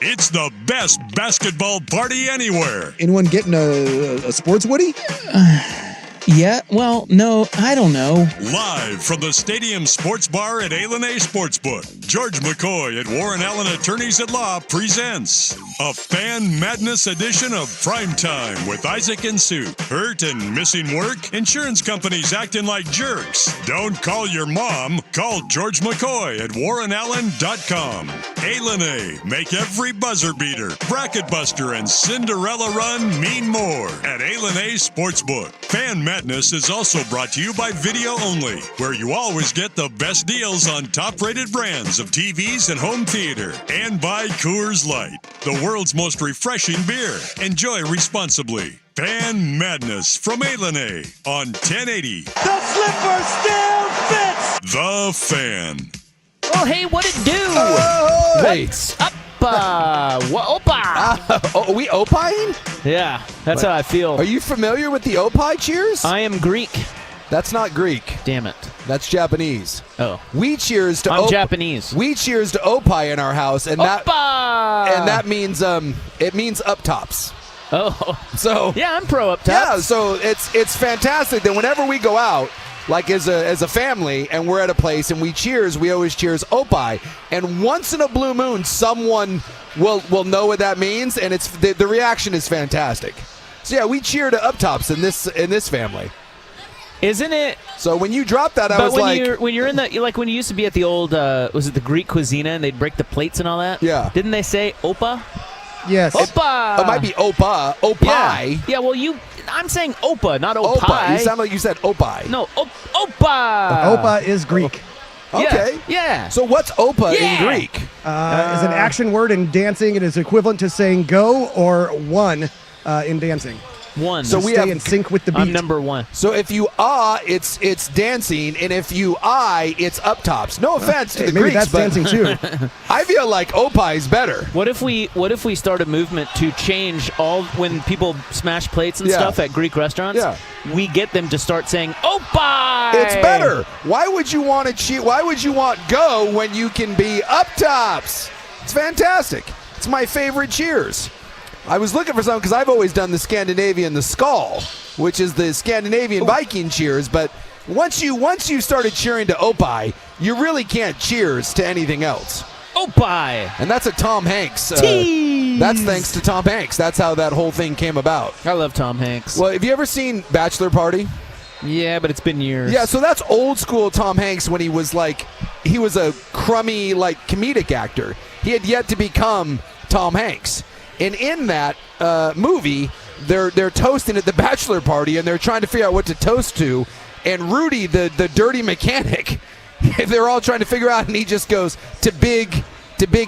It's the best basketball party anywhere. Anyone getting a sports woody? Yeah, well, no, I don't know. Live from the Stadium Sports Bar at A Sportsbook, George McCoy at Warren Allen Attorneys at Law presents a Fan Madness edition of Primetime with Isaac and Sue. Hurt and missing work? Insurance companies acting like jerks? Don't call your mom. Call George McCoy at warrenallen.com. A, make every buzzer beater, bracket buster, and Cinderella run mean more at A Sportsbook. Fan Madness is also brought to you by Video Only, where you always get the best deals on top-rated brands of TVs and home theater. And by Coors Light, the world's most refreshing beer. Enjoy responsibly. Fan Madness from A on 1080. The slipper still fits! The Fan. Oh, hey, what it do? Hey. What's up? Opa! We opine? Yeah, that's how I feel. Are you familiar with the opie cheers? I am Greek. That's not Greek. Damn it. That's Japanese. Oh. We cheers to I'm Japanese. We cheers to opie in our house, and that means it means up tops. Oh. So yeah, I'm pro up tops. Yeah, so it's fantastic that whenever we go out, like as a family, and we're at a place and we always cheers opie. And once in a blue moon, someone will know what that means, and it's the reaction is fantastic. So yeah, we cheer to up tops in this family. Isn't it? So when you drop that, when you're in the, like when you used to be at the old was it the Greek cuisine and they'd break the plates and all that? Yeah. Didn't they say opa? Yes. Opa. It might be opie. Yeah. Well, I'm saying opa, not opie. Opa. You sound like you said opie. No, opa. Opa is Greek. Okay. Yeah. So what's opa in Greek? Is an action word in dancing. It is equivalent to saying go or one in dancing. One. So we stay in sync with the beat. I'm number one. So if you it's dancing, and if you it's up tops. No offense to the maybe Greeks, that's dancing too. I feel like opie is better. What if we start a movement to change all when people smash plates and stuff at Greek restaurants? Yeah. We get them to start saying opie. It's better. Why would you want to cheat? Why would you want go when you can be up tops? It's fantastic. It's my favorite cheers. I was looking for something because I've always done the Scandinavian, the skull, which is the Scandinavian Viking cheers. But once you started cheering to opie, you really can't cheers to anything else. Opie. And that's a Tom Hanks. Tease. That's thanks to Tom Hanks. That's how that whole thing came about. I love Tom Hanks. Well, have you ever seen Bachelor Party? Yeah, but it's been years. Yeah, so that's old school Tom Hanks when he was a crummy, comedic actor. He had yet to become Tom Hanks. And in that movie, they're toasting at the bachelor party, and they're trying to figure out what to toast to. And Rudy, the dirty mechanic, they're all trying to figure out, and he just goes to big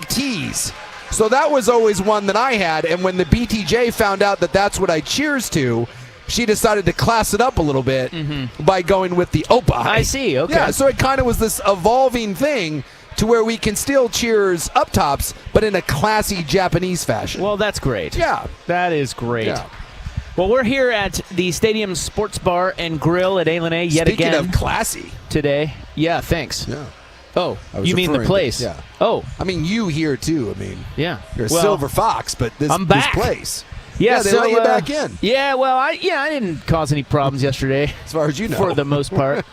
T's. So that was always one that I had. And when the BTJ found out that that's what I cheers to, she decided to class it up a little bit by going with the opie. I see. Okay. Yeah. So it kind of was this evolving thing to where we can still cheers up tops, but in a classy Japanese fashion. Well, that's great. Yeah. That is great. Yeah. Well, we're here at the Stadium Sports Bar and Grill at A yet Speaking again. of classy. Today. Yeah, thanks. Yeah. Oh, You mean the place? Yeah. Oh. I mean, you here, too. I mean, yeah. You're a silver fox, but this place. Yeah, they let you back in. Yeah, well, I didn't cause any problems yesterday. As far as you know. For the most part.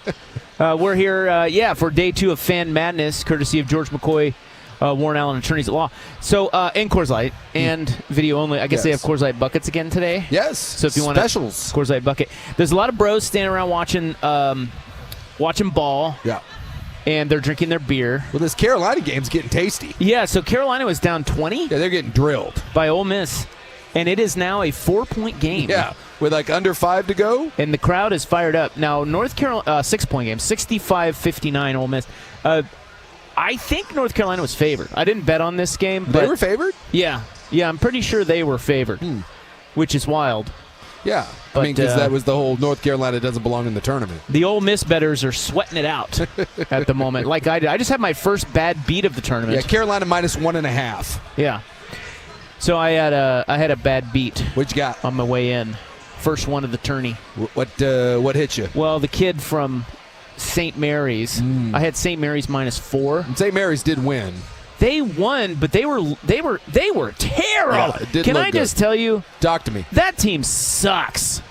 We're here, for day 2 of Fan Madness, courtesy of George McCoy, Warren Allen Attorneys at Law. So, and Coors Light, and Video Only. I guess they have Coors Light buckets again today. Yes. So if you want specials. Coors Light bucket. There's a lot of bros standing around watching ball. Yeah. And they're drinking their beer. Well, this Carolina game's getting tasty. Yeah, so Carolina was down 20. Yeah, they're getting drilled. By Ole Miss. And it is now a 4-point game. Yeah, with under 5 to go. And the crowd is fired up. Now, North Carolina, 6-point game, 65-59 Ole Miss. I think North Carolina was favored. I didn't bet on this game. But they were favored? Yeah, I'm pretty sure they were favored, which is wild. Yeah, I mean, because that was the whole North Carolina doesn't belong in the tournament. The Ole Miss bettors are sweating it out at the moment, like I did. I just had my first bad beat of the tournament. Yeah, Carolina -1.5. Yeah. So I had a bad beat. What you got? On my way in. First one of the tourney. What hit you? Well, the kid from St. Mary's. I had St. Mary's -4. And St. Mary's did win. They won, but they were terrible. Yeah, it didn't Can look I good. just tell you? Talk to me. That team sucks.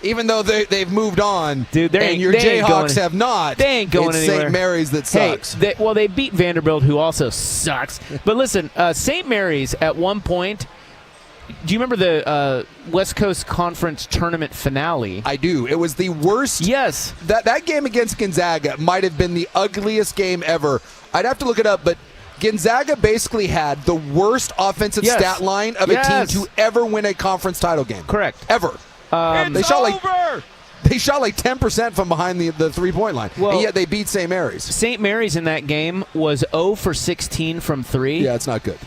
Even though they've moved on, Dude, and your they ain't Jayhawks going- have not, they ain't going it's anywhere. St. Mary's that sucks. Hey, they beat Vanderbilt, who also sucks. But listen, St. Mary's at one point. Do you remember the West Coast Conference tournament finale? I do. It was the worst. Yes. That game against Gonzaga might have been the ugliest game ever. I'd have to look it up, but Gonzaga basically had the worst offensive Yes. stat line of Yes. a team to ever win a conference title game. Correct. Ever. They shot over! They shot like 10% from behind the 3-point line, Well- and yet they beat St. Mary's. St. Mary's in that game was 0 for 16 from 3. Yeah, it's not good.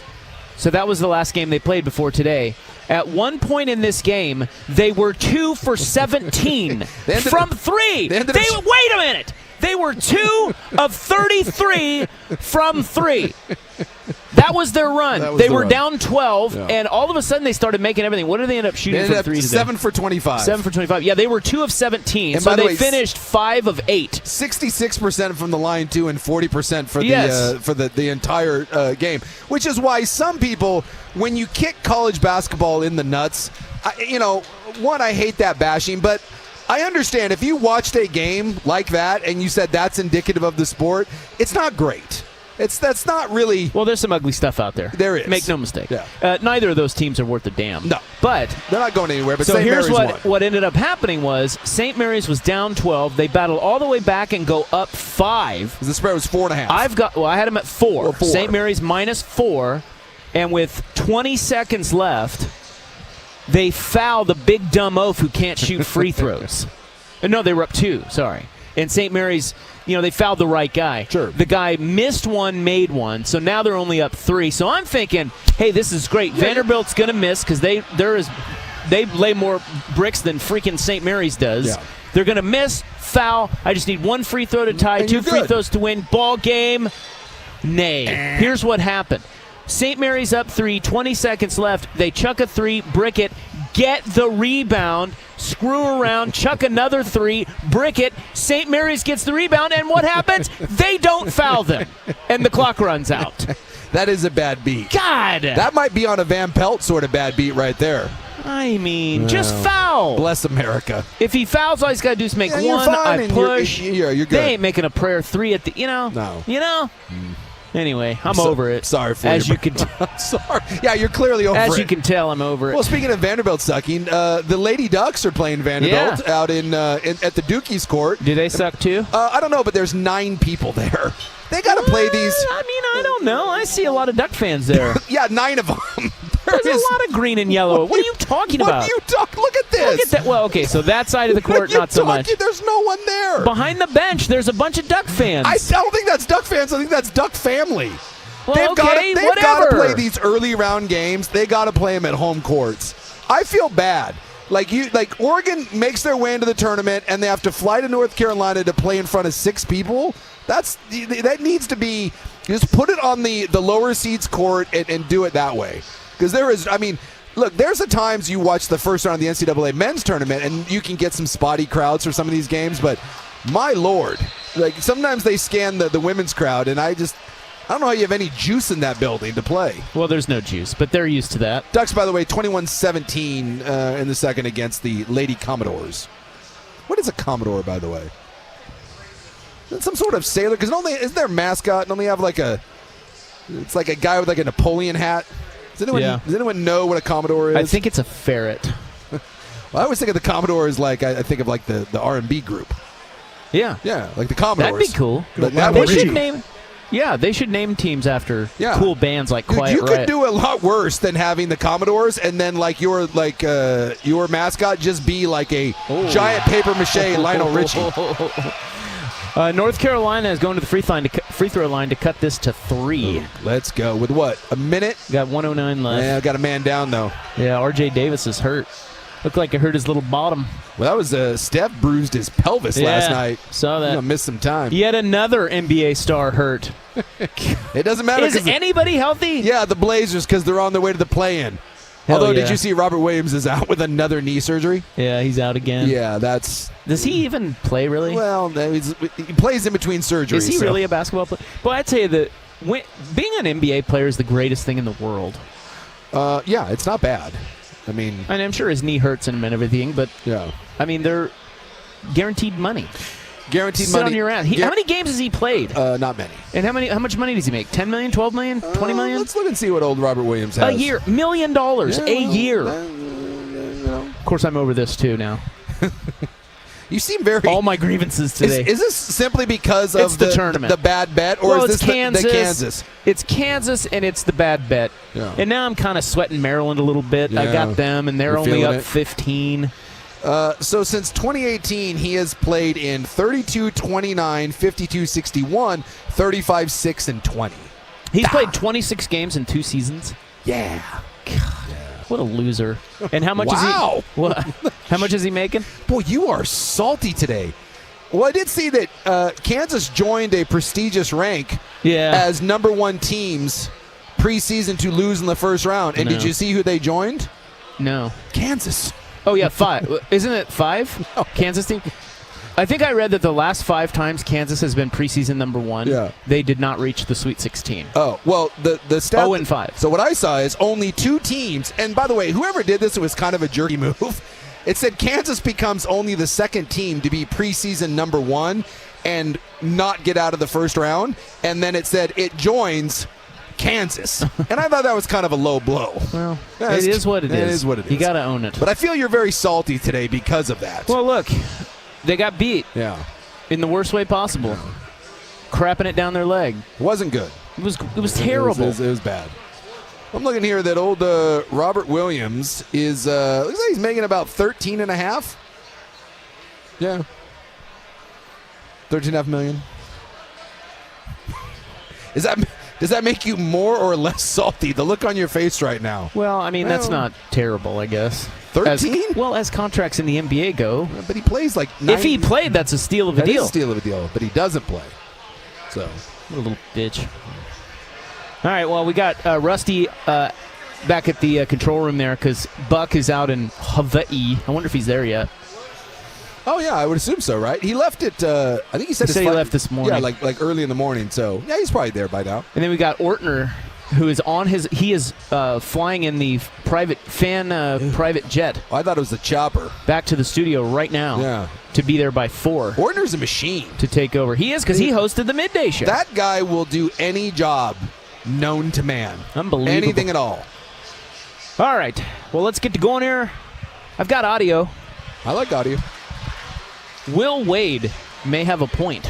So that was the last game they played before today. At one point in this game, they were 2 for 17 from 3. Wait a minute. They were 2 of 33 from 3. That was their run. They were down 12, and all of a sudden they started making everything. What did they end up shooting from 3 today? 7 for 25. 7 for 25. Yeah, they were 2 of 17. And So by the they way, finished 5 of 8. 66% from the line, too, and 40% for Yes. the entire game, which is why some people, when you kick college basketball in the nuts, I hate that bashing, but I understand if you watched a game like that and you said that's indicative of the sport, it's not great. That's not really. Well, there's some ugly stuff out there. There is. Make no mistake. Yeah. Neither of those teams are worth a damn. No. But They're not going anywhere. But so St. here's Mary's won. what ended up happening was St. Mary's was down 12. They battled all the way back and go up 5. The spread was 4.5. I had them at 4. Well, 4. St. Mary's minus 4, and with 20 seconds left, they foul the big dumb oaf who can't shoot free throws. No, they were up 2. Sorry. And St. Mary's, they fouled the right guy. Sure. The guy missed one, made one, so now they're only up 3. So I'm thinking, hey, this is great. Vanderbilt's going to miss because they lay more bricks than freaking St. Mary's does. Yeah. They're going to miss, foul. I just need 1 free throw to tie, And 2 you're free good. throws to win. Ball game. Nay. Here's what happened. St. Mary's up 3, 20 seconds left. They chuck a 3, brick it, get the rebound, screw around, chuck another 3, brick it. St. Mary's gets the rebound, and what happens? They don't foul them, and the clock runs out. That is a bad beat. God! That might be on a Van Pelt sort of bad beat right there. I mean, just foul. Bless America. If he fouls, all he's got to do is make You're one, fine, I and push. You're good. They ain't making a prayer 3 at the, No. Anyway, I'm over it. Sorry for As you. you can I'm sorry. Yeah, you're clearly over it. As you can tell, I'm over it. Well, speaking of Vanderbilt sucking, the Lady Ducks are playing Vanderbilt out in at the Dookies court. Do they suck too? I don't know, but there's 9 people there. They got to play these. I mean, I don't know. I see a lot of Duck fans there. Yeah, 9 of them. There's a lot of green and yellow. What are you talking about? What are you talking? Look at this. Look at that. Well, okay, so that side of the court, not so much. There's no one there. Behind the bench, there's a bunch of Duck fans. I don't think that's Duck fans. I think that's Duck family. Well, They've got whatever. to play these early round games. They got to play them at home courts. I feel bad. Like Oregon makes their way into the tournament and they have to fly to North Carolina to play in front of 6 people. That needs to be, just put it on the lower seeds court and do it that way. Because look, there's the times you watch the first round of the NCAA men's tournament and you can get some spotty crowds for some of these games, but my Lord, like sometimes they scan the women's crowd and I don't know how you have any juice in that building to play. Well, there's no juice, but they're used to that. Ducks, by the way, 21-17 in the second against the Lady Commodores. What is a Commodore, by the way? Is it some sort of sailor? Because isn't their mascot don't they have it's like a guy with like a Napoleon hat? Does anyone know what a Commodore is? I think it's a ferret. Well, I always think of the Commodore as I think of like the R&B group. Yeah. Yeah, like the Commodores. That'd be cool. They should name teams after cool bands like Quiet You Riot. could do a lot worse than having the Commodores and then your mascot just be like a giant paper mache Lionel Richie. North Carolina is going to the free throw line to cut this to 3. Let's go. With what? A minute? Got 109 left. Yeah, got a man down though. Yeah, R.J. Davis is hurt. Looked like it hurt his little bottom. Well, that was Steph bruised his pelvis last night. Saw that. He's gonna miss some time. Yet another NBA star hurt. It doesn't matter. Is anybody healthy? Yeah, the Blazers, because they're on their way to the play-in. Although, did you see Robert Williams is out with another knee surgery? Yeah, he's out again. Yeah, that's... Does he even play, really? Well, he plays in between surgeries. Is he really a basketball player? Well, I'd say that being an NBA player is the greatest thing in the world. Yeah, it's not bad. I mean, and I'm sure his knee hurts him and everything, but yeah, I mean, they're guaranteed money. Guaranteed Sit money. on your ass. How many games has he played? Not many. And how much money does he make? 10 million, 12 million, 20 million? Let's look and see what old Robert Williams has. A year. $1 million a year. Of course, I'm over this too now. You seem very... All my grievances today. Is this simply because of the tournament, the bad bet, or is this Kansas. the Kansas? It's Kansas, and it's the bad bet. Yeah. And now I'm kind of sweating Maryland a little bit. Yeah. I got them, and they're only up it. 15. So since 2018, he has played in 32, 29, 52, 61, 35, 6, and 20. He's played 26 games in 2 seasons. Yeah. God, what a loser. And how much Wow. is he? What? How much is he making? Boy, you are salty today. Well, I did see that Kansas joined a prestigious rank as number 1 teams preseason to lose in the first round. And did you see who they joined? No. Kansas. Oh, yeah, 5. Isn't it 5? No. Kansas team? I think I read that the last 5 times Kansas has been preseason number 1, they did not reach the Sweet 16. Oh, well, the stat... 0-5. So what I saw is only 2 teams, and by the way, whoever did this, it was kind of a jerky move. It said Kansas becomes only the 2nd team to be preseason number 1 and not get out of the first round, and then it said it joins Kansas. And I thought that was kind of a low blow. Well, it is what it is. It is what it is. You got to own it. But I feel you're very salty today because of that. Well, look, they got beat. Yeah. In the worst way possible. Crapping it down their leg. Wasn't good. It was terrible. It was bad. I'm looking here that old Robert Williams is looks like he's making about 13 and a half. Yeah. 13.5 million. Does that make you more or less salty? The look on your face right now. Well, I mean, that's not terrible, I guess. 13? As contracts in the NBA go. But he plays like 9. If he played, that's a steal of a deal. That is a steal of a deal, but he doesn't play. So. What a little bitch. All right, well, we got Rusty back at the control room there because Buck is out in Hawaii. I wonder if he's there yet. Oh, yeah, I would assume so, right? He left it, I think he said he left this morning. Yeah, like early in the morning. So, yeah, he's probably there by now. And then we got Ortner, who is he is flying in the private jet. Oh, I thought it was the chopper. Back to the studio right now. Yeah. To be there by 4. Ortner's a machine. To take over. He is, because he hosted the midday show. That guy will do any job known to man. Unbelievable. Anything at all. All right. Well, let's get to going here. I've got audio. I like audio. Will Wade may have a point.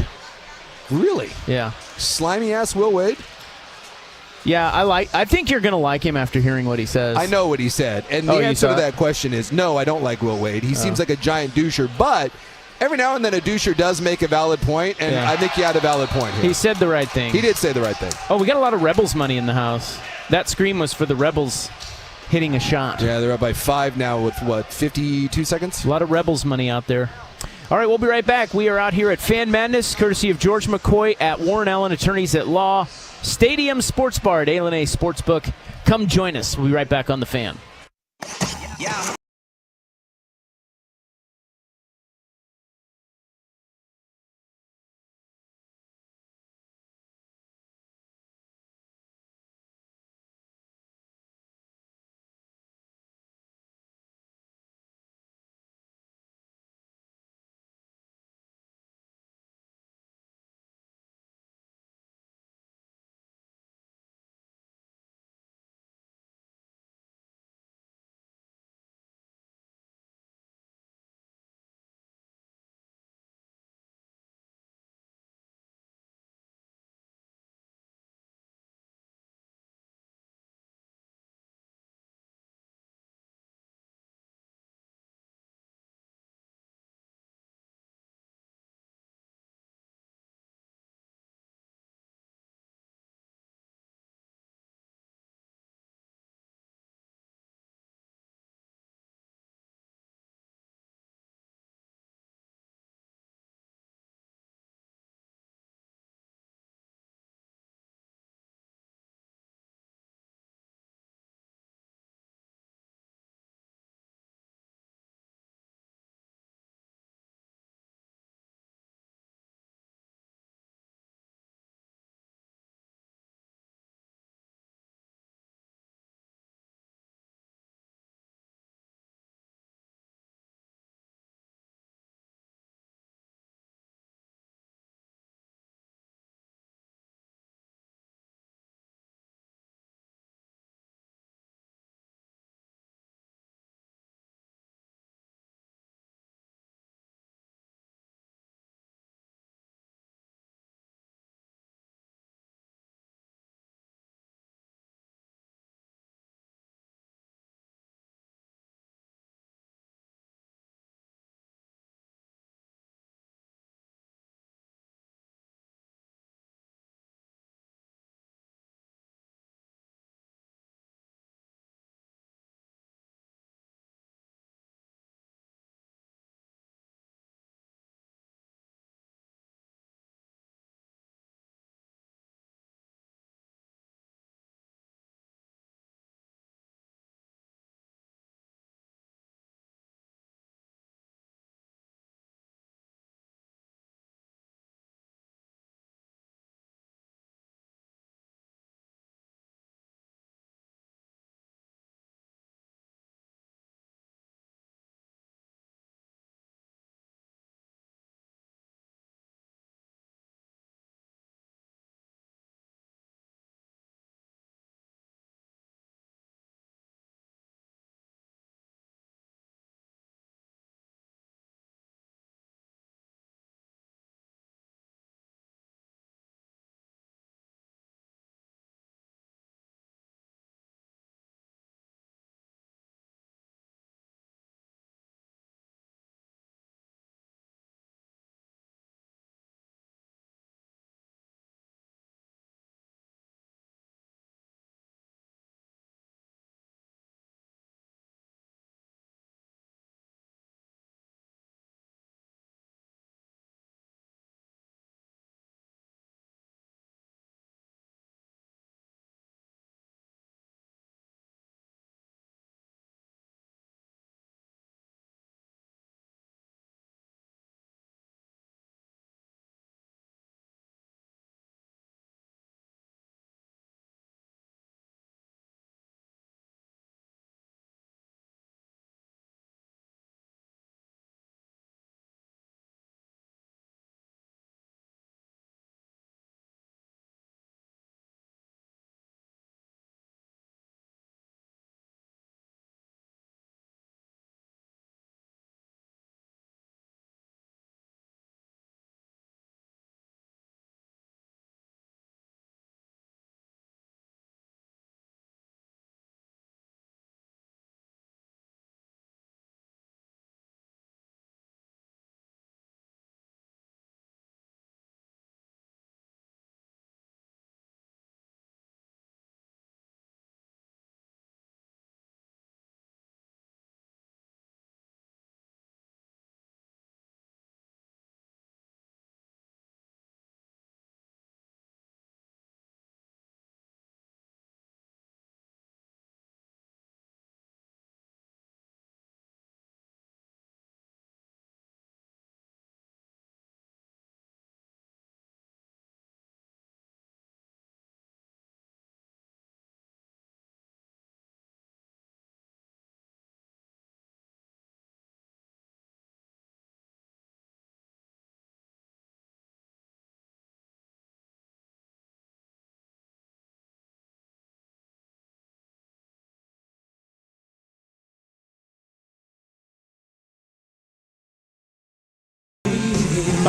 Really? Yeah. Slimy ass Will Wade? Yeah, I think you're going to like him after hearing what he says. I know what he said. And the answer to that question is no, I don't like Will Wade. He seems like a giant doucher, but every now and then a doucher does make a valid point, and I think he had a valid point here. He said the right thing. He did say the right thing. Oh, we got a lot of Rebels money in the house. That scream was for the Rebels hitting a shot. Yeah, they're up by 5 now with, 52 seconds? A lot of Rebels money out there. All right, we'll be right back. We are out here at Fan Madness, courtesy of George McCoy at Warren Allen Attorneys at Law, Stadium Sports Bar at A&A Sportsbook. Come join us. We'll be right back on The Fan. Yeah.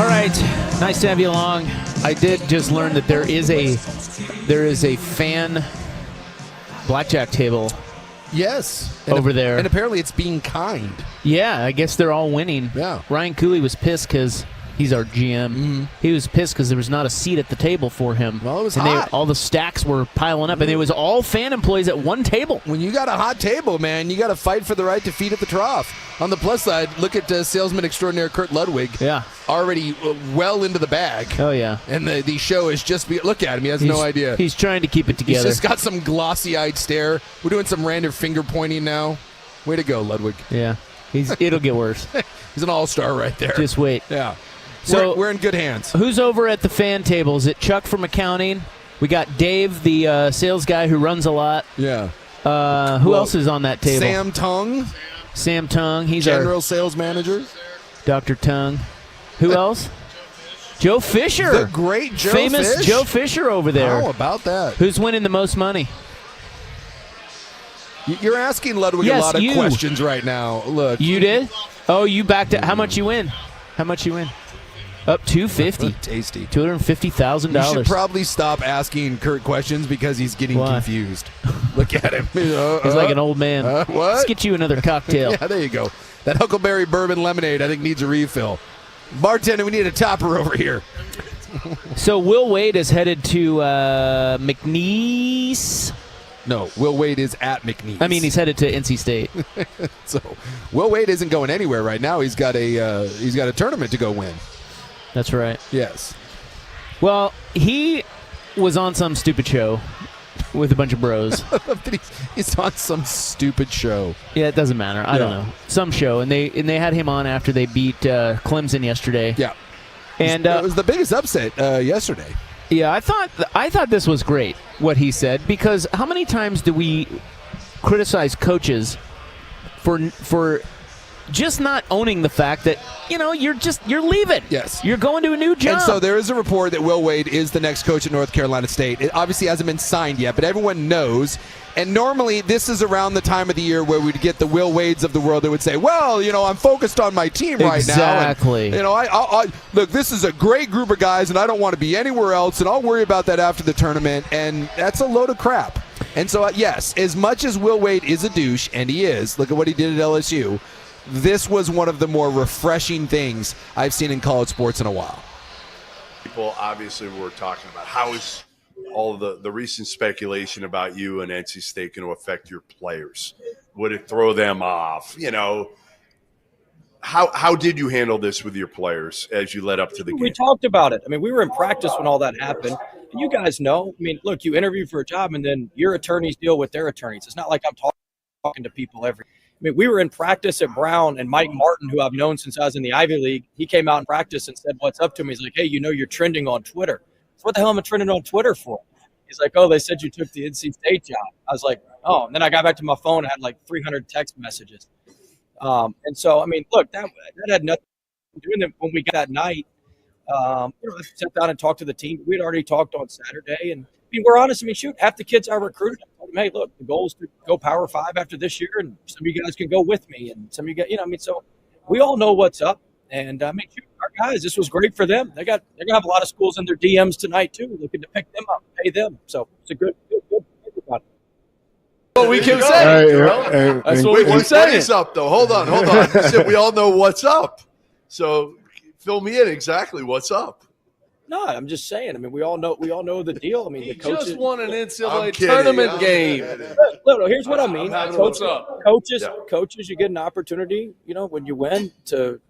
All right, nice to have you along. I did just learn that there is a fan blackjack table. Yes. Over there. And apparently it's being kind. Yeah, I guess they're all winning. Yeah. Ryan Cooley was pissed because he's our GM. Mm-hmm. He was pissed because there was not a seat at the table for him. Well, it was and hot. all the stacks were piling up, and it was all fan employees at one table. When you got a hot table, man, you got to fight for the right to feed at the trough. On the plus side, look at salesman extraordinaire Kurt Ludwig. Yeah. Already well into the bag. Oh, yeah. And the show is just... Look at him. He has no idea. He's trying to keep it together. He's just got some glossy-eyed stare. We're doing some random finger pointing now. Way to go, Ludwig. Yeah. It'll get worse. He's an all-star right there. Just wait. Yeah. So we're in good hands. Who's over at the fan table? Is it Chuck from accounting? We got Dave, the sales guy who runs a lot. Yeah. Who else is on that table? Sam Tung. Sam Tung. He's General our sales manager. Dr. Tung. Who else? Joe Fisher. The great Joe Famous Fish. Joe Fisher over there. How about that? Who's winning the most money? You're asking Ludwig a lot of questions right now. Look. You did? Oh, you backed it. How much you win? How much you win? Up $250. Tasty. $250,000. You should probably stop asking Kurt questions because he's getting confused. Look at him. He's like an old man. What? Let's get you another cocktail. Yeah, there you go. That Huckleberry Bourbon Lemonade, I think, needs a refill. Bartender, we need a topper over here. So Will Wade is headed to McNeese. No, Will Wade is at McNeese. I mean, he's headed to NC State. So Will Wade isn't going anywhere right now. He's got a tournament to go win. That's right. Yes. Well, he was on some stupid show with a bunch of bros. He's on some stupid show. Yeah, it doesn't matter. I don't know. Some show, and they had him on after they beat Clemson yesterday. Yeah. And it was the biggest upset yesterday. Yeah, I thought this was great what he said, because how many times do we criticize coaches for just not owning the fact that you're leaving. Yes, you're going to a new job. And so there is a report that Will Wade is the next coach at North Carolina State. It obviously hasn't been signed yet, but everyone knows. And normally this is around the time of the year where we'd get the Will Wades of the world that would say, well, I'm focused on my team right now. Exactly. I look, this is a great group of guys, and I don't want to be anywhere else, and I'll worry about that after the tournament. And that's a load of crap. And so, yes, as much as Will Wade is a douche, and he is, look at what he did at LSU, this was one of the more refreshing things I've seen in college sports in a while. People obviously were talking about how is all the recent speculation about you and NC State going to affect your players? Would it throw them off? How did you handle this with your players as you led up to the game? We talked about it. I mean, we were in practice when all that happened. And you guys know, look, you interview for a job and then your attorneys deal with their attorneys. It's not like I'm talking to people we were in practice at Brown, and Mike Martin, who I've known since I was in the Ivy League, he came out in practice and said, what's up to me? He's like, hey, you're trending on Twitter. So what the hell am I trending on Twitter for? He's like, oh, they said you took the NC State job. I was like, oh. And then I got back to my phone and had like 300 text messages. And so, look, that had nothing to do with it. When we got that night, I sat down and talked to the team. We had already talked on Saturday. And we're honest. Shoot, half the kids I recruited, I told them, hey, look, the goal is to go Power 5 after this year, and some of you guys can go with me. And some of you guys, so we all know what's up. And shoot, our guys, this was great for them. They're gonna have a lot of schools in their DMs tonight too, looking to pick them up, pay them. So it's a good. Well, we keep saying. That's what we keep saying. What is up, though? Hold on. You said we all know what's up. So fill me in exactly what's up. No, I'm just saying. We all know the deal. The coaches just won an NCAA tournament game. No, here's what I mean. What's up? Coaches, you get an opportunity. When you win to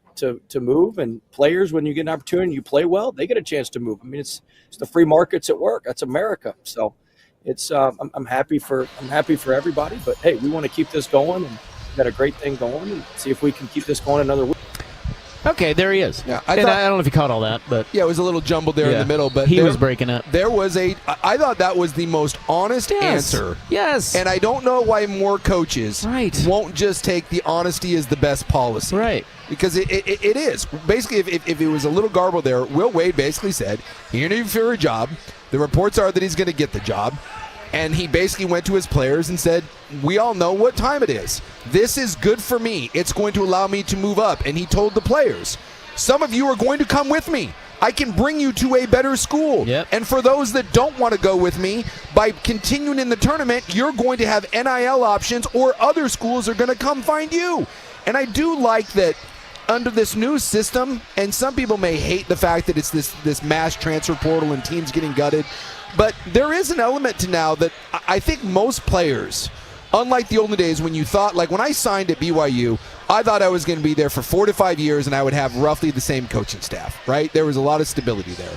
move, and players, when you get an opportunity and you play well, they get a chance to move. It's the free markets at work. That's America. So it's I'm happy for everybody. But hey, we want to keep this going, and we got a great thing going, and see if we can keep this going another week. Okay, there he is. Yeah, I don't know if you caught all that, but yeah, it was a little jumbled there in the middle. But he was breaking up. There was I thought that was the most honest answer. Yes. And I don't know why more coaches won't just take the honesty as the best policy. Right. Because it is. Basically, if it was a little garbled there, Will Wade basically said he interviewed for a job. The reports are that he's going to get the job. And he basically went to his players and said, we all know what time it is. This is good for me. It's going to allow me to move up. And he told the players. Some of you are going to come with me. I can bring you to a better school. Yep. And for those that don't want to go with me, by continuing in the tournament, you're going to have NIL options, or other schools are going to come find you. And I do like that under this new system, and some people may hate the fact that it's this mass transfer portal and teams getting gutted, but there is an element to now that I think most players, unlike the olden days when you thought, like when I signed at BYU, I thought I was going to be there for 4 to 5 years and I would have roughly the same coaching staff, right? There was a lot of stability there.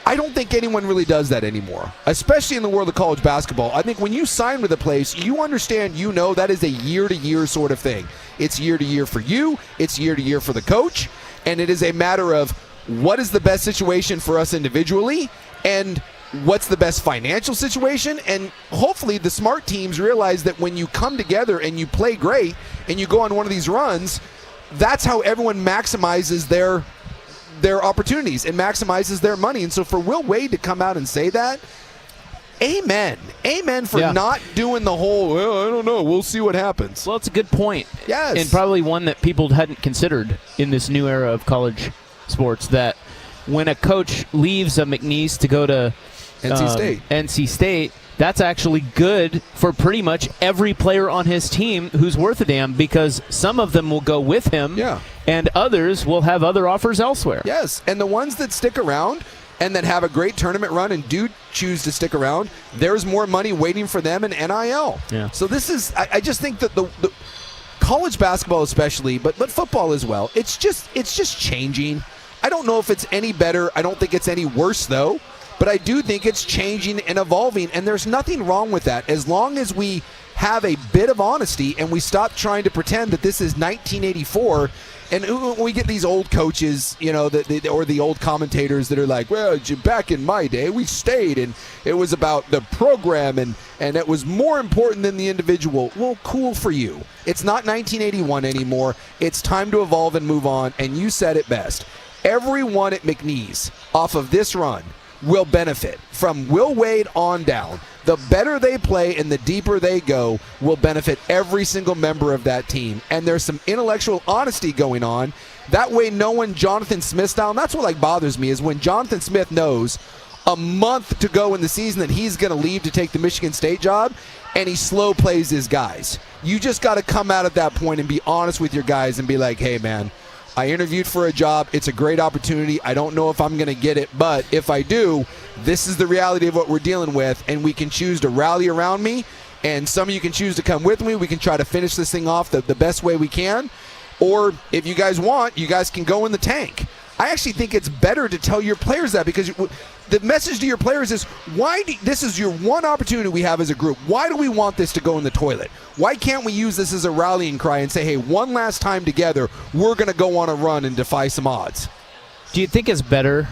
I don't think anyone really does that anymore, especially in the world of college basketball. I think when you sign with a place, you understand, that is a year-to-year sort of thing. It's year-to-year for you, it's year-to-year for the coach, and it is a matter of what is the best situation for us individually, and what's the best financial situation. And hopefully the smart teams realize that when you come together and you play great and you go on one of these runs, that's how everyone maximizes their opportunities and maximizes their money. And so for Will Wade to come out and say that, amen for not doing the whole, well, I don't know, we'll see what happens. Well, it's a good point. Yes. And probably one that people hadn't considered in this new era of college sports, that when a coach leaves a McNeese to go to NC State, that's actually good for pretty much every player on his team who's worth a damn, because some of them will go with him, and others will have other offers elsewhere. Yes, and the ones that stick around and that have a great tournament run and do choose to stick around, there's more money waiting for them in NIL. Yeah. So this is, I just think that the college basketball especially, but football as well, it's just changing. I don't know if it's any better. I don't think it's any worse, though. But I do think it's changing and evolving, and there's nothing wrong with that as long as we have a bit of honesty and we stop trying to pretend that this is 1984. And we get these old coaches, or the old commentators that are like, well, back in my day, we stayed, and it was about the program, and it was more important than the individual. Well, cool for you. It's not 1981 anymore. It's time to evolve and move on, and you said it best. Everyone at McNeese off of this run will benefit from Will Wade on down. The better they play and the deeper they go will benefit every single member of that team. And there's some intellectual honesty going on. That way no one Jonathan Smith style, and that's what bothers me, is when Jonathan Smith knows a month to go in the season that he's going to leave to take the Michigan State job, and he slow plays his guys. You just got to come out at that point and be honest with your guys and be like, hey man, I interviewed for a job. It's a great opportunity. I don't know if I'm going to get it, but if I do, this is the reality of what we're dealing with, and we can choose to rally around me, and some of you can choose to come with me. We can try to finish this thing off the best way we can, or if you guys want, you guys can go in the tank. I actually think it's better to tell your players that, because the message to your players is, this is your one opportunity we have as a group. Why do we want this to go in the toilet? Why can't we use this as a rallying cry and say, hey, one last time together, we're going to go on a run and defy some odds? Do you think it's better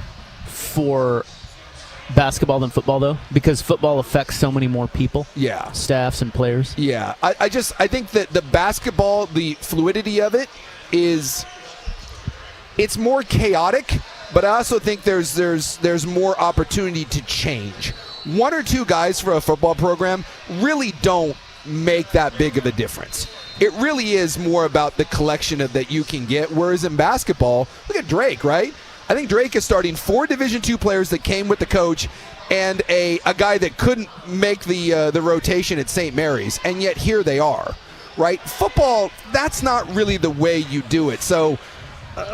for basketball than football, though? Because football affects so many more people. Yeah. Staffs and players. Yeah. I think that the basketball, the fluidity of it is, it's more chaotic, but I also think there's more opportunity to change. One or two guys for a football program really don't make that big of a difference. It really is more about the collection that you can get, whereas in basketball, look at Drake, right? I think Drake is starting 4 Division II players that came with the coach and a guy that couldn't make the rotation at St. Mary's, and yet here they are, right? Football, that's not really the way you do it. So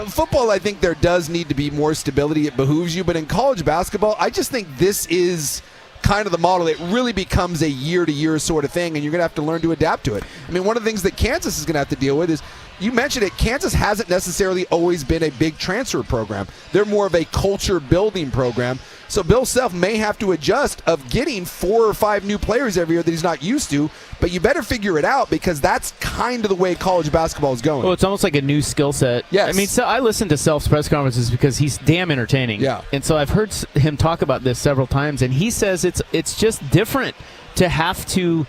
football, I think there does need to be more stability. It behooves you. But in college basketball, I just think this is kind of the model. It really becomes a year-to-year sort of thing, and you're going to have to learn to adapt to it. I mean, one of the things that Kansas is going to have to deal with is, you mentioned it, Kansas hasn't necessarily always been a big transfer program. They're more of a culture-building program. So Bill Self may have to adjust of getting 4 or 5 new players every year that he's not used to, but you better figure it out, because that's kind of the way college basketball is going. Well, it's almost like a new skill set. Yes. I mean, so I listen to Self's press conferences because he's damn entertaining. Yeah. And so I've heard him talk about this several times, and he says it's just different to have to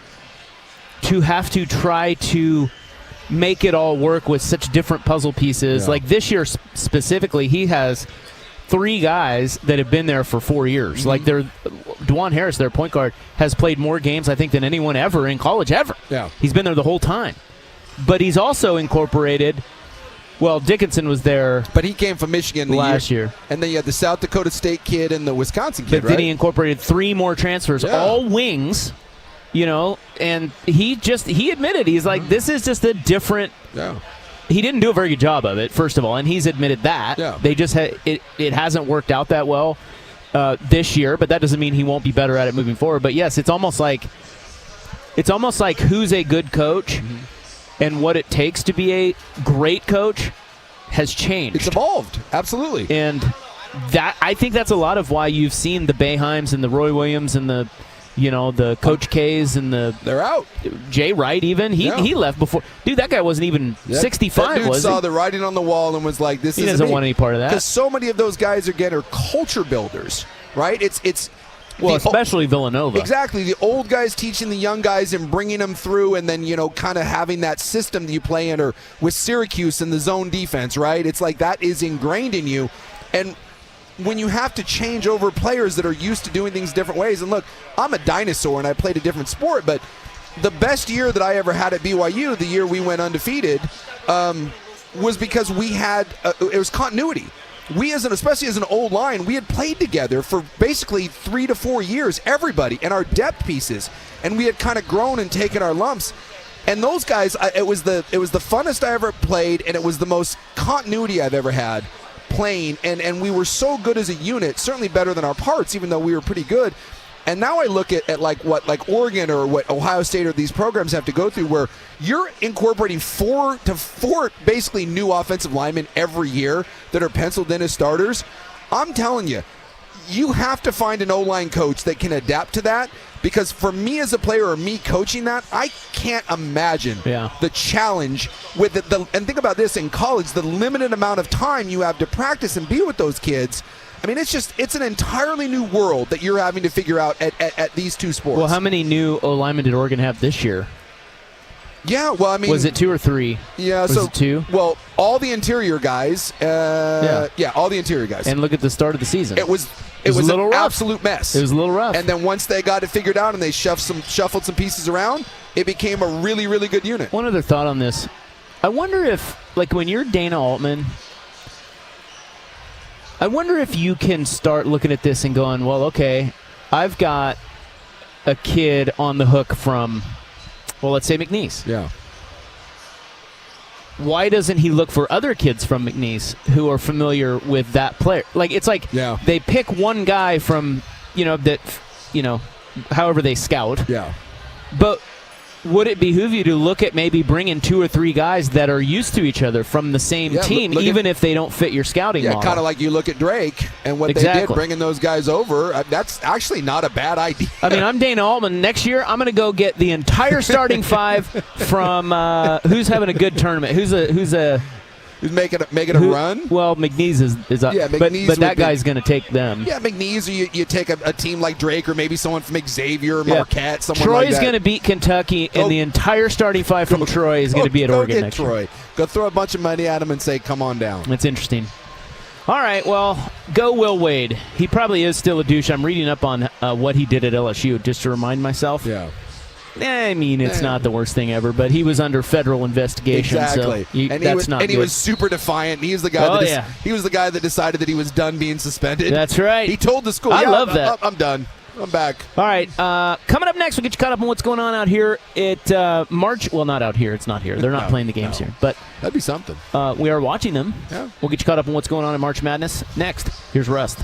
try to make it all work with such different puzzle pieces. Yeah. Like this year specifically, he has 3 guys that have been there for 4 years. Mm-hmm. Like DeJuan Harris, their point guard, has played more games, I think, than anyone ever in college ever. Yeah. He's been there the whole time. But he's also incorporated Well, Dickinson was there, but he came from Michigan last year. And then you had the South Dakota State kid and the Wisconsin kid, But then he incorporated 3 more transfers, all wings, and he admitted, he's like, this is just a different. Yeah. He didn't do a very good job of it, first of all, and he's admitted that. Yeah. They just it hasn't worked out that well this year, but that doesn't mean he won't be better at it moving forward. But yes, it's almost like who's a good coach and what it takes to be a great coach has changed. It's evolved, absolutely. And that I think that's a lot of why you've seen the Boeheims and the Roy Williams and the Coach K's and they're out. Jay Wright even he left before. Dude, that guy wasn't even 65. That dude was saw he? the writing on the wall and was like, "This." He doesn't want any part of that. Because so many of those guys are culture builders, right? It's especially Villanova. Exactly, the old guys teaching the young guys and bringing them through, and then kind of having that system that you play in, or with Syracuse and the zone defense, right? It's like that is ingrained in you, and when you have to change over players that are used to doing things different ways. And look, I'm a dinosaur and I played a different sport, but the best year that I ever had at BYU, the year we went undefeated, was because we had it was continuity. We, especially as an old line, we had played together for basically 3 to 4 years, everybody, and our depth pieces, and we had kind of grown and taken our lumps. And those guys, it was the funnest I ever played, and it was the most continuity I've ever had playing, and we were so good as a unit, certainly better than our parts, even though we were pretty good. And now I look at like Oregon or what Ohio State or these programs have to go through, where you're incorporating 4 basically new offensive linemen every year that are penciled in as starters. I'm telling you, you have to find an O-line coach that can adapt to that, because for me as a player or me coaching that, I can't imagine the challenge with it. And think about this, in college, the limited amount of time you have to practice and be with those kids. I mean, it's an entirely new world that you're having to figure out at these two sports. Well, how many new O-linemen did Oregon have this year? Yeah, well, I mean, was it 2 or 3? Yeah, was it 2? Well, all the interior guys. All the interior guys. And look at the start of the season. It was a little an rough. absolute mess. It was a little rough. And then once they got it figured out and they shuffled some pieces around, it became a really, really good unit. One other thought on this. I wonder if, like, when you're Dana Altman, I wonder if you can start looking at this and going, well, okay, I've got a kid on the hook from, well, let's say McNeese. Yeah. Why doesn't he look for other kids from McNeese who are familiar with that player? Like, it's like they pick one guy from, however they scout. Yeah. But would it behoove you to look at maybe bringing 2 or 3 guys that are used to each other from the same team, even if they don't fit your scouting model? Yeah, kind of like you look at Drake and what they did, bringing those guys over. That's actually not a bad idea. I mean, I'm Dana Altman. Next year, I'm going to go get the entire starting 5 from who's having a good tournament. Who's making a run? Well, McNeese is up. Yeah, McNeese but that guy's going to take them. Yeah, McNeese, or you take a team like Drake, or maybe someone from Xavier, Marquette, someone like that. Troy's going to beat Kentucky, and the entire starting 5 from Troy is going to be at Oregon next year. Go throw a bunch of money at him and say, come on down. That's interesting. All right, well, go Will Wade. He probably is still a douche. I'm reading up on what he did at LSU, just to remind myself. Yeah. I mean, it's not the worst thing ever, but he was under federal investigation. Exactly. So he was super defiant. He was the guy. He was the guy that decided that he was done being suspended. That's right. He told the school, I love that. I'm done. I'm back. All right. Coming up next, we'll get you caught up on what's going on out here at March. Well, not out here. It's not here. They're not playing the games here. But that'd be something. We are watching them. Yeah. We'll get you caught up on what's going on in March Madness. Next, here's Rust.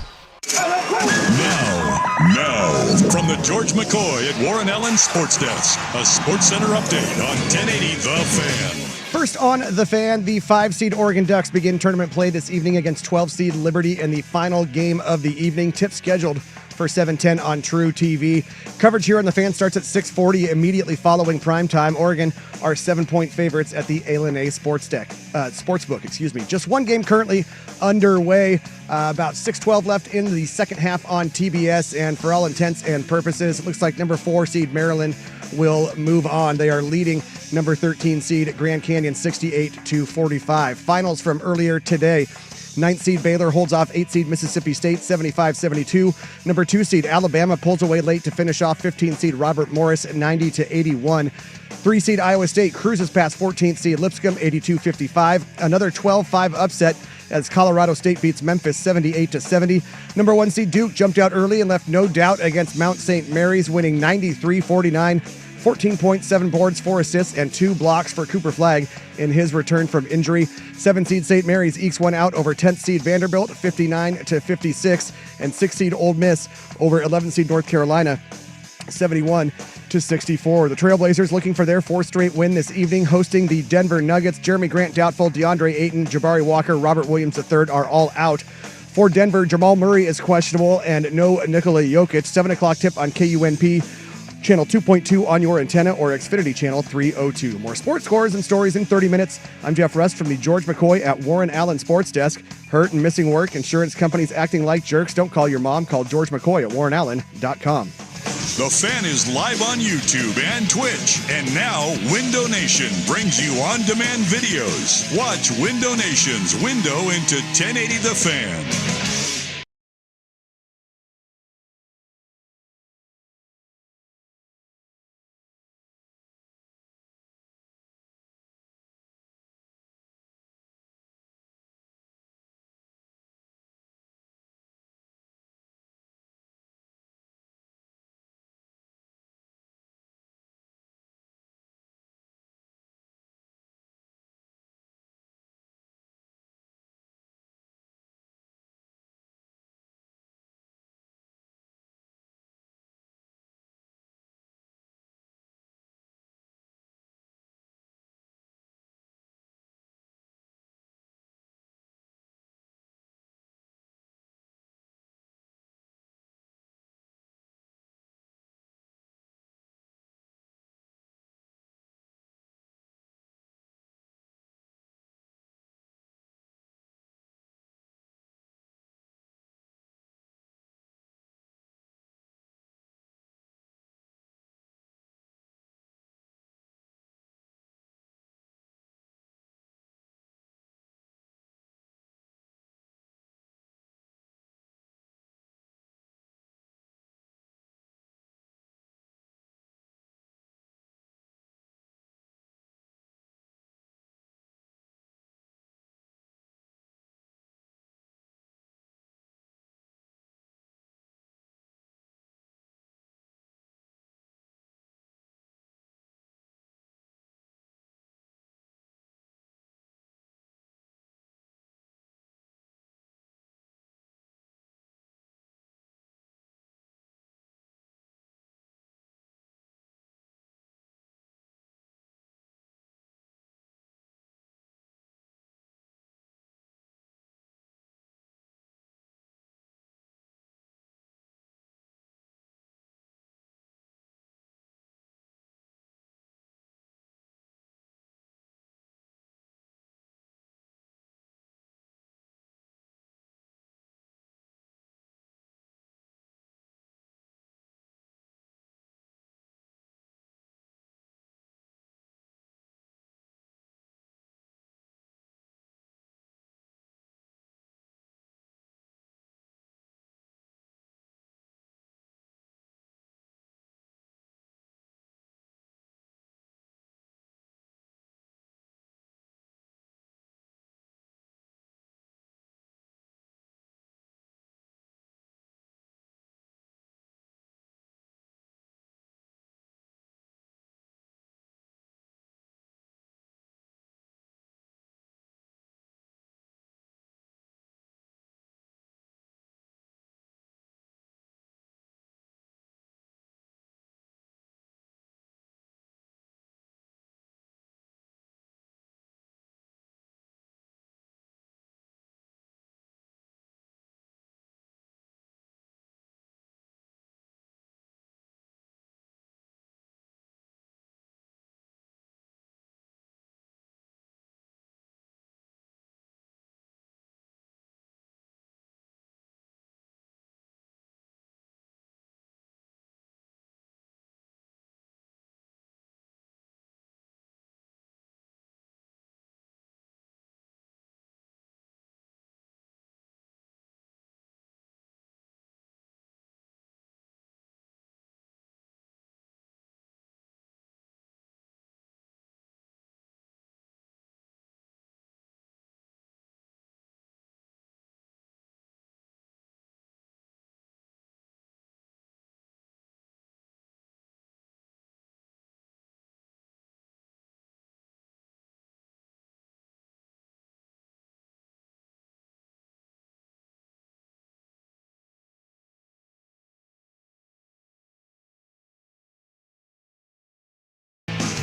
Now, from the George McCoy at Warren Allen Sports Desk, a Sports Center update on 1080 The Fan. First on The Fan, the 5-seed Oregon Ducks begin tournament play this evening against 12-seed Liberty in the final game of the evening. Tip scheduled for 7:10 on True TV. Coverage here on The Fan starts at 6:40 immediately following primetime. Oregon are 7-point favorites at the ALNA Sportsbook. Just one game currently underway. About 6:12 left in the second half on TBS, and for all intents and purposes, it looks like number 4 seed Maryland will move on. They are leading number 13 seed Grand Canyon 68-45. Finals from earlier today. Ninth seed Baylor holds off 8 seed Mississippi State 75-72. Number 2 seed Alabama pulls away late to finish off 15 seed Robert Morris 90-81. 3 seed Iowa State cruises past 14th seed Lipscomb 82-55. Another 12-5 upset as Colorado State beats Memphis 78-70. Number 1 seed Duke jumped out early and left no doubt against Mount St. Mary's, winning 93-49. 14.7 boards, 4 assists, and 2 blocks for Cooper Flagg in his return from injury. 7 seed St. Mary's ekes one out over 10th seed Vanderbilt 59-56, and 6 seed Ole Miss over 11 seed North Carolina 71-64. The Trailblazers looking for their 4th straight win this evening, hosting the Denver Nuggets. Jeremy Grant doubtful, DeAndre Ayton, Jabari Walker, Robert Williams III are all out. For Denver, Jamal Murray is questionable and no Nikola Jokic. 7 o'clock tip on KUNP. Channel 2.2 on your antenna or Xfinity Channel 302. More sports scores and stories in 30 minutes. I'm Jeff Rust from the George McCoy at Warren Allen Sports Desk. Hurt and missing work, insurance companies acting like jerks. Don't call your mom. Call George McCoy at warrenallen.com. The Fan is live on YouTube and Twitch. And now, Window Nation brings you on-demand videos. Watch Window Nation's window into 1080 The Fan.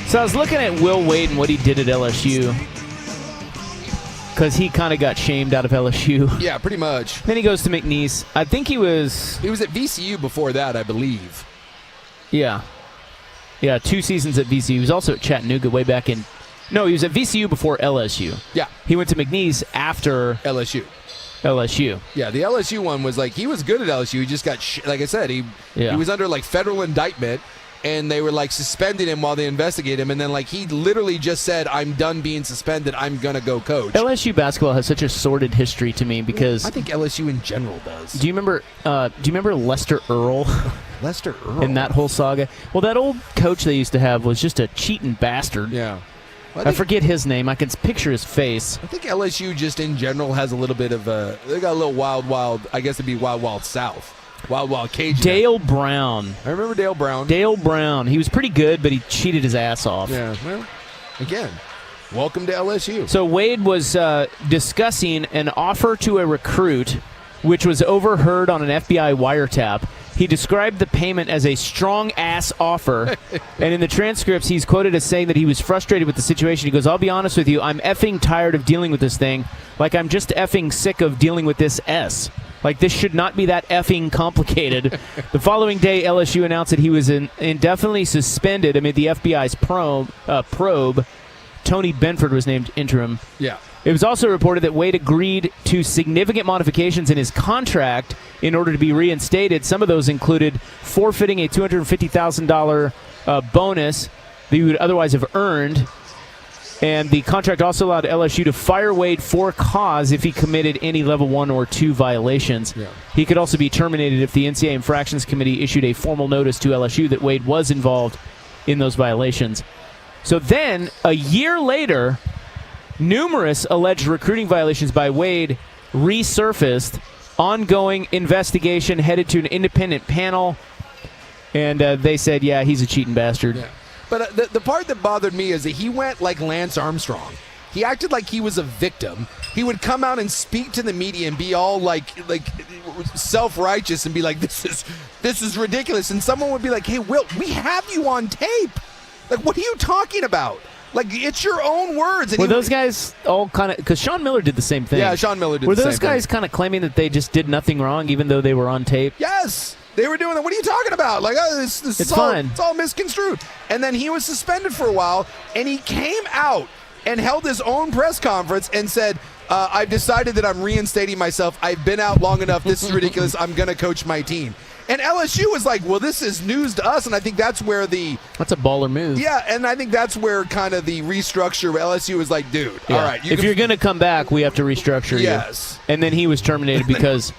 So I was looking at Will Wade and what he did at LSU, because he kind of got shamed out of LSU. Yeah, pretty much. Then he goes to McNeese. I think he was at VCU before that, I believe. Yeah, 2 seasons at VCU. He was also at Chattanooga way back in. No, he was at VCU before LSU. Yeah, he went to McNeese after LSU. Yeah, the LSU one was like, he was good at LSU. He just got, like I said, he was under like federal indictment, and they were like suspending him while they investigated him, and then like he literally just said, I'm done being suspended, I'm gonna go coach. LSU basketball has such a sordid history to me because I think LSU in general does. Do you remember Lester Earl? Lester Earl in that whole saga? Well, that old coach they used to have was just a cheating bastard. Yeah. Well, I forget his name. I can picture his face. I think LSU just in general has a little bit of they got a little wild, I guess it'd be wild south. Wild Cajun. Dale Brown. I remember Dale Brown. Dale Brown. He was pretty good, but he cheated his ass off. Yeah, well, again, welcome to LSU. So Wade was discussing an offer to a recruit, which was overheard on an FBI wiretap. He described the payment as a strong-ass offer, and in the transcripts, he's quoted as saying that he was frustrated with the situation. He goes, I'll be honest with you, I'm effing tired of dealing with this thing. Like, I'm just effing sick of dealing with this S. Like, this should not be that effing complicated. The following day, LSU announced that he was indefinitely suspended amid the FBI's probe. Tony Benford was named interim. Yeah. It was also reported that Wade agreed to significant modifications in his contract in order to be reinstated. Some of those included forfeiting a $250,000 bonus that he would otherwise have earned. And the contract also allowed LSU to fire Wade for cause if he committed any level 1 or 2 violations. Yeah. He could also be terminated if the NCAA Infractions Committee issued a formal notice to LSU that Wade was involved in those violations. So then, a year later, numerous alleged recruiting violations by Wade resurfaced. Ongoing investigation headed to an independent panel, and they said, yeah, he's a cheating bastard. Yeah. But the part that bothered me is that he went like Lance Armstrong. He acted like he was a victim. He would come out and speak to the media and be all like self-righteous and be like, this is ridiculous. And someone would be like, hey, Will, we have you on tape. Like, what are you talking about? Like, it's your own words. And were those guys all kind of... Because Sean Miller did the same thing. Yeah, Sean Miller did the same thing. Were those guys kind of claiming that they just did nothing wrong even though they were on tape? Yes. They were doing that. What are you talking about? Like, oh, this is fine. It's all misconstrued. And then he was suspended for a while, and he came out and held his own press conference and said, I've decided that I'm reinstating myself. I've been out long enough. This is ridiculous. I'm going to coach my team. And LSU was like, well, this is news to us, and I think that's where That's a baller move. Yeah, and I think that's where kind of the restructure, LSU was like, dude, all right. If you're going to come back, we have to restructure you. Yes. And then he was terminated because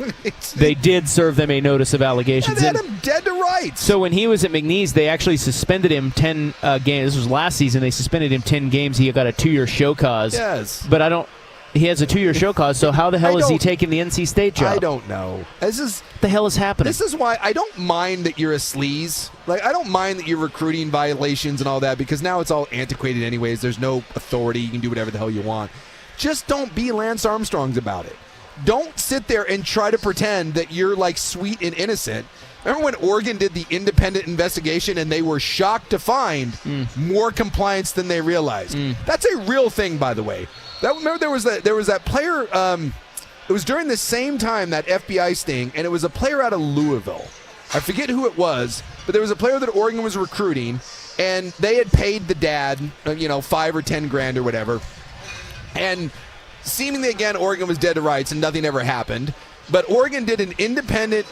they did serve them a notice of allegations. Yeah, they had him dead to rights. So when he was at McNeese, they actually suspended him 10 games. This was last season. They suspended him 10 games. He got a 2-year show cause. Yes. But he has a 2-year show cause, so how the hell is he taking the NC State job? I don't know. What the hell is happening? This is why I don't mind that you're a sleaze. Like, I don't mind that you're recruiting violations and all that, because now it's all antiquated anyways. There's no authority. You can do whatever the hell you want. Just don't be Lance Armstrongs about it. Don't sit there and try to pretend that you're, like, sweet and innocent. Remember when Oregon did the independent investigation and they were shocked to find more compliance than they realized? That's a real thing, by the way. Remember there was that player, it was during the same time, that FBI sting, and it was a player out of Louisville. I forget who it was, but there was a player that Oregon was recruiting, and they had paid the dad, $5 or $10 or whatever. And seemingly, again, Oregon was dead to rights and nothing ever happened. But Oregon did an independent,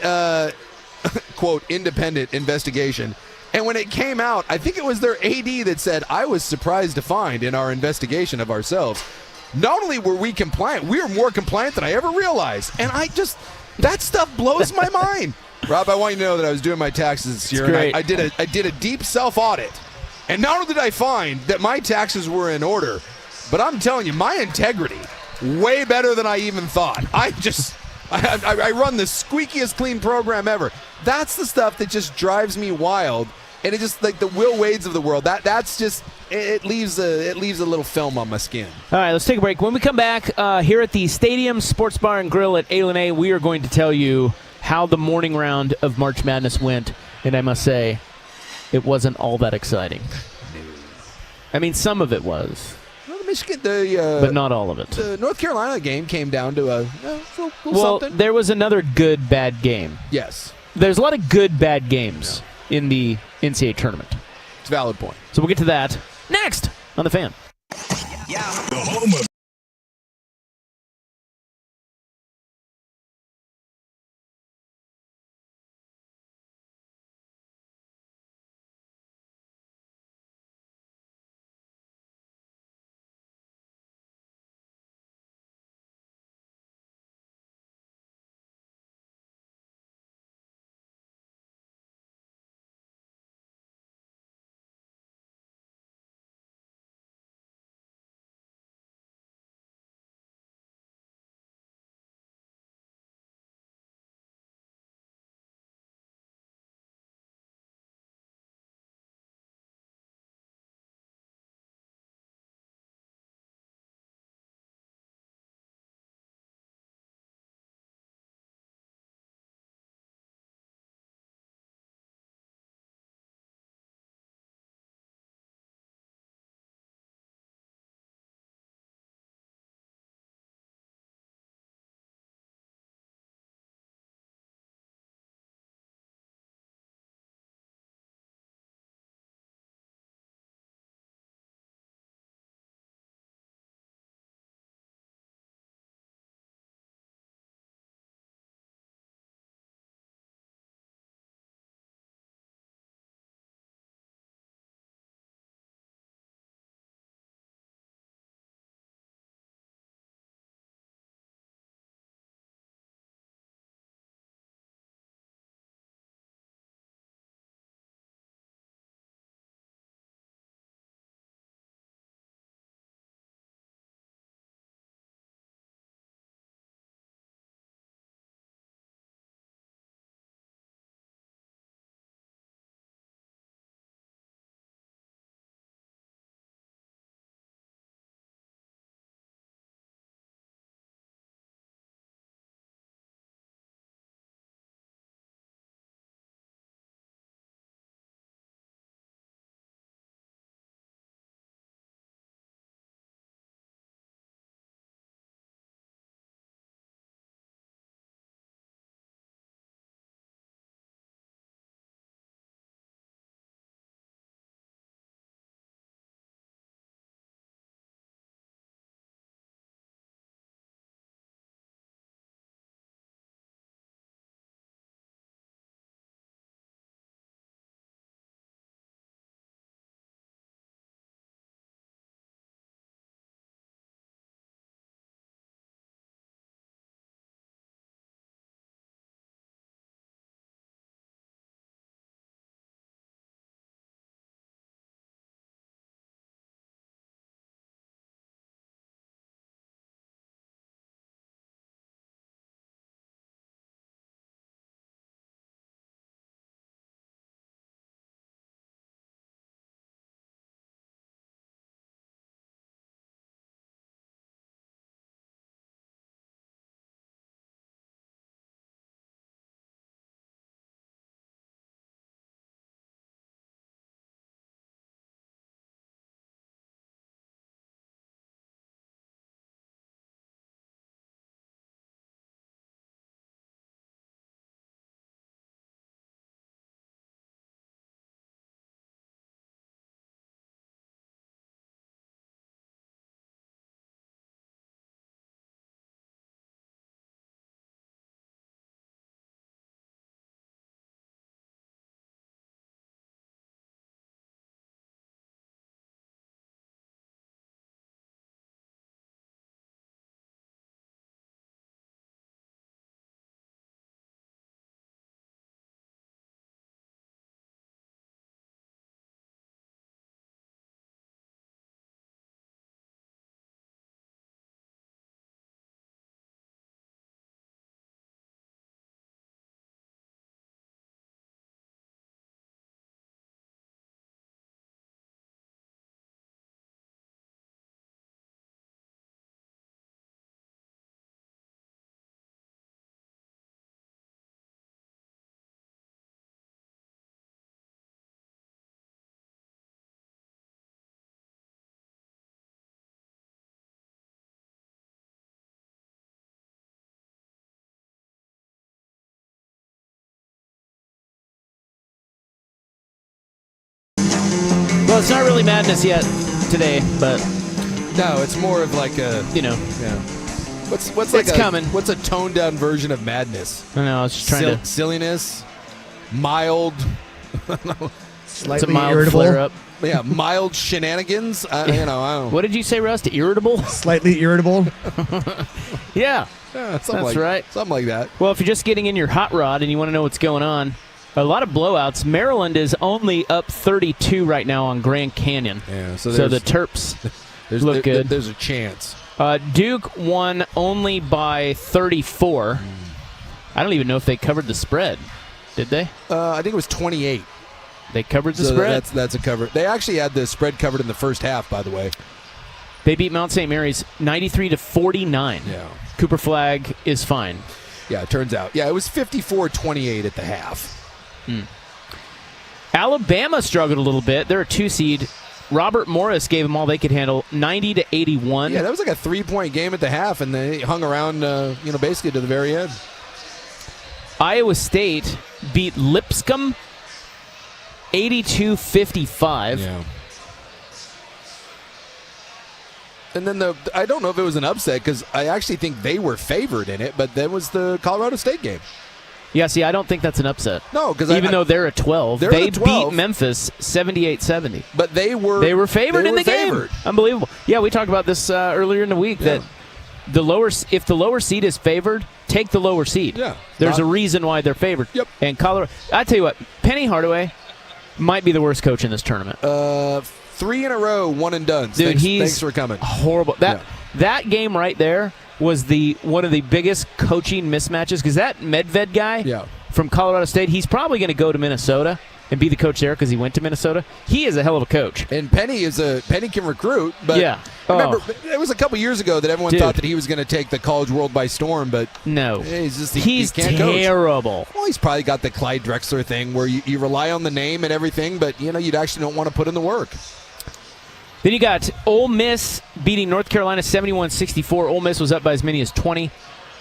quote, independent investigation. And when it came out, I think it was their AD that said, I was surprised to find in our investigation of ourselves, not only were we compliant, we were more compliant than I ever realized. And that stuff blows my mind. Rob, I want you to know that I was doing my taxes this year. And I did a deep self-audit. And not only did I find that my taxes were in order, but I'm telling you, my integrity, way better than I even thought. I run the squeakiest clean program ever. That's the stuff that just drives me wild. And it just, like the Will Wades of the world, that's just, it leaves a little film on my skin. All right, let's take a break. When we come back here at the Stadium Sports Bar and Grill at A&A, we are going to tell you how the morning round of March Madness went. And I must say, it wasn't all that exciting. I mean, some of it was, Well, Michigan, but not all of it. the North Carolina game came down to a little Well, something. there was another good, bad game. Yes, There's a lot of good, bad games in the NCAA tournament. it's a valid point. So we'll get to that next on The Fan. Yeah. The home of Well, it's not really madness yet today, but No, it's more of like a Yeah. What's It's like coming. What's a toned down version of madness? I don't know. I was just trying to. Silliness, mild, It's a Slightly mild irritable. flare up. mild shenanigans. I don't. What did you say, Rust? Irritable? Slightly irritable. Yeah. Something That's like, right. Something like that. Well, if you're just getting in your hot rod and you want to know what's going on, a lot of blowouts. Maryland is only up 32 right now on Grand Canyon. Yeah. So the Terps look good. There's a chance. Duke won only by 34. I don't even know if they covered the spread. Did they? I think it was 28. They covered the So spread. that's a cover. They actually had the spread covered in the first half, by the way. They beat Mount St. Mary's 93-49. Yeah. Cooper Flag is fine. Yeah, it turns out. Yeah, it was 54-28 at the half. Alabama struggled a little bit. They're a 2 seed. Robert Morris gave them all they could handle, 90-81. Yeah, that was like a 3-point game at the half, and they hung around, basically to the very end. Iowa State beat Lipscomb 82-55. Yeah. And then I don't know if it was an upset because I actually think they were favored in it, but that was the Colorado State game. Yeah, see, I don't think that's an upset. No, because even though they're a 12, they're they a 12. beat Memphis 78-70. But they were favored in the game. Unbelievable. Yeah, we talked about this earlier in the week that if the lower seed is favored, take the lower seed. Yeah. There's a reason why they're favored. Yep. And Colorado, I tell you what, Penny Hardaway might be the worst coach in this tournament. 3 in a row, one and done. Dude, thanks for coming. Horrible. That game right there was one of the biggest coaching mismatches because that Medved guy from Colorado State, he's probably going to go to Minnesota and be the coach there because he went to Minnesota. He is a hell of a coach. And Penny can recruit, but remember, it was a couple years ago that everyone thought that he was going to take the college world by storm, but no, he's can't terrible. Coach. Well, he's probably got the Clyde Drexler thing where you rely on the name and everything, but you actually don't want to put in the work. Then you got Ole Miss beating North Carolina 71-64. Ole Miss was up by as many as 20.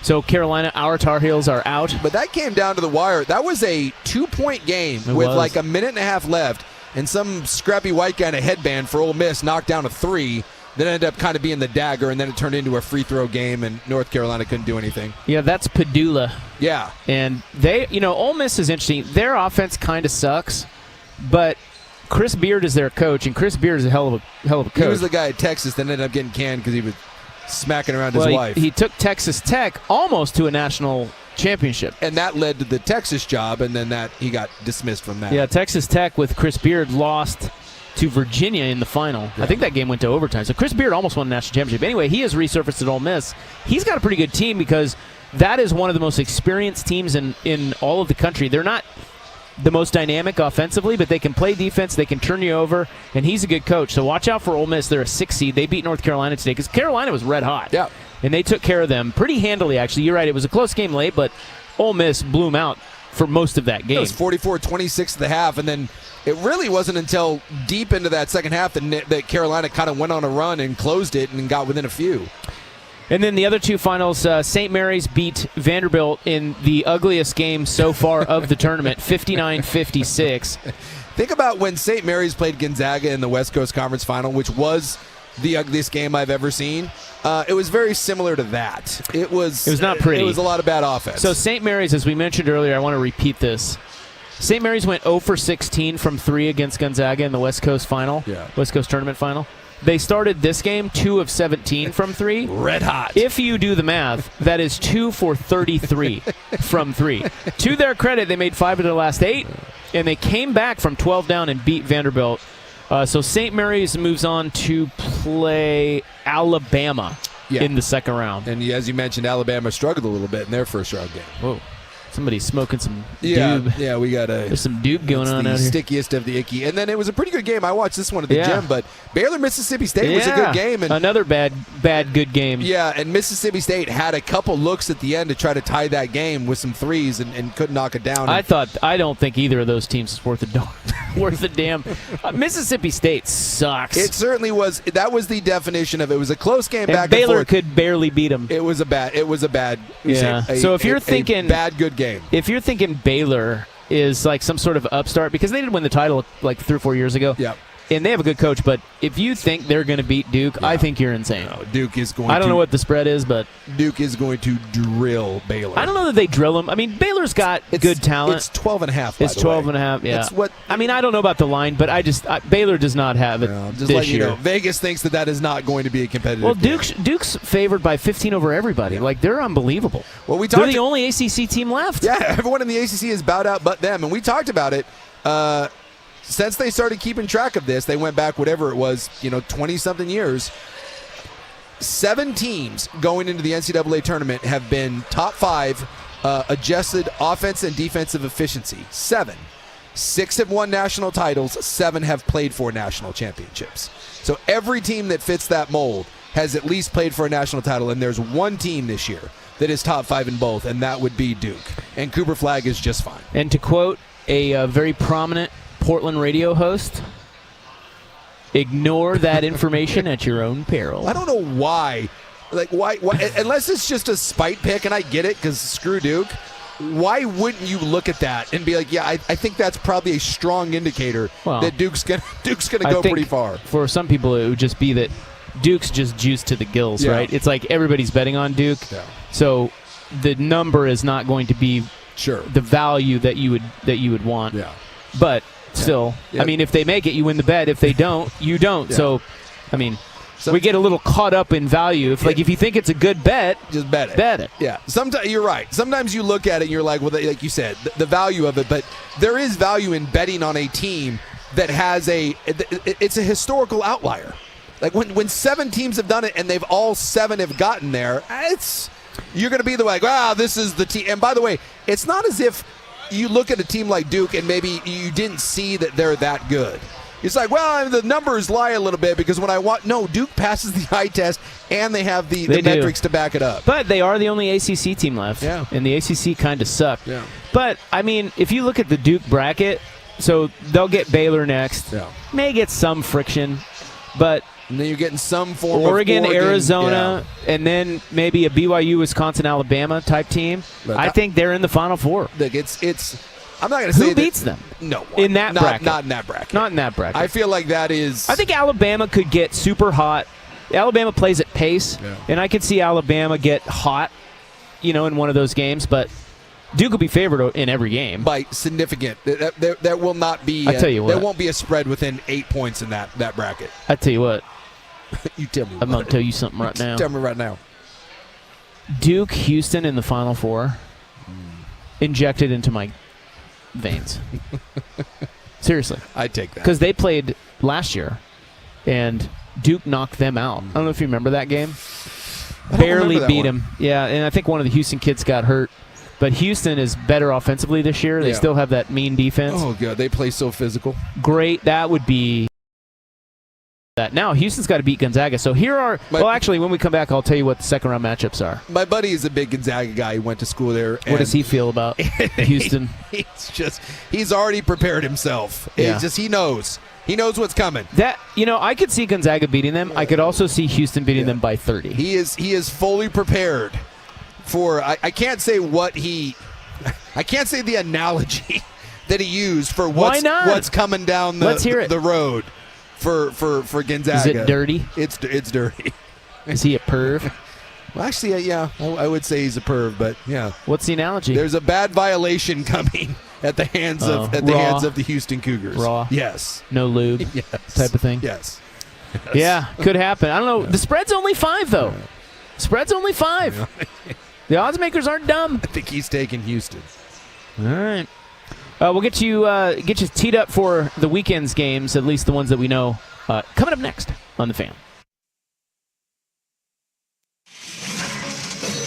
So Carolina, our Tar Heels are out. But that came down to the wire. That was a 2-point game with like a minute and a half left, and some scrappy white guy in a headband for Ole Miss knocked down a 3. Then ended up kind of being the dagger, and then it turned into a free throw game, and North Carolina couldn't do anything. Yeah, that's Padula. Yeah. And Ole Miss is interesting. Their offense kind of sucks, but Chris Beard is their coach, and Chris Beard is a hell of a coach. He was the guy at Texas that ended up getting canned because he was smacking around his wife. He took Texas Tech almost to a national championship. And that led to the Texas job, and then he got dismissed from that. Yeah, Texas Tech with Chris Beard lost to Virginia in the final. Yeah. I think that game went to overtime. So Chris Beard almost won a national championship. Anyway, he has resurfaced at Ole Miss. He's got a pretty good team because that is one of the most experienced teams in all of the country. They're not the most dynamic offensively, but they can play defense. They can turn you over, and he's a good coach. So watch out for Ole Miss. They're a 6 seed. They beat North Carolina today because Carolina was red hot. Yeah. And they took care of them pretty handily, actually. You're right. It was a close game late, but Ole Miss blew them out for most of that game. It was 44-26 at the half, and then it really wasn't until deep into that second half that Carolina kind of went on a run and closed it and got within a few. And then the other two finals, St. Mary's beat Vanderbilt in the ugliest game so far of the tournament, 59-56. Think about when St. Mary's played Gonzaga in the West Coast Conference Final, which was the ugliest game I've ever seen. It was very similar to that. It was not pretty. It was a lot of bad offense. So St. Mary's, as we mentioned earlier, I want to repeat this. St. Mary's went 0 for 16 from 3 against Gonzaga in the West Coast Final, West Coast Tournament Final. They started this game 2 of 17 from 3. Red hot. If you do the math, that is 2 for 33 from 3. To their credit, they made 5 of their last 8, and they came back from 12 down and beat Vanderbilt. So St. Mary's moves on to play Alabama in the second round. And as you mentioned, Alabama struggled a little bit in their first round game. Whoa. Somebody's smoking some doob. Yeah, we got there's some doob going on out here. Stickiest of the icky. And then it was a pretty good game. I watched this one at the gym, but Baylor Mississippi State was a good game. And another bad good game. Yeah, and Mississippi State had a couple looks at the end to try to tie that game with some threes and couldn't knock it down. I don't think either of those teams is worth a damn. Mississippi State sucks. It certainly was. That was the definition of it. It was a close game back and Baylor forth. could barely beat them. It was a bad. Yeah. So if you're thinking bad good game. If you're thinking Baylor is like some sort of upstart because they did win the title like 3 or 4 years ago. Yeah. and they have a good coach, but if you think they're going to beat Duke, I think you're insane. No, Duke is going I don't know what the spread is, but Duke is going to drill Baylor. I don't know that they drill them. I mean, Baylor's got good talent. It's 12.5. It's 12.5. Yeah. It's what I mean, I don't know about the line, but Baylor does not have it just this let you year. know. Vegas thinks that is not going to be a competitive. Well, game. Duke's favored by 15 over everybody. Yeah. Like, they're unbelievable. Well, They're the only ACC team left. Yeah, everyone in the ACC is bowed out but them, and we talked about it. Since they started keeping track of this, they went back whatever it was, 20-something years. 7 teams going into the NCAA tournament have been top 5 adjusted offense and defensive efficiency. 7. 6 have won national titles. 7 have played for national championships. So every team that fits that mold has at least played for a national title, and there's one team this year that is top 5 in both, and that would be Duke. And Cooper Flagg is just fine. And to quote a very prominent Portland radio host, ignore that information at your own peril. I don't know why. Like, why unless it's just a spite pick, and I get it because screw Duke, why wouldn't you look at that and be like, yeah, I think that's probably a strong indicator that Duke's gonna go pretty far. For some people, it would just be that Duke's just juiced to the gills, right? It's like everybody's betting on Duke, so the number is not going to be the value that you would want. Yeah. But still, I mean, if they make it, you win the bet. If they don't, you don't. So, I mean, we get a little caught up in value. If you think it's a good bet, just bet it. Bet it. Yeah. Sometimes you're right. Sometimes you look at it and you're like, well, like you said, the value of it. But there is value in betting on a team that has it's a historical outlier. Like when 7 teams have done it and they've all 7 have gotten there, you're going to be like, wow, this is the team. And by the way, it's not as if you look at a team like Duke and maybe you didn't see that they're that good. It's like, well, the numbers lie a little bit because Duke passes the eye test and they have the metrics to back it up. But they are the only ACC team left. Yeah. And the ACC kind of suck. Yeah. But, I mean, if you look at the Duke bracket, so they'll get Baylor next. Yeah. May get some friction, but and then you're getting some form Oregon, of Arizona, and then maybe a BYU, Wisconsin, Alabama type team. But I think they're in the Final Four. Look, I'm not going to say who beats them. No, in that bracket. Not in that bracket. Not in that bracket. I feel like that is. I think Alabama could get super hot. Alabama plays at pace, and I could see Alabama get hot, in one of those games. But Duke will be favored in every game by significant. There will not be. I tell you what, there won't be a spread within 8 points in that bracket. I tell you what. You tell me. I'm going to tell you something right now. Tell me right now. Duke, Houston in the Final Four, injected into my veins. Seriously. I'd take that. Because they played last year, and Duke knocked them out. I don't know if you remember that game. Barely beat them. Yeah, and I think one of the Houston kids got hurt. But Houston is better offensively this year. They still have that mean defense. Oh, God. They play so physical. Great. That would be that. Now, Houston's got to beat Gonzaga. So here are – actually, when we come back, I'll tell you what the second-round matchups are. My buddy is a big Gonzaga guy. He went to school there. What does he feel about Houston? He's already prepared himself. Yeah. He knows. He knows what's coming. I could see Gonzaga beating them. I could also see Houston beating them by 30. He is fully prepared for I can't say I can't say the analogy that he used for what's coming down the road for Gonzaga. Is it dirty? It's dirty. Is he a perv? Well, actually, yeah, I would say he's a perv, but yeah. What's the analogy? There's a bad violation coming at the hands of the Houston Cougars. Raw. Yes. No lube. Yes. Type of thing. Yes. Yeah, could happen. I don't know. The spread's only 5 though. Spread's only 5. The odds makers aren't dumb. I think he's taking Houston. All right. We'll get you teed up for the weekend's games, at least the ones that we know. Coming up next on The Fan.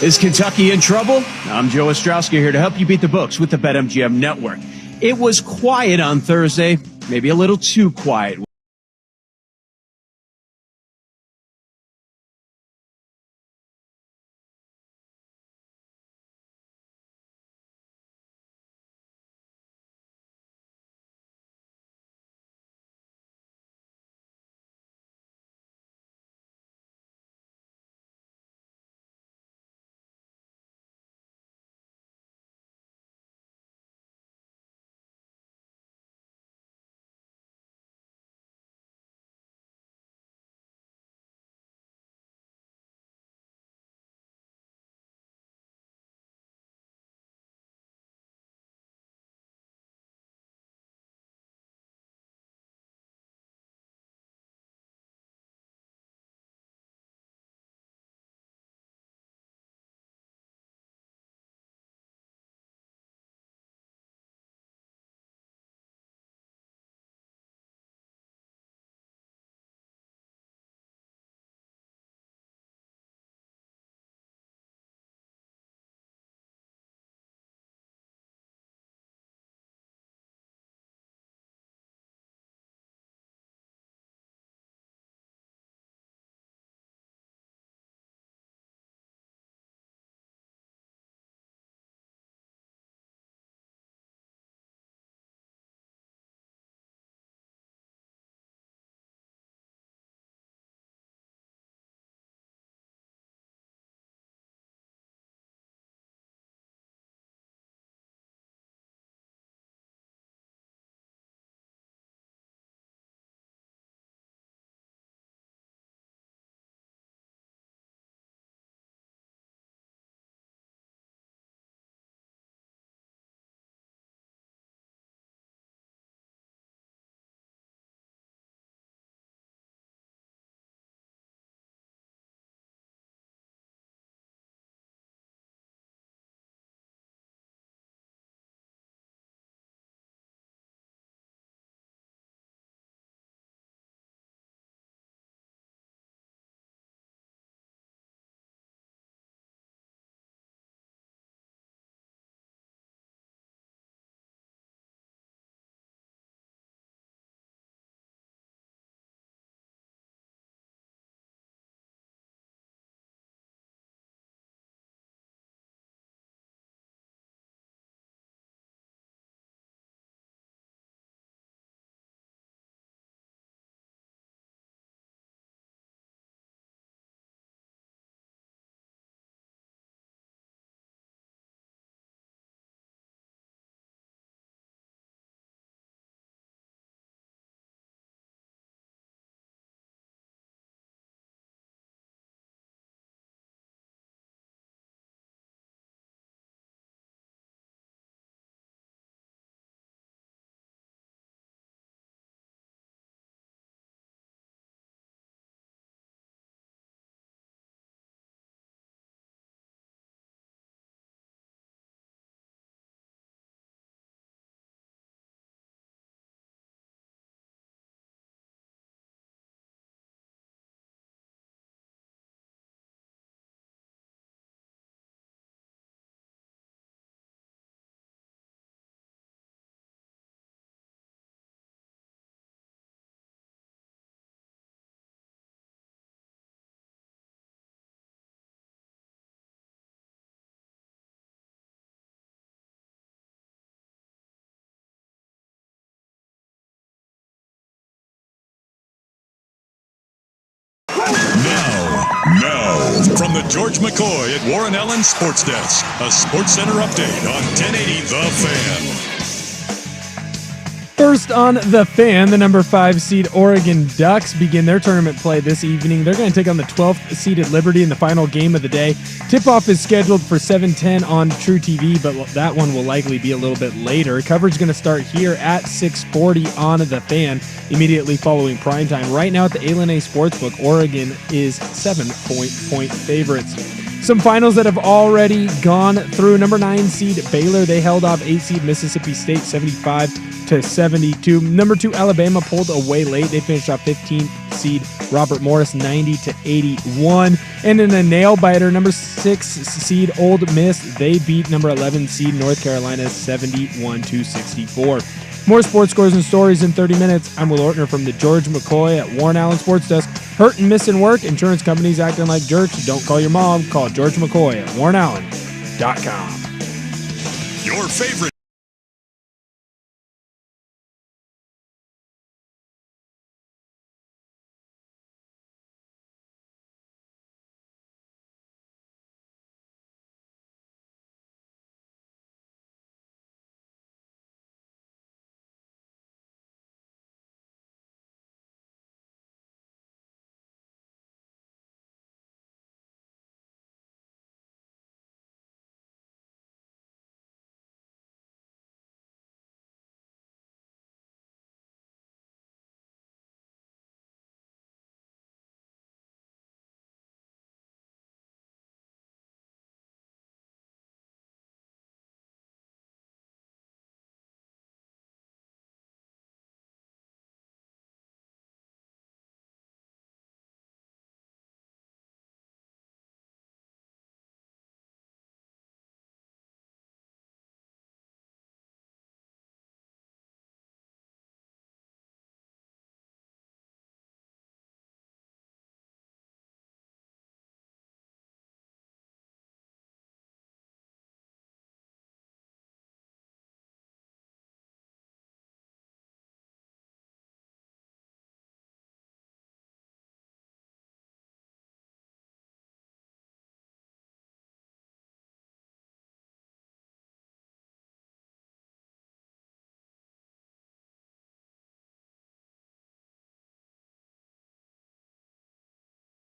Is Kentucky in trouble? I'm Joe Ostrowski here to help you beat the books with the BetMGM Network. It was quiet on Thursday, maybe a little too quiet. Now, from the George McCoy at Warren Allen Sports Desk, a Sports Center update on 1080 The Fan. First on The Fan, the number 5 seed Oregon Ducks begin their tournament play this evening. They're going to take on the 12th seeded Liberty in the final game of the day. Tip-off is scheduled for 7:10 on True TV, but that one will likely be a little bit later. Coverage is going to start here at 6:40 on The Fan, immediately following primetime. Right now at the ALNA Sportsbook, Oregon is 7-point favorites. Some finals that have already gone through. Number 9 seed Baylor, they held off 8 seed Mississippi State 75-72. Number 2 Alabama pulled away late. They finished off 15th seed Robert Morris 90-81. And in a nail biter, number 6 seed Ole Miss, they beat number 11 seed North Carolina 71-64. More sports scores and stories in 30 minutes. I'm Will Ortner from the George McCoy at Warren Allen Sports Desk. Hurt and missing work? Insurance companies acting like jerks? Don't call your mom. Call George McCoy at warrenallen.com. Your favorite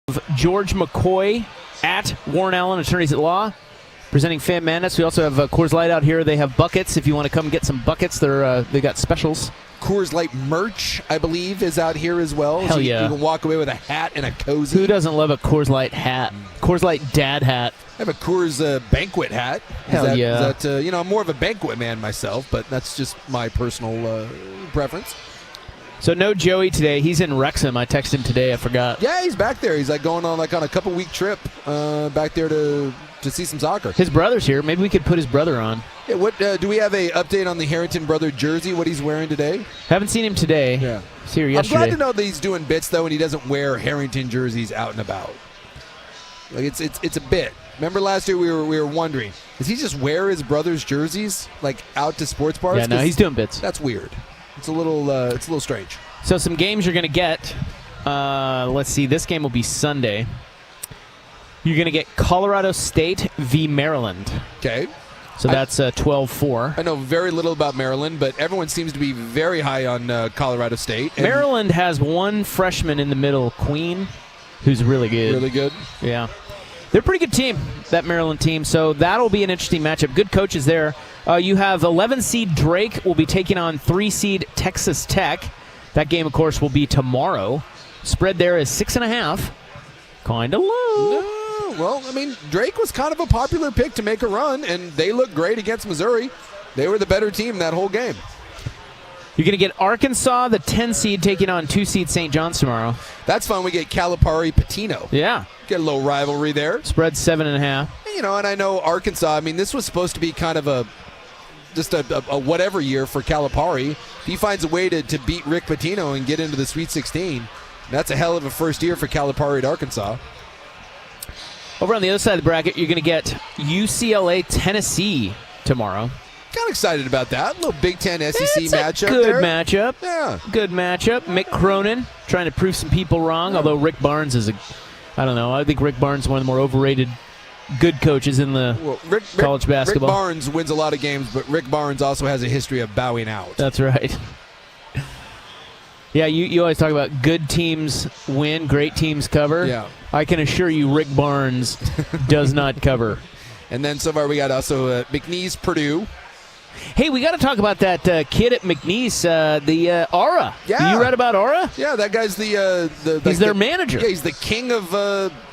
of George McCoy at Warren Allen Attorneys at Law, presenting Fan Madness. We also have Coors Light out here. They have buckets. If you want to come get some buckets, they got specials. Coors Light merch, I believe, is out here as well. Hell so yeah. You can walk away with a hat and a cozy. Who doesn't love a Coors Light hat? Coors Light dad hat. I have a Coors banquet hat. Yeah. I'm more of a banquet man myself, but that's just my personal preference. So no Joey today. He's in Wrexham. I texted him today. I forgot. Yeah, he's back there. He's going on a couple-week trip back there to see some soccer. His brother's here. Maybe we could put his brother on. Yeah, what do we have a update on the Harrington brother jersey? What he's wearing today? Haven't seen him today. Yeah, he's here yesterday. I'm glad to know that he's doing bits though, and he doesn't wear Harrington jerseys out and about. Like it's a bit. Remember last year we were wondering, does he just wear his brother's jerseys out to sports bars? Yeah, no, he's doing bits. That's weird. It's a little strange. So some games you're going to get. Let's see. This game will be Sunday. You're going to get Colorado State v. Maryland. Okay. So that's 12-4. I know very little about Maryland, but everyone seems to be very high on Colorado State. Maryland has one freshman in the middle, Queen, who's really good. Really good? Yeah. They're a pretty good team, that Maryland team, so that'll be an interesting matchup. Good coaches there. You have 11 seed Drake will be taking on 3 seed Texas Tech. That game, of course, will be tomorrow. Spread there is 6.5. Kind of low. No, well, I mean, Drake was kind of a popular pick to make a run, and they looked great against Missouri. They were the better team that whole game. You're going to get Arkansas, the 10 seed, taking on 2 seed St. John's tomorrow. That's fun. We get Calipari Patino. Yeah. Get a little rivalry there. Spread 7.5. And I know Arkansas, I mean, this was supposed to be kind of a whatever year for Calipari. If he finds a way to beat Rick Pitino and get into the Sweet 16, that's a hell of a first year for Calipari at Arkansas. Over on the other side of the bracket, you're going to get UCLA Tennessee tomorrow. Kind of excited about that. A little Big Ten SEC matchup. Good there. matchup. Yeah. Good matchup. Mick Cronin trying to prove some people wrong, although Rick Barnes is I don't know. I think Rick Barnes is one of the more overrated good coaches in the college basketball. Rick Barnes wins a lot of games, but Rick Barnes also has a history of bowing out. That's right. Yeah, you always talk about good teams win, great teams cover. Yeah. I can assure you Rick Barnes does not cover. And then so far we got also McNeese, Purdue. Hey, we got to talk about that kid at McNeese, the Aura. Yeah. You read about Aura? Yeah, that guy's he's their manager. Yeah, he's the king of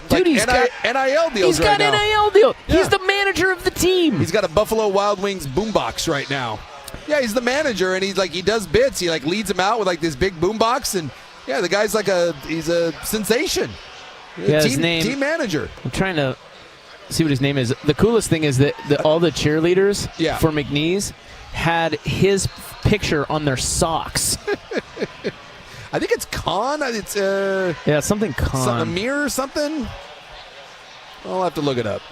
Dude, he's got NIL deals. He's got right now. NIL deal. Yeah. He's the manager of the team. He's got a Buffalo Wild Wings boombox right now. Yeah, he's the manager, and he does bits. He leads them out with this big boombox, and yeah, the guy's he's a sensation. Yeah, his name, team manager. I'm trying to see what his name is. The coolest thing is that all the cheerleaders for McNeese had his picture on their socks. I think it's Khan. It's something Khan. Amir or something. I'll have to look it up.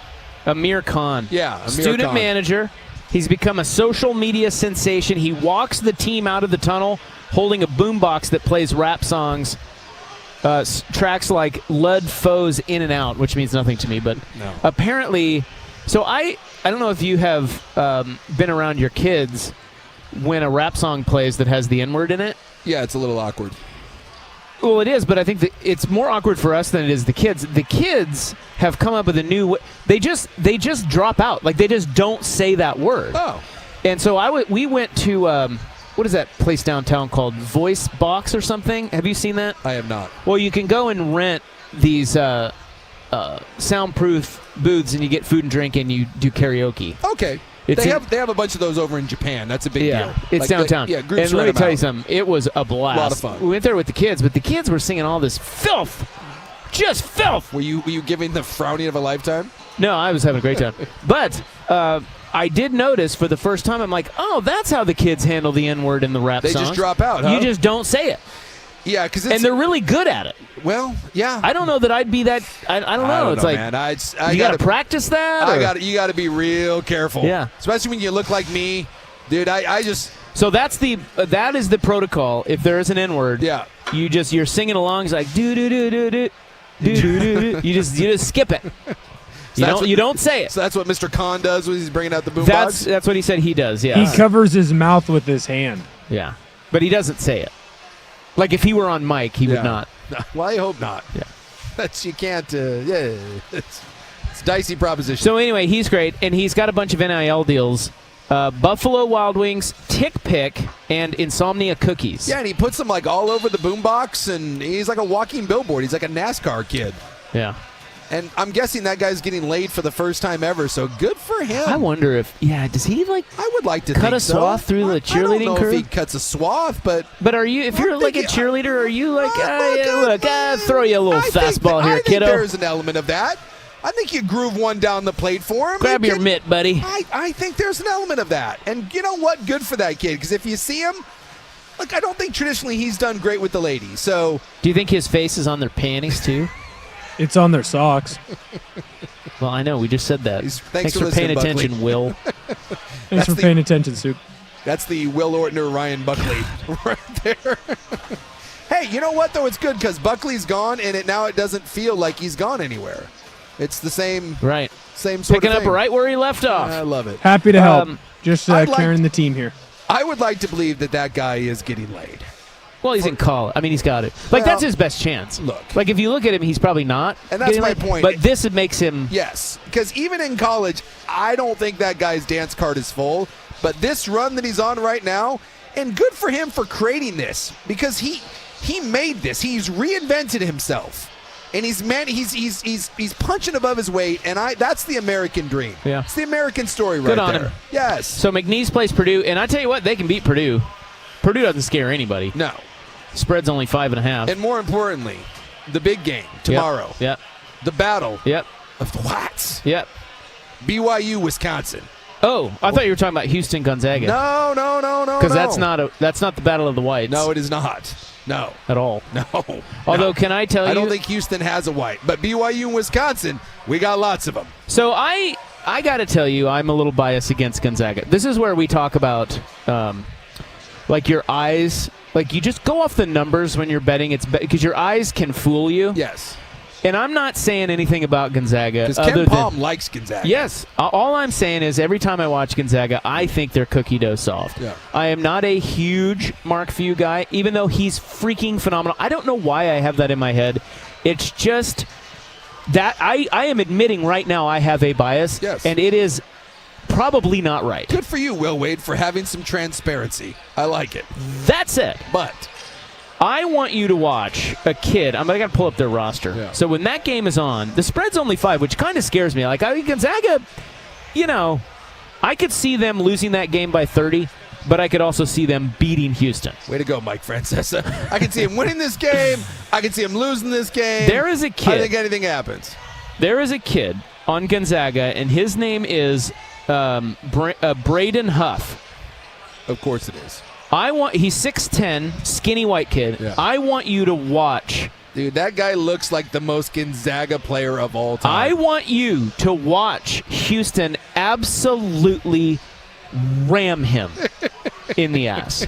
Amir Khan. Yeah, Amir student Khan. manager. He's become a social media sensation. He walks the team out of the tunnel holding a boombox that plays rap songs, tracks like Lud Foes In and Out, which means nothing to me, but apparently. So I don't know if you have been around your kids when a rap song plays that has the N-word in it. Yeah, it's a little awkward. Well, it is, but I think that it's more awkward for us than it is the kids. The kids have come up with a new way. They just drop out. They just don't say that word. Oh. And so we went to, what is that place downtown called? Voice Box or something? Have you seen that? I have not. Well, you can go and rent these soundproof booths, and you get food and drink, and you do karaoke. Okay. They have a bunch of those over in Japan. That's a big deal. It's downtown. Groups and let me rent tell them you out. something. It was a blast. A lot of fun. We went there with the kids, but the kids were singing all this filth. Just filth. Were you giving the frowning of a lifetime? No, I was having a great time. But I did notice for the first time, I'm like, oh, that's how the kids handle the N-word in the rap songs. They just drop out, huh? You just don't say it. Yeah, because and they're really good at it. Well, yeah. I don't know that I'd be that. I don't know. It's like, man. you got to practice that. You got to be real careful. Yeah. Especially when you look like me, dude. I just. So that is the protocol. If there is an N-word, you're singing along. It's like do do do do do do do do. You just skip it. You don't say it. So that's what Mr. Khan does when he's bringing out the boombox? That's what he said he does, yeah. He covers his mouth with his hand. Yeah. But he doesn't say it. Like if he were on mic, he would not. Well, I hope not. Yeah. You can't, it's a dicey proposition. So anyway, he's great, and he's got a bunch of NIL deals. Buffalo Wild Wings, Tick Pick, and Insomnia Cookies. Yeah, and he puts them all over the boombox, and he's like a walking billboard. He's like a NASCAR kid. Yeah. And I'm guessing that guy's getting laid for the first time ever, so good for him. I wonder if, does he I would like to cut think a swath through the cheerleading I don't know crew? if he cuts a swath, but are you, if you're like a cheerleader, are you like, throw you a little fastball here, I think kiddo? There's an element of that. I think you groove one down the plate for him. Grab your mitt, buddy. I think there's an element of that. And you know what? Good for that kid, because if you see him, I don't think traditionally he's done great with the ladies. So, do you think his face is on their panties too? It's on their socks. Well, I know. We just said that. Thanks for paying Buckley. attention, Will. Thanks for paying attention, Soup. That's the Will Ortner, Ryan Buckley right there. Hey, you know what, though? It's good because Buckley's gone, and now it doesn't feel like he's gone anywhere. It's the same sort of thing. Picking up right where he left off. I love it. Happy to help. Just carrying the team here. I would like to believe that guy is getting laid. Well, he's in college. I mean, he's got it. That's his best chance. Look. If you look at him, he's probably not. And that's my point. But this makes him. Yes, because even in college, I don't think that guy's dance card is full. But this run that he's on right now, and good for him for creating this, because he made this. He's reinvented himself. And he's punching above his weight, and that's the American dream. Yeah. It's the American story right Good on there. him. Yes. So McNeese plays Purdue, and I tell you what, they can beat Purdue. Purdue doesn't scare anybody. No. Spread's only 5.5. And more importantly, the big game tomorrow. Yep. The battle Yep. of the Whites. Yep. BYU, Wisconsin. Oh, I thought you were talking about Houston, Gonzaga. No. Because that's not the Battle of the Whites. No, it is not. No. At all. No. Although, can I tell you? I don't think Houston has a white. But BYU and Wisconsin, we got lots of them. So I got to tell you, I'm a little biased against Gonzaga. This is where we talk about, your eyes. You just go off the numbers when you're betting. It's because your eyes can fool you. Yes. And I'm not saying anything about Gonzaga. Because Ken Palm likes Gonzaga. Yes. All I'm saying is every time I watch Gonzaga, I think they're cookie dough soft. Yeah. I am not a huge Mark Few guy, even though he's freaking phenomenal. I don't know why I have that in my head. It's just that I am admitting right now I have a bias. Yes. And it is probably not right. Good for you, Will Wade, for having some transparency. I like it. That said, But I want you to watch a kid. I got to pull up their roster. Yeah. So when that game is on, the spread's only 5, which kind of scares me. Like, Gonzaga, I could see them losing that game by 30, but I could also see them beating Houston. way to go, Mike Francesa. I can see him winning this game. I can see him losing this game. There is a kid. I think anything happens. There is a kid on Gonzaga, and his name is Braden Huff. Of course it is. He's 6'10", skinny white kid. Yeah. I want you to watch. Dude, that guy looks like the most Gonzaga player of all time. I want you to watch Houston absolutely ram him in the ass.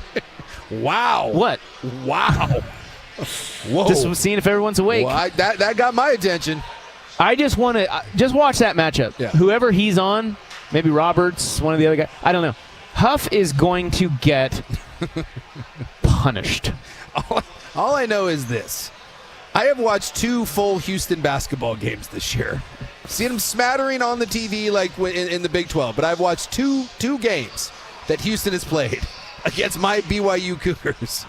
Wow. What? Wow. Whoa. Just seeing if everyone's awake. Well, that got my attention. I just want to just watch that matchup. Yeah. Whoever he's on, maybe Roberts, one of the other guys. I don't know. Huff is going to get punished. All I know is this. I have watched 2 full Houston basketball games this year. Seen them smattering on the TV like in the Big 12, but I've watched two games that Houston has played against my BYU Cougars.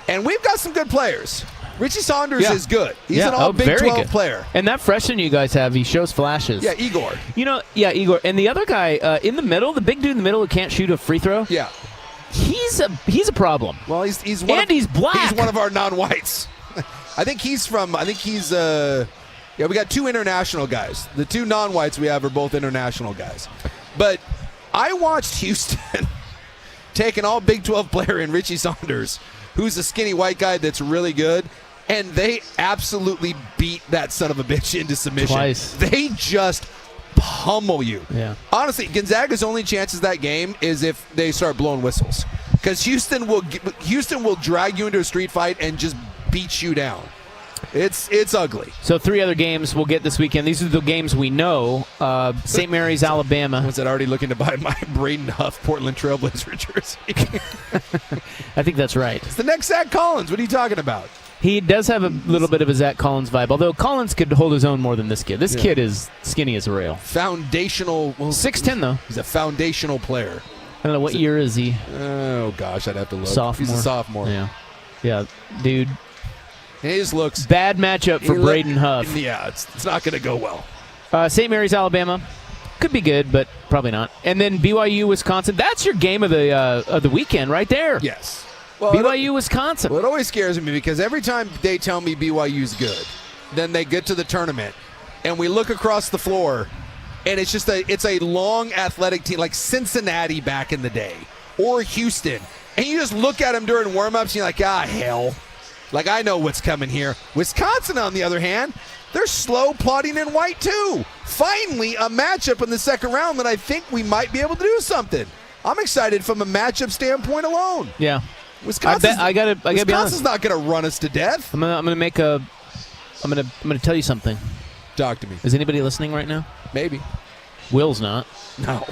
And we've got some good players. Richie Saunders is good. He's an all Big 12 player. And that freshman you guys have, he shows flashes. Yeah, Igor. Igor. And the other guy in the middle, the big dude in the middle who can't shoot a free throw. Yeah. He's a problem. Well, he's he's black. He's one of our non-whites. I think he's we got 2 international guys. The 2 non-whites we have are both international guys. But I watched Houston take an all Big 12 player in Richie Saunders, who's a skinny white guy that's really good, and they absolutely beat that son of a bitch into submission. Twice. They just pummel you. Yeah. Honestly, Gonzaga's only chances that game is if they start blowing whistles, because Houston will drag you into a street fight and just beat you down. It's ugly. So 3 other games we'll get this weekend. These are the games we know. St. Mary's, Alabama. Was that already looking to buy my Braden Huff Portland Trailblazer jersey? I think that's right. It's the next Zach Collins. What are you talking about? He does have a little bit of a Zach Collins vibe, although Collins could hold his own more than this kid. This kid is skinny as a rail. Foundational. Well, 6'10", though. He's a foundational player. I don't know. What year is he? Oh, gosh, I'd have to look. Sophomore. He's a sophomore. Yeah, dude. He just looks. Bad matchup for Braden Huff. Yeah, it's not going to go well. St. Mary's, Alabama. Could be good, but probably not. And then BYU, Wisconsin. That's your game of the weekend right there. Yes. Well, BYU, Wisconsin. Well, it always scares me because every time they tell me BYU's good, then they get to the tournament, and we look across the floor, and it's a long athletic team like Cincinnati back in the day or Houston, and you just look at them during warm-ups and you're like, hell. Like, I know what's coming here. Wisconsin, on the other hand, they're slow plodding in white, too. Finally, a matchup in the second round that I think we might be able to do something. I'm excited from a matchup standpoint alone. Yeah. Wisconsin's Wisconsin's not going to run us to death. I'm gonna tell you something. Talk to me. Is anybody listening right now? Maybe. Will's not. No.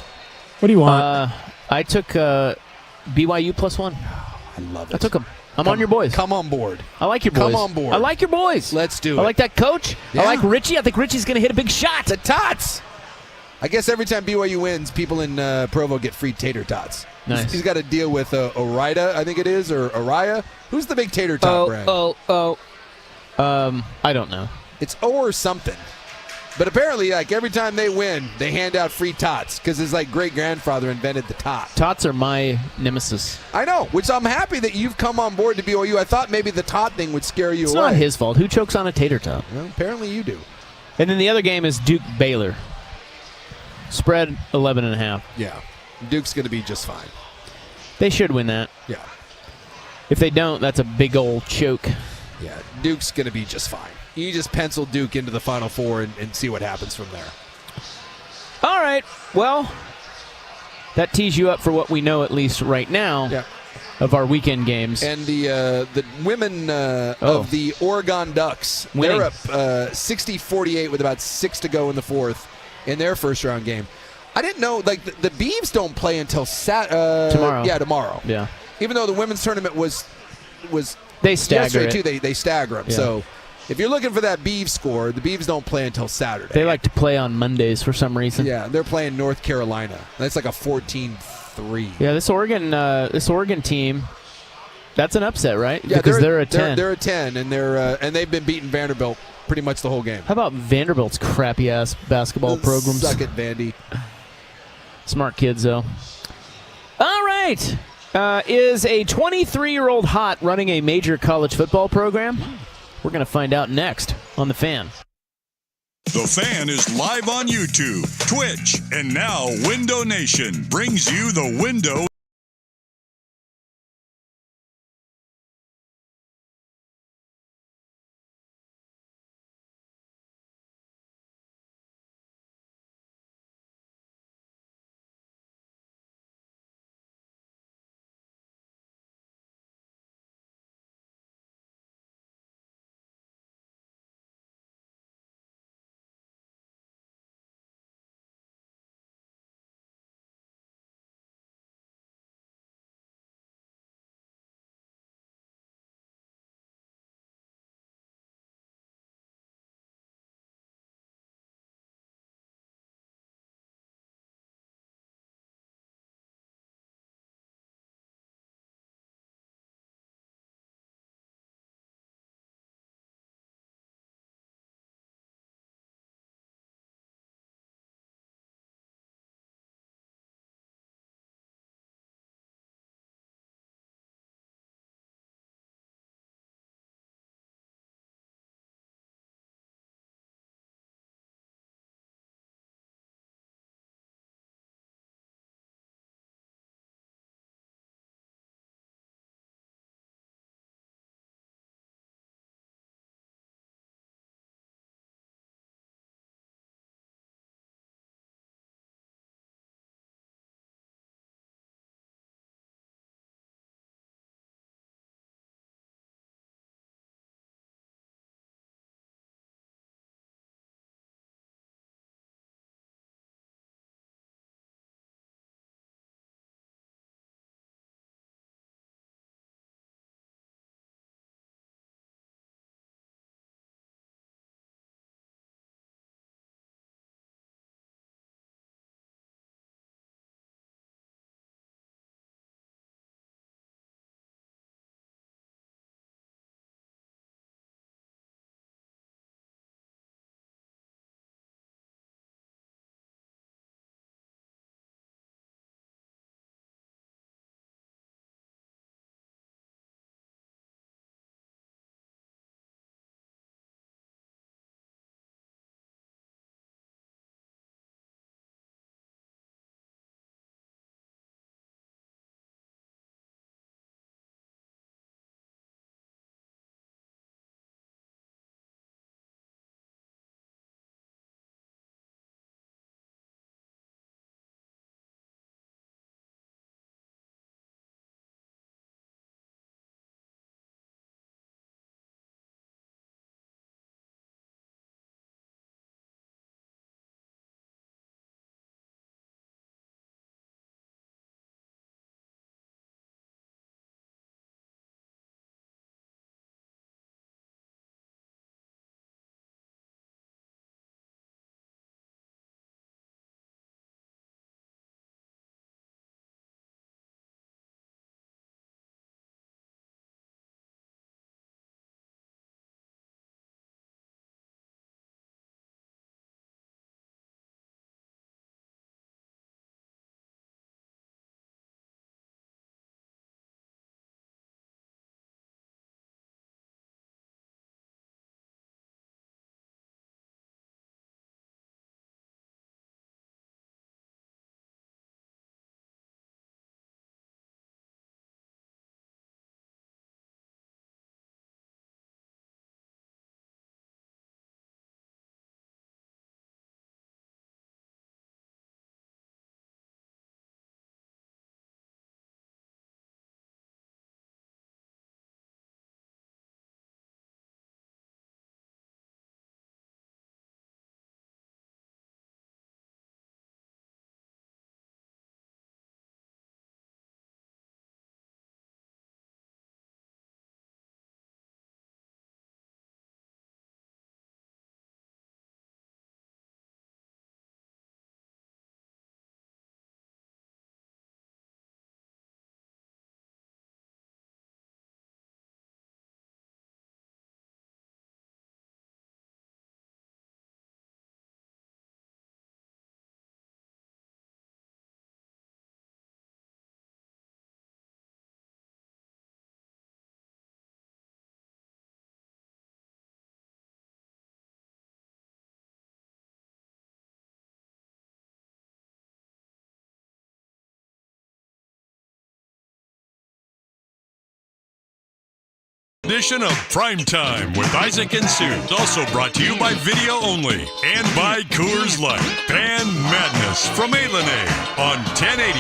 What do you want? I took BYU +1. I love it. I took them. I'm on your boys. Come on board. I like your boys. Come on board. I like your boys. Let's do it. I like that coach. Yeah. I like Richie. I think Richie's going to hit a big shot. The tots. I guess every time BYU wins, people in Provo get free tater tots. Nice. He's got to deal with Orida, I think it is, or Araya. Who's the big tater tot brand? I don't know. It's O or something. But apparently, like, every time they win, they hand out free tots because his great-grandfather invented the tot. Tots are my nemesis. I know, which I'm happy that you've come on board to BYU. I thought maybe the tot thing would scare you It's away. not his fault. Who chokes on a tater tot? Well, apparently you do. And then the other game is Duke-Baylor. Spread 11.5. Yeah. Duke's going to be just fine. They should win that. Yeah. If they don't, that's a big old choke. Yeah, Duke's going to be just fine. You just pencil Duke into the Final Four and see what happens from there. All right. Well, that tees you up for what we know, at least right now. Yeah. of our weekend games. And the women of the Oregon Ducks, Winning. they're up 60-48 with about 6 to go in the fourth in their first-round game. I didn't know, like, the Beavs don't play until tomorrow. Yeah, tomorrow. Yeah. Even though the women's tournament was they stagger yesterday, it. too. They stagger them. Yeah. So if you're looking for that Beavs score, the Beavs don't play until Saturday. They like to play on Mondays for some reason. Yeah, they're playing North Carolina. That's like a 14-3. Yeah, this Oregon team, that's an upset, right? Yeah, because they're a 10. They're a 10, and they've been beating Vanderbilt pretty much the whole game. How about Vanderbilt's crappy ass basketball programs? Suck it, Vandy. Smart kids, though. All right. Is a 23-year-old hot running a major college football program? We're going to find out next on The Fan. The Fan is live on YouTube, Twitch, and now Window Nation brings you the Window Edition of Primetime with Isaac and Sue. Also brought to you by Video Only and by Coors Light. Fan Madness from A on 1080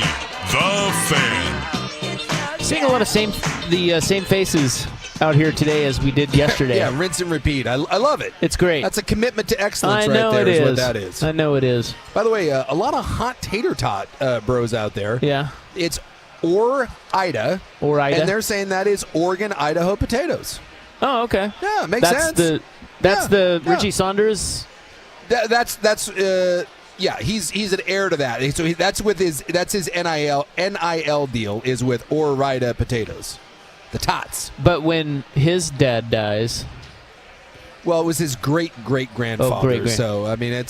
The Fan. Seeing a lot of same faces out here today as we did yesterday. Yeah, rinse and repeat. I love it. It's great. That's a commitment to excellence I know right there it is what is. that is. I know it is. By the way, a lot of hot tater tot bros out there. Yeah. It's Ida. And they're saying that is Oregon, Idaho potatoes. Oh, okay. Yeah, it makes sense. That's the Richie Saunders. Yeah, he's an heir to that. So that's his NIL deal is with Ida potatoes, the tots. But when his dad dies, well, it was his great grandfather. So I mean,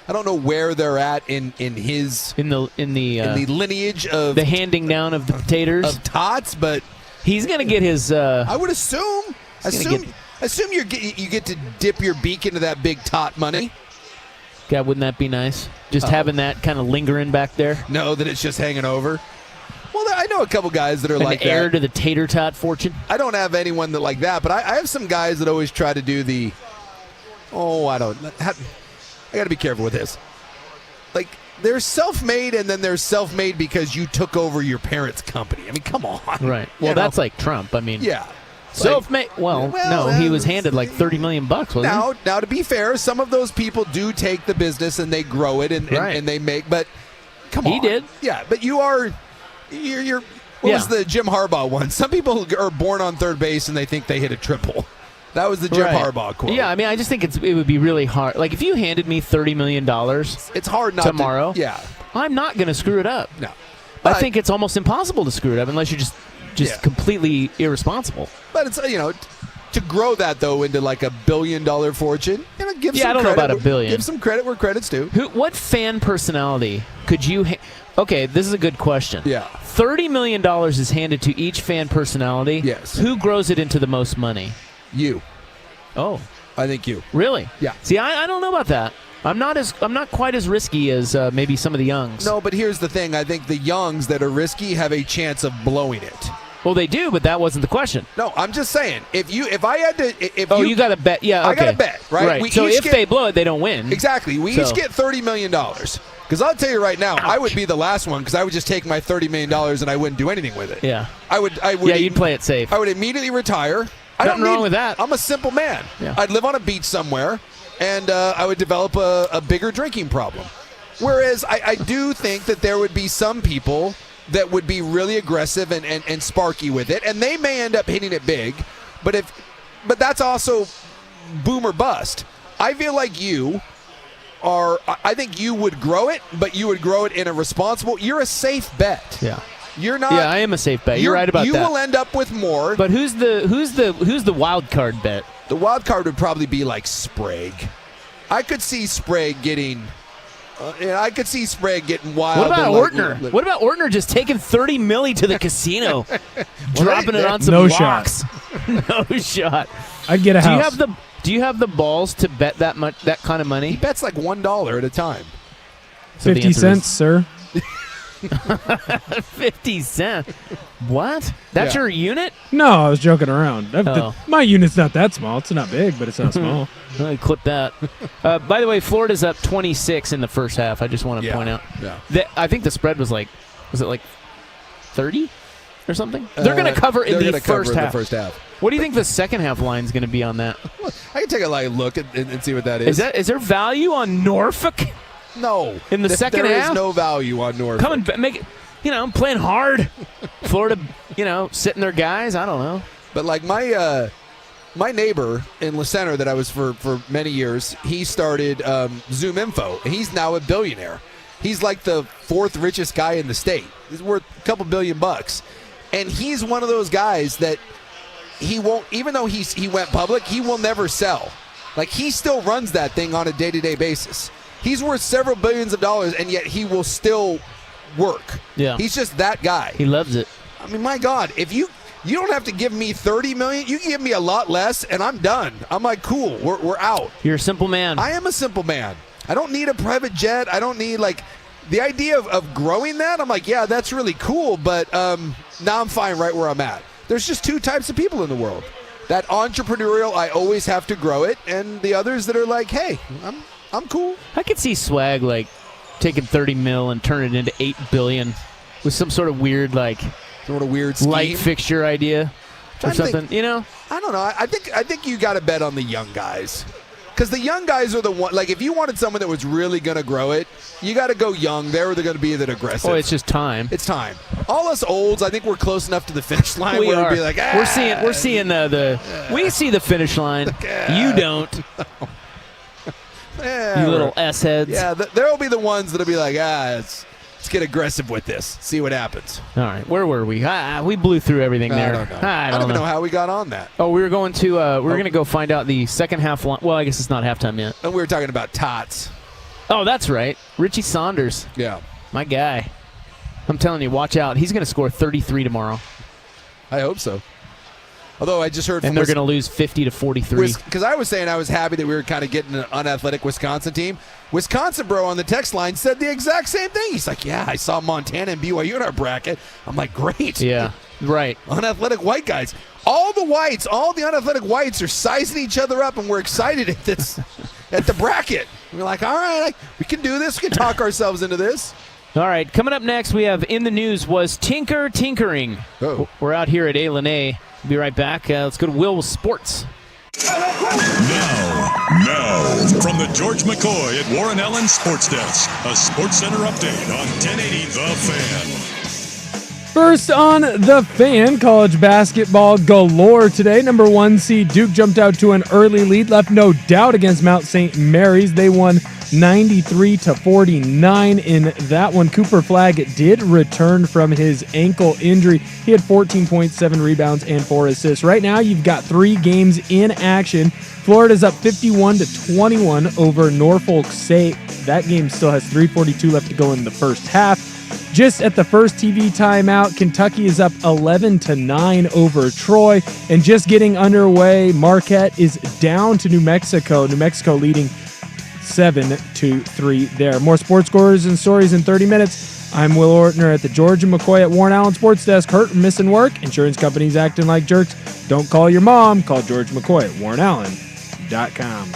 I don't know where they're at in the lineage of the handing down of the potatoes of tots, but he's gonna get his. I would assume you get to dip your beak into that big tot money. God, wouldn't that be nice? Just having that kind of lingering back there. No, that it's just hanging over. Well, I know a couple guys that are like that. Heir to the tater tot fortune. I don't have anyone that like that, but I have some guys that always try to do the. I got to be careful with this. Like, they're self-made, and then they're self-made because you took over your parents' company. I mean, come on. Right. Well, that's like Trump. I mean, yeah. Self-made. Well, no, he was handed like $30 million, wasn't he? Now, to be fair, some of those people do take the business and they grow it and they make. But come on, he did. Yeah, but you're. What was the Jim Harbaugh one? Some people are born on third base and they think they hit a triple. That was the Jim Harbaugh quote. Yeah, I mean, I just think it would be really hard. Like, if you handed me $30 million, it's hard not tomorrow. Yeah, I'm not going to screw it up. No, I think it's almost impossible to screw it up unless you're just completely irresponsible. But it's to grow that though into like $1 billion fortune. Give some I don't know about $1 billion. Give some credit where credit's due. What fan personality could you? Okay, this is a good question. Yeah, $30 million is handed to each fan personality. Yes. Who grows it into the most money? You. Oh, I think you. Really? Yeah. See, I don't know about that. I'm not quite as risky as maybe some of the youngs. No, but here's the thing. I think the youngs that are risky have a chance of blowing it. Well, they do, but that wasn't the question. No, I'm just saying. If I had to, you got to bet. Yeah, okay. I got to bet, right? Right. So if they blow it, they don't win. Exactly. We each get $30 million. Because I'll tell you right now, I would be the last one because I would just take my $30 million and I wouldn't do anything with it. Yeah. I would. Yeah, you'd play it safe. I would immediately retire. Nothing wrong with that. I'm a simple man. Yeah. I'd live on a beach somewhere, and I would develop a bigger drinking problem. Whereas I do think that there would be some people that would be really aggressive and sparky with it, and they may end up hitting it big. But that's also boom or bust. I feel like you are. I think you would grow it, but you would grow it in a responsible. You're a safe bet. Yeah. You're not. Yeah, I am a safe bet. You're right about that. You will end up with more. But who's the wild card bet? The wild card would probably be like Sprague. I could see Sprague getting. I could see Sprague getting wild. What about Ortner? What about Ortner just taking $30 million to the casino, dropping it on some locks? No shot. I'd get a house. Do you have the balls to bet that kind of money? He bets like $1 at a time. So 50 cents, sir. 50 cents. What? That's your unit? No, I was joking around. My unit's not that small. It's not big, but it's not small. Clip that. By the way, Florida's up 26 in the first half. I just want to point out. Yeah. I think the spread was it like 30 or something? They're going to cover in the first half. What do you think the second half line is going to be on that? I can take a look and see what that is. Is there value on Norfolk? No. In the second half? There is no value on Norfolk. Come and make it. Playing hard. Florida, sitting their guys. I don't know. But like my neighbor in La Center that I was for many years, he started Zoom Info, and he's now a billionaire. He's like the fourth richest guy in the state. He's worth a couple $1 billion. And he's one of those guys that he won't, even though he went public, he will never sell. Like, he still runs that thing on a day-to-day basis. He's worth several billions of dollars, and yet he will still work. Yeah. He's just that guy. He loves it. I mean, my God, if you don't have to give me $30 million, you can give me a lot less, and I'm done. I'm like, cool, we're out. You're a simple man. I am a simple man. I don't need a private jet. I don't need, the idea of growing that, I'm like, yeah, that's really cool, but now I'm fine right where I'm at. there's just two types of people in the world. That entrepreneurial, I always have to grow it, and the others that are like, hey, I'm cool. I could see Swag like taking 30 mil and turn it into 8 billion with some sort of weird scheme. Light fixture idea or something. I don't know. I think you got to bet on the young guys. Because the young guys are the one. Like, if you wanted someone that was really going to grow it, you got to go young. They're going to be that aggressive. Oh, it's just time. It's time. All us olds, I think we're close enough to the finish line we where are. we'd be like, we're seeing we see the finish line. You don't. You little S heads. Yeah, there will be the ones that'll be like, let's get aggressive with this. See what happens. All right, where were we? We blew through everything there. I don't know. I don't even know how we got on that. Oh, we were going to going to go find out the second half line. Well, I guess it's not halftime yet. And we were talking about tots. Oh, that's right. Richie Saunders. Yeah. My guy. I'm telling you, watch out. He's going to score 33 tomorrow. I hope so. Although I just heard from and they're going to lose 50-43. Because I was saying I was happy that we were kind of getting an unathletic Wisconsin team. Wisconsin bro on the text line said the exact same thing. He's like, yeah, I saw Montana and BYU in our bracket. I'm like, great. Yeah, right. Unathletic white guys. All the unathletic whites are sizing each other up, and we're excited at this at the bracket. We're like, all right, we can do this. We can talk ourselves into this. All right, coming up next, we have In the News was Tinkering. Oh. We're out here at A. We'll be right back. Let's go to Will with sports. Now, from the George McCoy at Warren Allen Sports Desk, a Sports Center update on 1080 The Fan. First on The Fan, college basketball galore today. Number 1 seed Duke jumped out to an early lead, left no doubt against Mount St. Mary's. They won 93-49 in that one. Cooper Flagg did return from his ankle injury. He had 14.7 rebounds and 4 assists. Right now, you've got 3 games in action. Florida's up 51-21 over Norfolk State. That game still has 3:42 left to go in the first half. Just at the first TV timeout, Kentucky is up 11-9 over Troy. And just getting underway, Marquette is down to New Mexico. New Mexico leading 7-3 there. More sports scores and stories in 30 minutes. I'm Will Ortner at the George and McCoy at Warren Allen Sports Desk. Hurt or missing work? Insurance companies acting like jerks? Don't call your mom. Call George McCoy at warrenallen.com.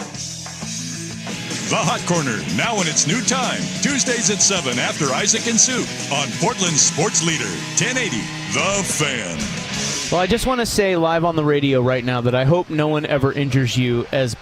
The Hot Corner, now in its new time. Tuesdays at 7 after Isaac and Soup on Portland's Sports Leader, 1080 The Fan. Well, I just want to say live on the radio right now that I hope no one ever injures you as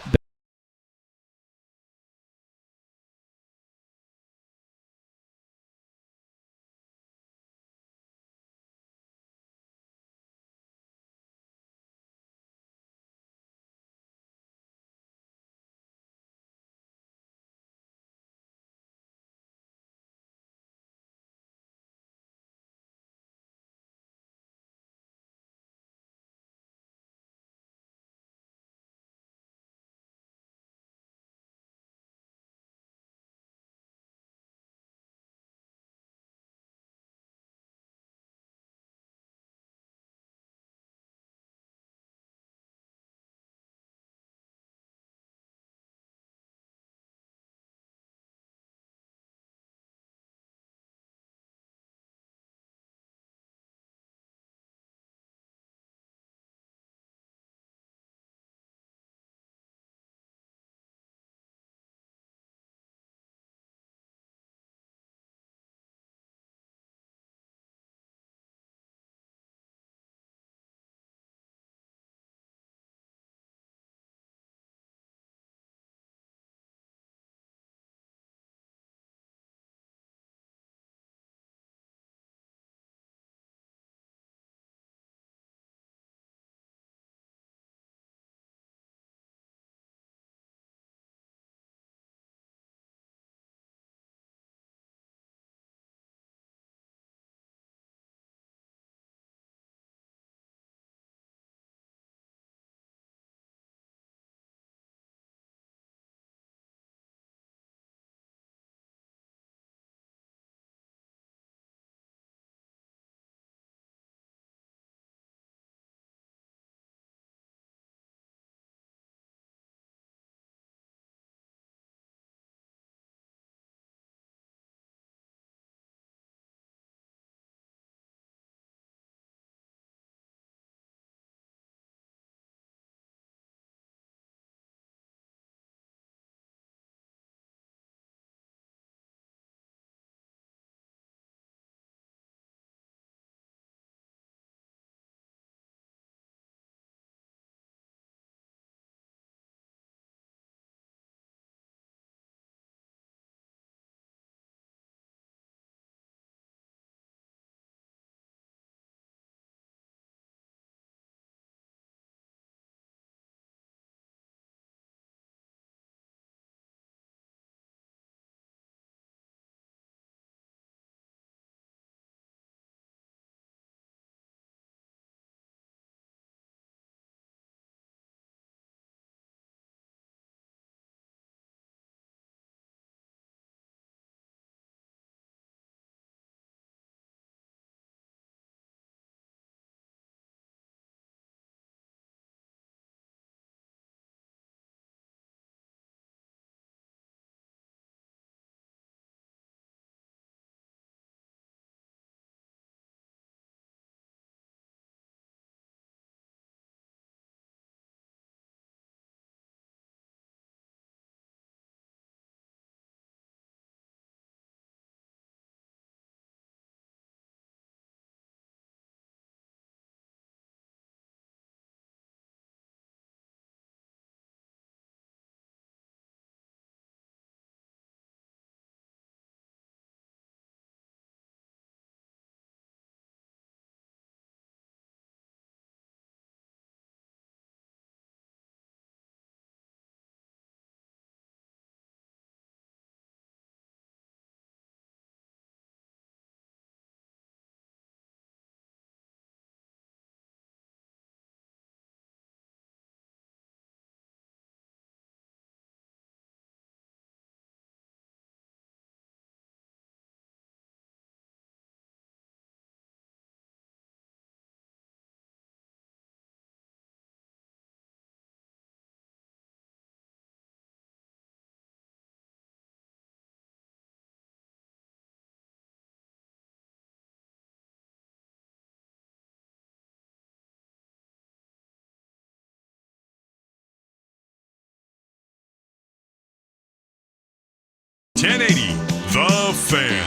1080 The Fan.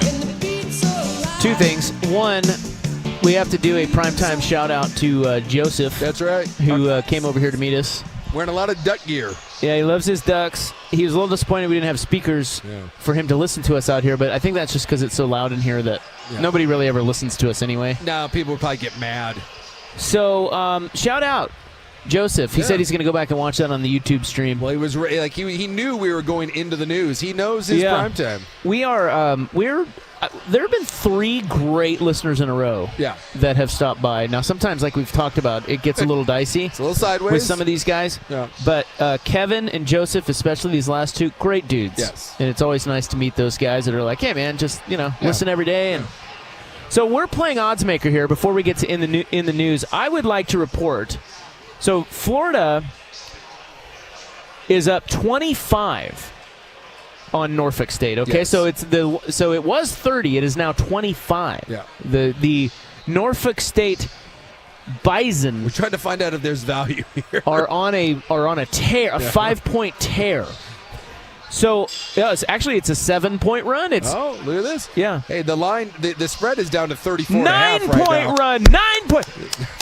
Two things. One, we have to do a primetime shout-out to Joseph. That's right. Who came over here to meet us. Wearing a lot of duck gear. Yeah, he loves his ducks. He was a little disappointed we didn't have speakers for him to listen to us out here, but I think that's just because it's so loud in here that nobody really ever listens to us anyway. No, people would probably get mad. So, shout out Joseph. He said he's going to go back and watch that on the YouTube stream. Well, he was like he knew we were going into the news. He knows his primetime. We are there have been 3 great listeners in a row that have stopped by. Now, sometimes, like we've talked about, it gets a little dicey. It's a little sideways with some of these guys. Yeah. But Kevin and Joseph, especially these last 2, great dudes. Yes. And it's always nice to meet those guys that are like, hey, man, just, listen every day. And so we're playing odds maker here before we get to in the news. I would like to report. So Florida is up 25 on Norfolk State. Okay, yes. So it was 30. It is now 25. Yeah. The Norfolk State Bison. We're trying to find out if there's value here. are on a tear, a 5-point tear. So it's a 7-point run. It's look at this. Yeah. Hey, the line, the spread is down to 34.5 9 right point now. run. 9 point.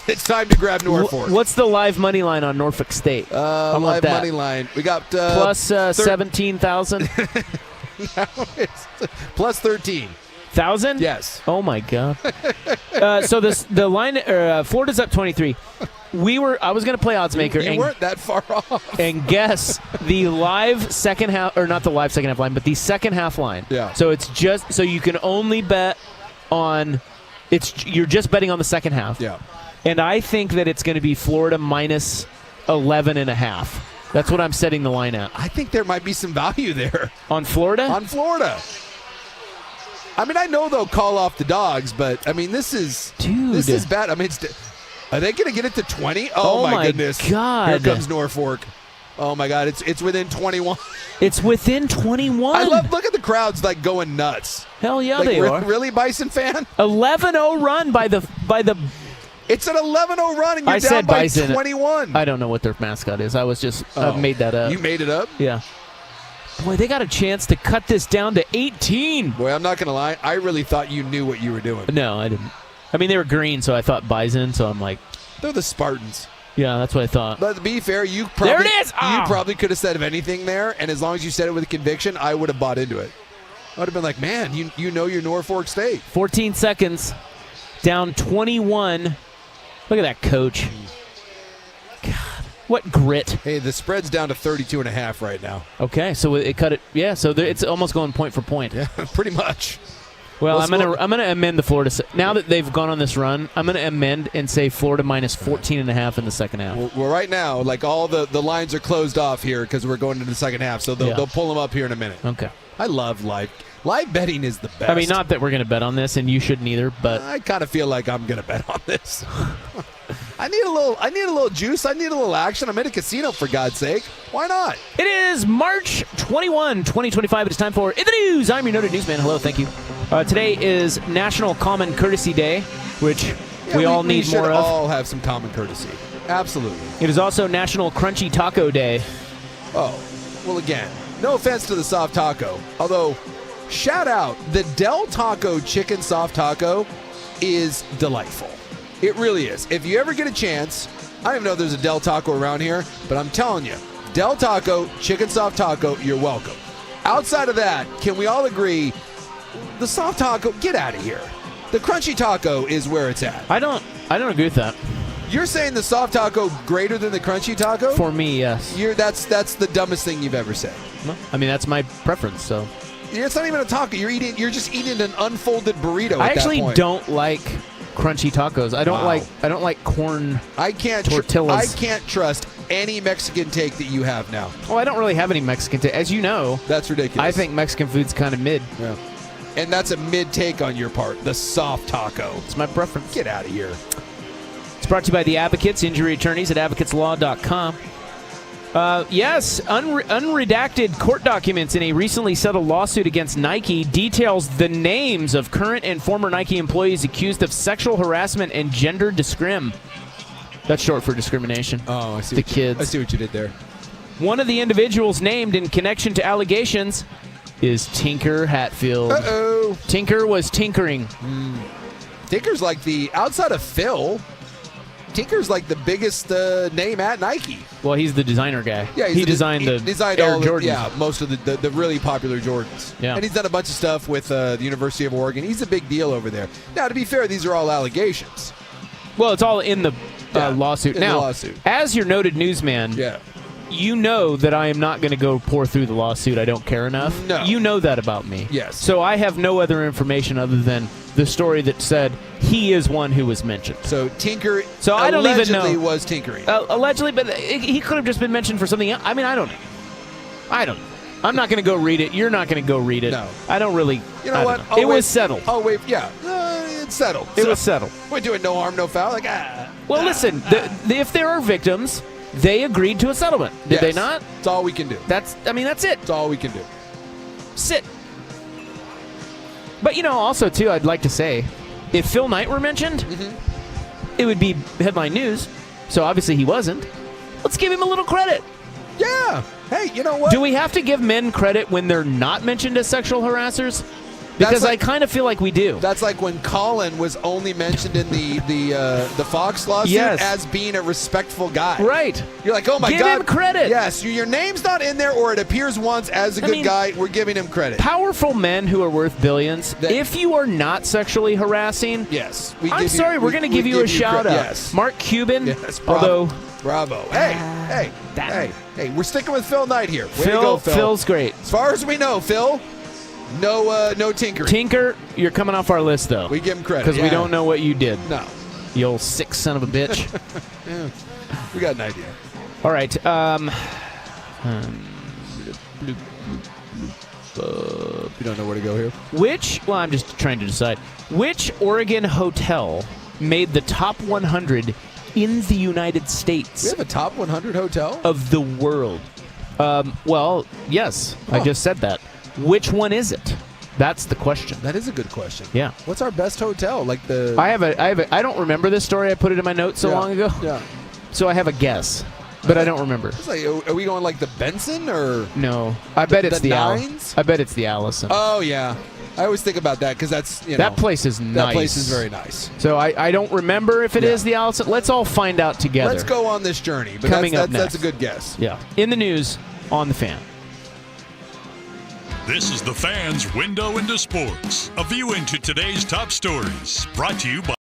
It's time to grab Norfolk. What's the live money line on Norfolk State? Live money line. We got plus 17,000. Now it's plus 13,000. Yes. Oh my God. So the line. Florida's up 23. I was going to play odds maker. You weren't that far off. And guess the live second half, or not the live second half line, but the second half line. Yeah. So it's just so you can only bet on. You're just betting on the second half. Yeah. And I think that it's going to be Florida minus 11.5. That's what I'm setting the line at. I think there might be some value there. On Florida? On Florida. I mean, I know they'll call off the dogs, but I mean, this is bad. I mean, are they going to get it to 20? Oh my goodness! God! Here comes Norfolk. Oh my God! It's within 21. It's within 21. Look at the crowds like going nuts. Hell yeah, they are. Really, Bison fan? 11-0 run by the. It's an 11-0 run, and you're down by Bison. 21. I don't know what their mascot is. I was just made that up. You made it up? Yeah. Boy, they got a chance to cut this down to 18. Boy, I'm not going to lie. I really thought you knew what you were doing. No, I didn't. I mean, they were green, so I thought Bison, so I'm like. They're the Spartans. Yeah, that's what I thought. But to be fair, you probably, there it is! You probably could have said anything there, and as long as you said it with a conviction, I would have bought into it. I would have been like, man, you know your Norfolk State. 14 seconds, down 21. Look at that coach. God, what grit. Hey, the spread's down to 32.5 right now. Okay, so it cut it. Yeah, so it's almost going point for point. Yeah, pretty much. Well, I'm gonna amend the Florida. Now that they've gone on this run, I'm gonna amend and say Florida minus 14.5 in the second half. Well, right now, like all the lines are closed off here because we're going into the second half, so they'll pull them up here in a minute. Okay. I love live betting is the best. I mean, not that we're gonna bet on this, and you shouldn't either, but I kind of feel like I'm gonna bet on this. I need a little juice. I need a little action. I'm in a casino, for God's sake. Why not? It is March 21, 2025. It is time for In the News. I'm your noted newsman. Hello, thank you. Today is National Common Courtesy Day, which we all need more of. We should all have some common courtesy. Absolutely. It is also National Crunchy Taco Day. Oh, well, again, no offense to the soft taco. Although, shout out, the Del Taco Chicken Soft Taco is delightful. It really is. If you ever get a chance, I don't even know if there's a Del Taco around here, but I'm telling you, Del Taco Chicken Soft Taco, you're welcome. Outside of that, can we all agree, the soft taco, get out of here. The crunchy taco is where it's at. I don't agree with that. You're saying the soft taco greater than the crunchy taco? For me, yes. That's the dumbest thing you've ever said. Well, I mean, that's my preference. So it's not even a taco. You're just eating an unfolded burrito. I actually don't like crunchy tacos. I don't like corn. Tortillas. I can't trust any Mexican take that you have now. Oh, I don't really have any Mexican take. As you know, that's ridiculous. I think Mexican food's kind of mid. Yeah. And that's a mid take on your part. The soft taco. It's my preference. Get out of here. It's brought to you by the Advocates, injury attorneys at advocateslaw.com. Yes, unredacted court documents in a recently settled lawsuit against Nike details the names of current and former Nike employees accused of sexual harassment and gender discrim. That's short for discrimination. Oh, I see. The kids. I see what you did there. One of the individuals named in connection to allegations is Tinker Hatfield. Uh-oh. Tinker was tinkering. Tinker's like outside of Phil, Tinker's like the biggest name at Nike. Well, he's the designer guy. Yeah, he designed the Air all Jordans. most of the really popular Jordans. Yeah. And he's done a bunch of stuff with the University of Oregon. He's a big deal over there. Now, to be fair, these are all allegations. Well, it's all in the lawsuit. In now, the lawsuit. as your noted newsman, you know that I am not going to go pour through the lawsuit. I don't care enough. No. You know that about me. Yes. So I have no other information other than the story that said he is one who was mentioned. So Tinker I don't even know. allegedly was tinkering. Allegedly, but he could have just been mentioned for something else. I mean, I don't know. I'm not going to go read it. You're not going to go read it. No. I don't really. You know what? It was settled. Oh, wait. Yeah. It's settled. It was settled. We're doing no harm, no foul. Well, listen, if there are victims, they agreed to a settlement. Did they not? That's all we can do. That's it. That's all we can do. Sit. But, also, too, I'd like to say, if Phil Knight were mentioned, it would be headline news. So, obviously, he wasn't. Let's give him a little credit. Yeah. Hey, you know what? Do we have to give men credit when they're not mentioned as sexual harassers? Because I kind of feel like we do. That's like when Colin was only mentioned in the Fox lawsuit as being a respectful guy. Right. You're like, oh my God. Give him credit. Yes, your name's not in there or it appears once as a good guy. We're giving him credit. Powerful men who are worth billions, if you are not sexually harassing, yes, I'm sorry, we're going to give you a shout out. Yes. Mark Cuban, yes, bravo. Hey, we're sticking with Phil Knight here. Way to go, Phil. Phil's great. As far as we know, Phil, no tinkering. Tinker, you're coming off our list, though. We give him credit. Because we don't know what you did. No. You old sick son of a bitch. Yeah, we got an idea. All right. You don't know where to go here? I'm just trying to decide. Which Oregon hotel made the top 100 in the United States? We have a top 100 hotel? Of the world. Well, yes. I just said that. Which one is it? That's the question. That is a good question. Yeah. What's our best hotel? I don't remember this story. I put it in my notes so long ago. Yeah. So I have a guess, but I don't remember. It's like, are we going like the Benson or? No. I bet it's the Nines? I bet it's the Allison. Oh yeah. I always think about that because that's that place is nice. That place is very nice. So I don't remember if it is the Allison. Let's all find out together. Let's go on this journey. But Coming up that's next. a good guess. Yeah. In the news on the Fan. This is the Fan's Window into Sports, a view into today's top stories, brought to you by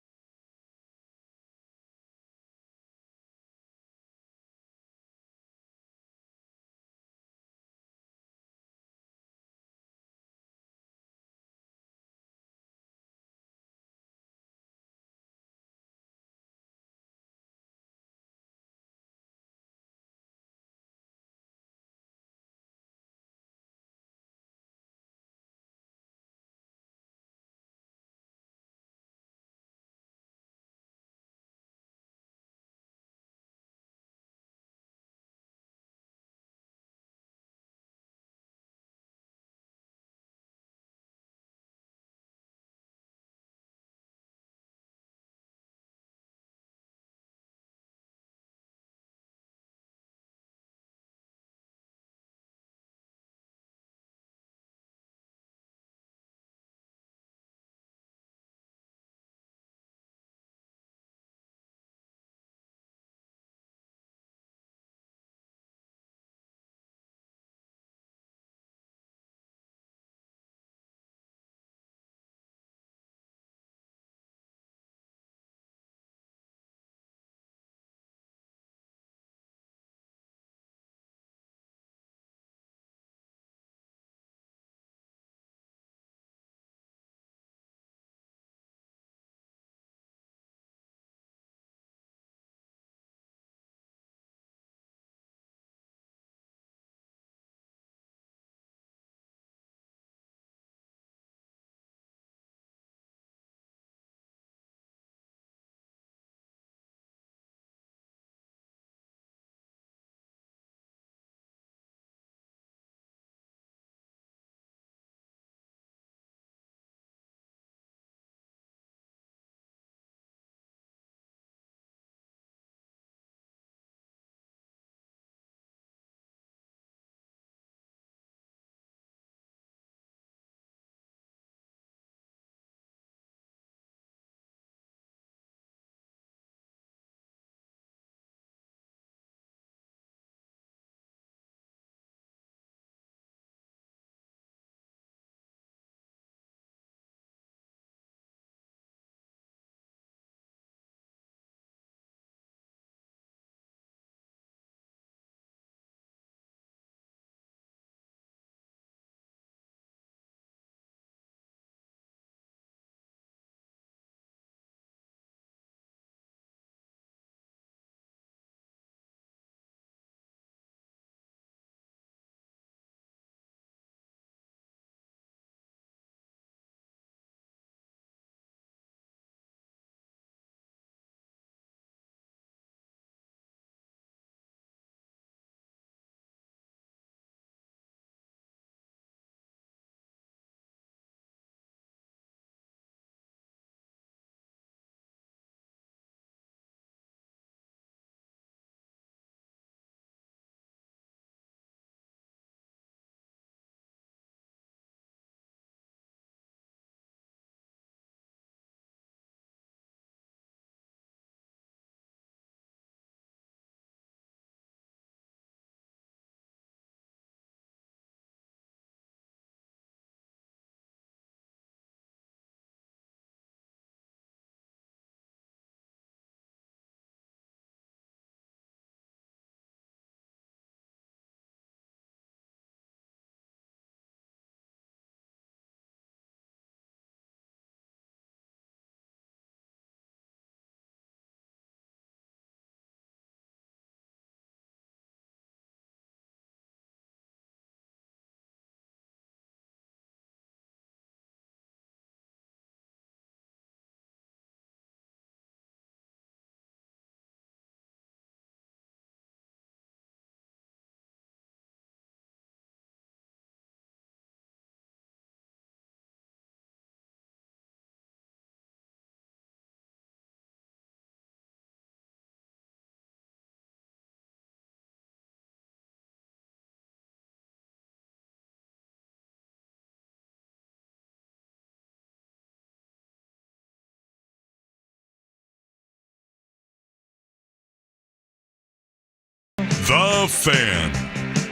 The Fan.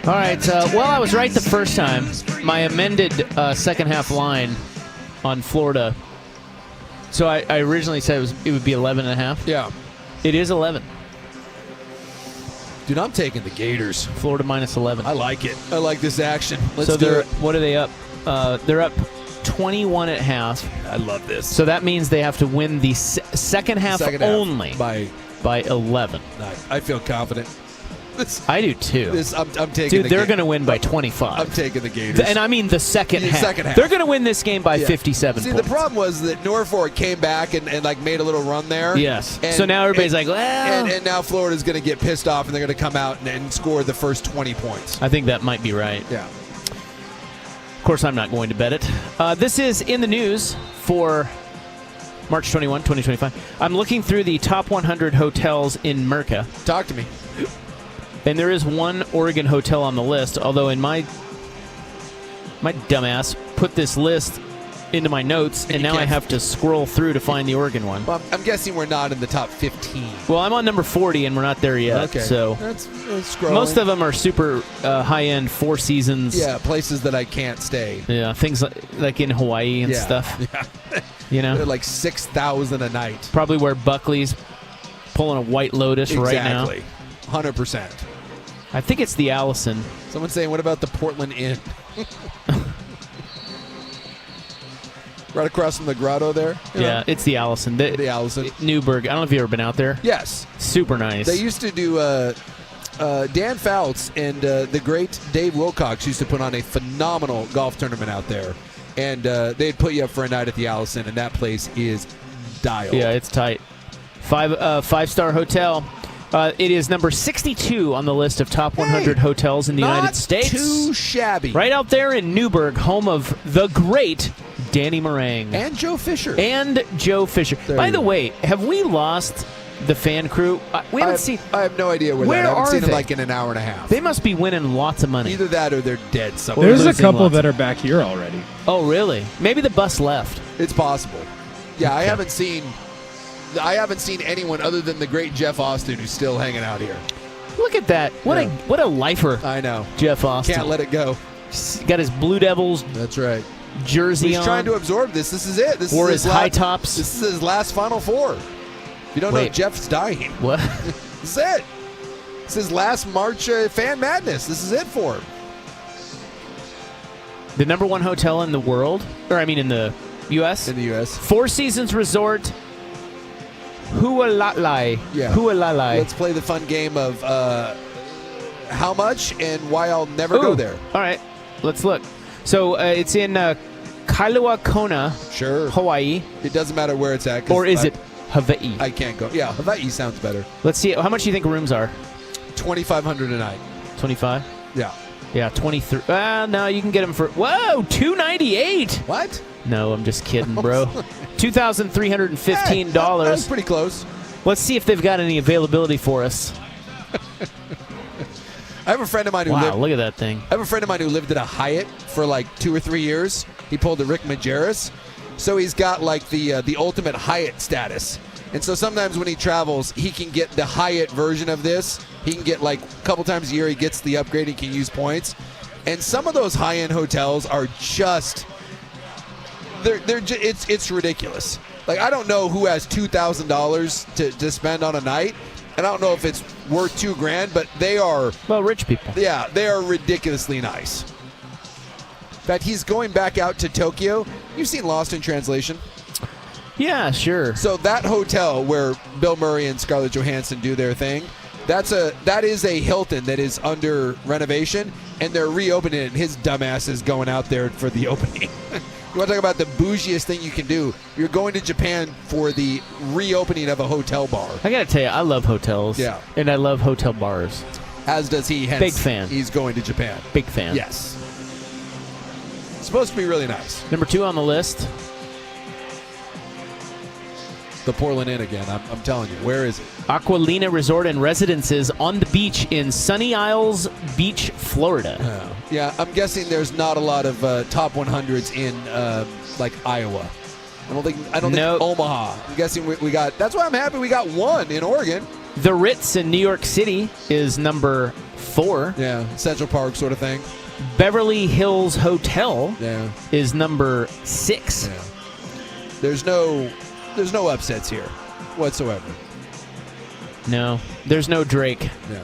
All right. Well, I was right the first time. My amended second half line on Florida. So I originally said it would be 11.5. Yeah. It is 11. Dude, I'm taking the Gators. Florida minus 11. I like it. I like this action. Let's so do it. What are they up? They're up 21 at half. I love this. So that means they have to win the second half only by 11. I feel confident. I do too. I'm taking. Dude, they're going to win by 25. I'm taking the Gators, and I mean the second half. Second half. They're going to win this game by 57 See, points. the problem was that Norfolk came back and like made a little run there. Yes. And, so now everybody's like, well. And now Florida's going to get pissed off and they're going to come out and score the first 20 points. I think that might be right. Yeah. Of course, I'm not going to bet it. This is in the news for March 21, 2025. I'm looking through the top 100 hotels in Merca. Talk to me. And there is one Oregon hotel on the list, although in my dumbass put this list into my notes, and now I have to scroll through to find the Oregon one. Well, I'm guessing we're not in the top 15. Well, I'm on number 40, and we're not there yet. Okay. So that's scrolling. Most of them are super high-end, Four Seasons. Yeah, places that I can't stay. Yeah, things like in Hawaii and stuff. Yeah. You know? They're like $6,000 a night. Probably where Buckley's pulling a White Lotus right now. Exactly. 100%. I think it's the Allison. Someone's saying, what about the Portland Inn? Right across from the grotto there? Yeah, it's the Allison. The Allison. Newburgh. I don't know if you've ever been out there. Yes. Super nice. They used to do, Dan Fouts and the great Dave Wilcox used to put on a phenomenal golf tournament out there. And they'd put you up for a night at the Allison, and that place is dialed. Yeah, it's tight. Five-star hotel. It is number 62 on the list of top 100 hotels in the United States. Too shabby. Right out there in Newburgh, home of the great Danny Meringue. And Joe Fisher. By the way, have we lost the fan crew? We haven't seen. I have no idea where Where I haven't are seen they? them like in an hour and a half. They must be winning lots of money. Either that or they're dead somewhere. There's a couple that are back here already. Oh, really? Maybe the bus left. It's possible. Yeah, okay. I haven't seen anyone other than the great Jeff Austin who's still hanging out here. Look at that. What a lifer. I know. Jeff Austin. Can't let it go. Got his Blue Devils. That's right. Jersey He's on. trying to absorb this. This is it. This or is his high tops. This is his last Final Four. If you don't know, Jeff's dying. What? This is it. This is his last March Fan Madness. This is it for him. The number one hotel in the world, or I mean in the U.S. In the U.S. Four Seasons Resort. Hualalai. Yeah. Hualalai. Let's play the fun game of how much and why I'll never go there. All right. Let's look. So it's in Kailua Kona, Hawaii. It doesn't matter where it's at. Or is it Hawaii? I can't go. Yeah, Hawaii sounds better. Let's see. How much do you think rooms are? $2,500 a night. 25? Yeah. Yeah, 23. No, you can get them for, whoa, $298. What? No, I'm just kidding, bro. $2,315. Hey, that's pretty close. Let's see if they've got any availability for us. I have a friend of mine who lived. Look at that thing. I have a friend of mine who lived at a Hyatt for like 2 or 3 years. He pulled a Rick Majerus, so he's got like the ultimate Hyatt status. And so sometimes when he travels, he can get the Hyatt version of this. He can get like a couple times a year. He gets the upgrade. He can use points. And some of those high-end hotels are just it's ridiculous. Like I don't know who has $2,000 to spend on a night. And I don't know if it's worth $2,000, but they are... Well, rich people. Yeah, they are ridiculously nice. In fact, he's going back out to Tokyo. You've seen Lost in Translation? Yeah, sure. So that hotel where Bill Murray and Scarlett Johansson do their thing, that is a Hilton that is under renovation, and they're reopening it, and his dumbass is going out there for the opening. You want to talk about the bougiest thing you can do? You're going to Japan for the reopening of a hotel bar. I got to tell you, I love hotels. Yeah. And I love hotel bars. As does he. Hence, big fan. He's going to Japan. Big fan. Yes. It's supposed to be really nice. Number 2 on the list. The Portland Inn again. I'm telling you. Where is it? Aqualina Resort and Residences on the beach in Sunny Isles Beach, Florida. Yeah, I'm guessing there's not a lot of top 100s in like Iowa. I don't think Omaha. I'm guessing we got. That's why I'm happy we got one in Oregon. The Ritz in New York City is number 4. Yeah, Central Park sort of thing. Beverly Hills Hotel is number 6. Yeah. There's no upsets here whatsoever. No, there's no Drake. No.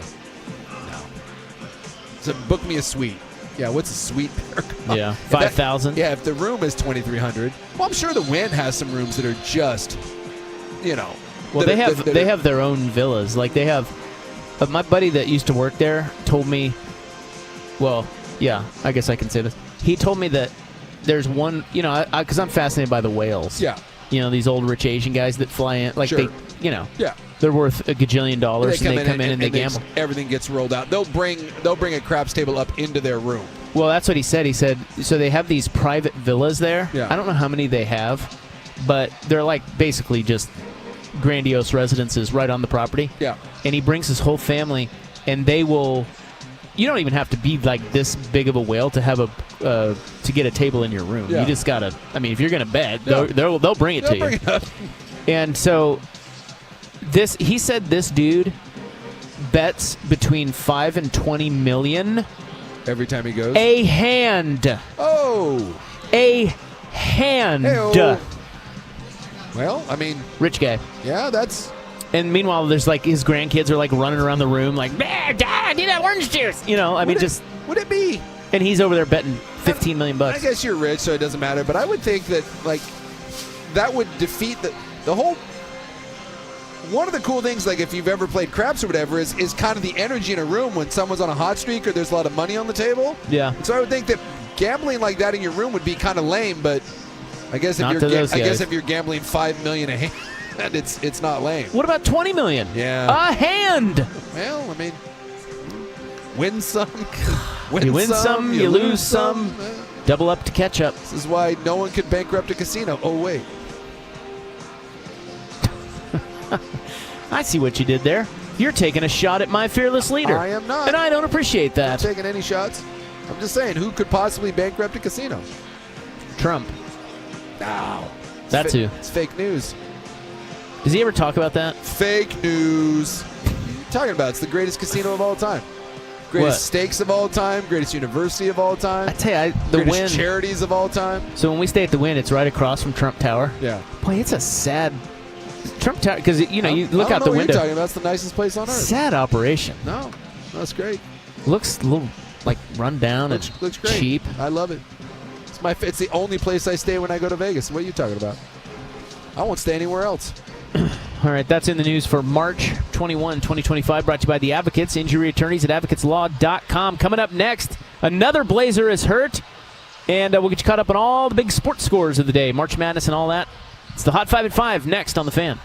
So book me a suite. Yeah, what's a suite? Yeah, 5,000. Yeah, if the room is 2,300, well, I'm sure the Wynn has some rooms that are just, Well, they have their own villas. Like they have. My buddy that used to work there told me. Well, yeah, I guess I can say this. He told me that there's one. Because I'm fascinated by the whales. Yeah. These old rich Asian guys that fly in. Like Sure. Yeah. They're worth $1 gajillion, and they come in and they gamble. Everything gets rolled out. They'll bring a craps table up into their room. Well, that's what he said. He said so they have these private villas there. Yeah. I don't know how many they have, but they're like basically just grandiose residences right on the property. Yeah. And he brings his whole family, and they will. You don't even have to be like this big of a whale to have to get a table in your room. Yeah. You just gotta. I mean, if you're gonna bet, they'll bring it to you. Bring it up. And so he said this dude bets between 5 and 20 million every time he goes. A hand. Oh. A hand. Hey-o. Well, I mean, rich guy. Yeah, that's. And meanwhile, there's like his grandkids are like running around the room like, Dad, need that orange juice. Would it be? And he's over there betting $15 million. I guess you're rich, so it doesn't matter. But I would think that that would defeat the whole. One of the cool things, like if you've ever played craps or whatever, is kind of the energy in a room when someone's on a hot streak or there's a lot of money on the table. Yeah. And so I would think that gambling like that in your room would be kind of lame, but I guess if you're gambling $5 million a hand, it's not lame. What about 20 million? Yeah. A hand. Well, I mean, win some. You win some, you lose some. Double up to catch up. This is why no one could bankrupt a casino. Oh, wait. I see what you did there. You're taking a shot at my fearless leader. I am not. And I don't appreciate that. I'm not taking any shots. I'm just saying, who could possibly bankrupt a casino? Trump. No. That's who. It's fake news. Does he ever talk about that? Fake news. What are you talking about? It's the greatest casino of all time. Greatest stakes of all time. Greatest university of all time. I tell you, the greatest Wynn. Charities of all time. So when we stay at the Wynn, it's right across from Trump Tower. Yeah. Boy, it's a sad Trump Tower because you look out the window. You're talking about. It's the nicest place on earth. Sad operation. No, that's great. Looks a little like run down and looks great. Cheap. I love it. It's the only place I stay when I go to Vegas. What are you talking about? I won't stay anywhere else. All right, that's in the news for March 21, 2025, brought to you by the Advocates, injury attorneys at advocateslaw.com. Coming up next, another Blazer is hurt, and we'll get you caught up on all the big sports scores of the day, March Madness and all that. It's the Hot 5 at 5 next on The Fan.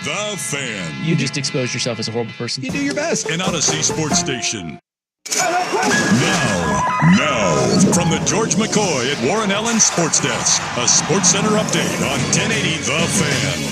The Fan. You just expose yourself as a horrible person. You do your best. An Odyssey Sports Station. Now, from the George McCoy at Warren Allen Sports Desk, a Sports Center update on 1080 The Fan.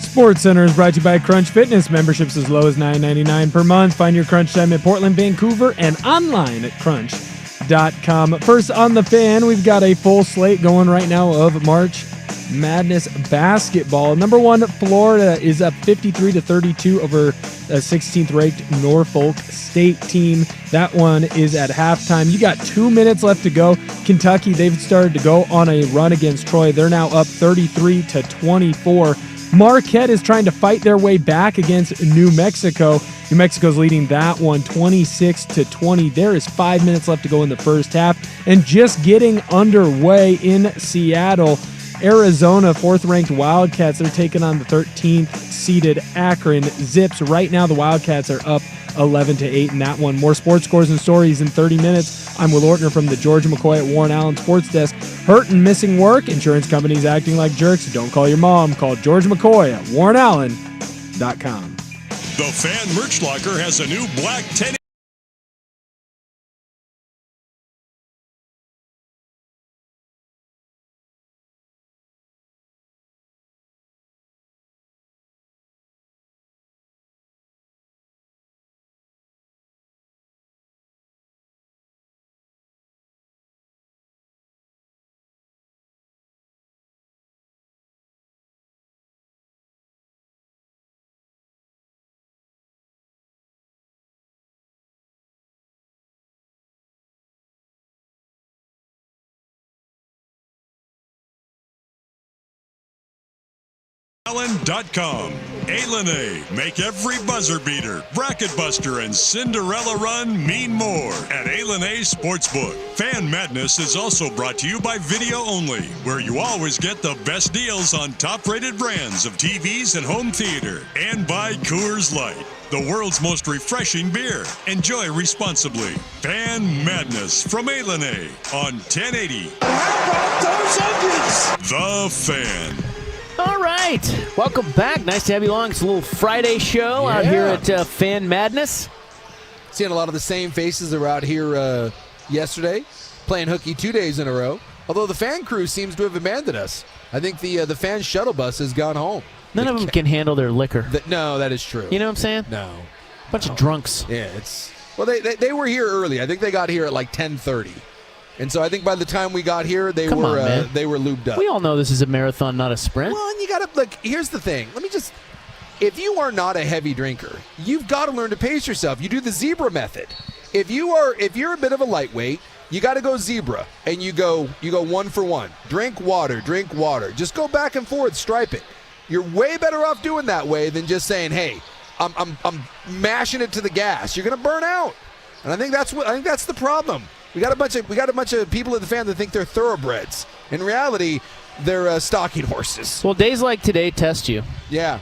Sports Center is brought to you by Crunch Fitness. Memberships as low as $9.99 per month. Find your Crunch time in Portland, Vancouver, and online at crunch.com. First on The Fan, we've got a full slate going right now of March Madness basketball. Number one, Florida is up 53-32 over a 16th-ranked Norfolk State team. That one is at halftime. You got 2 minutes left to go. Kentucky, they've started to go on a run against Troy. They're now up 33-24. Marquette is trying to fight their way back against New Mexico. New Mexico's leading that one 26-20. There is 5 minutes left to go in the first half. And just getting underway in Seattle, Arizona, 4th-ranked Wildcats, they're taking on the 13th-seeded Akron Zips. Right now, the Wildcats are up 11-8 in that one. More sports scores and stories in 30 minutes. I'm Will Ortner from the George McCoy at Warren Allen Sports Desk. Hurt and missing work, insurance companies acting like jerks. Don't call your mom. Call George McCoy at warrenallen.com. The Fan Merch Locker has a new black 10. Allen.com. A-Lene. Make every buzzer beater, bracket buster, and Cinderella run mean more at A-Lene Sportsbook. Fan Madness is also brought to you by Video Only, where you always get the best deals on top-rated brands of TVs and home theater. And by Coors Light, the world's most refreshing beer. Enjoy responsibly. Fan Madness from A-Lene on 1080. How about those onions? The Fan. All right. Welcome back. Nice to have you along. It's a little Friday show out here at Fan Madness. Seeing a lot of the same faces that were out here yesterday, playing hooky 2 days in a row. Although the fan crew seems to have abandoned us. I think the fan shuttle bus has gone home. None of them can handle their liquor. No, that is true. You know what I'm saying? No. Bunch of drunks. Yeah, it's... Well, they were here early. I think they got here at like 10:30. And so I think by the time we got here, they were lubed up. We all know this is a marathon, not a sprint. Well, and you got to, here's the thing. If you are not a heavy drinker, you've got to learn to pace yourself. You do the zebra method. If you're a bit of a lightweight, you got to go zebra, and you go 1 for 1. Drink water. Just go back and forth, stripe it. You're way better off doing that way than just saying, "Hey, I'm mashing it to the gas." You're going to burn out. And I think that's the problem. We got a bunch of people in the fan that think they're thoroughbreds. In reality, they're stocking horses. Well, days like today test you. Yeah.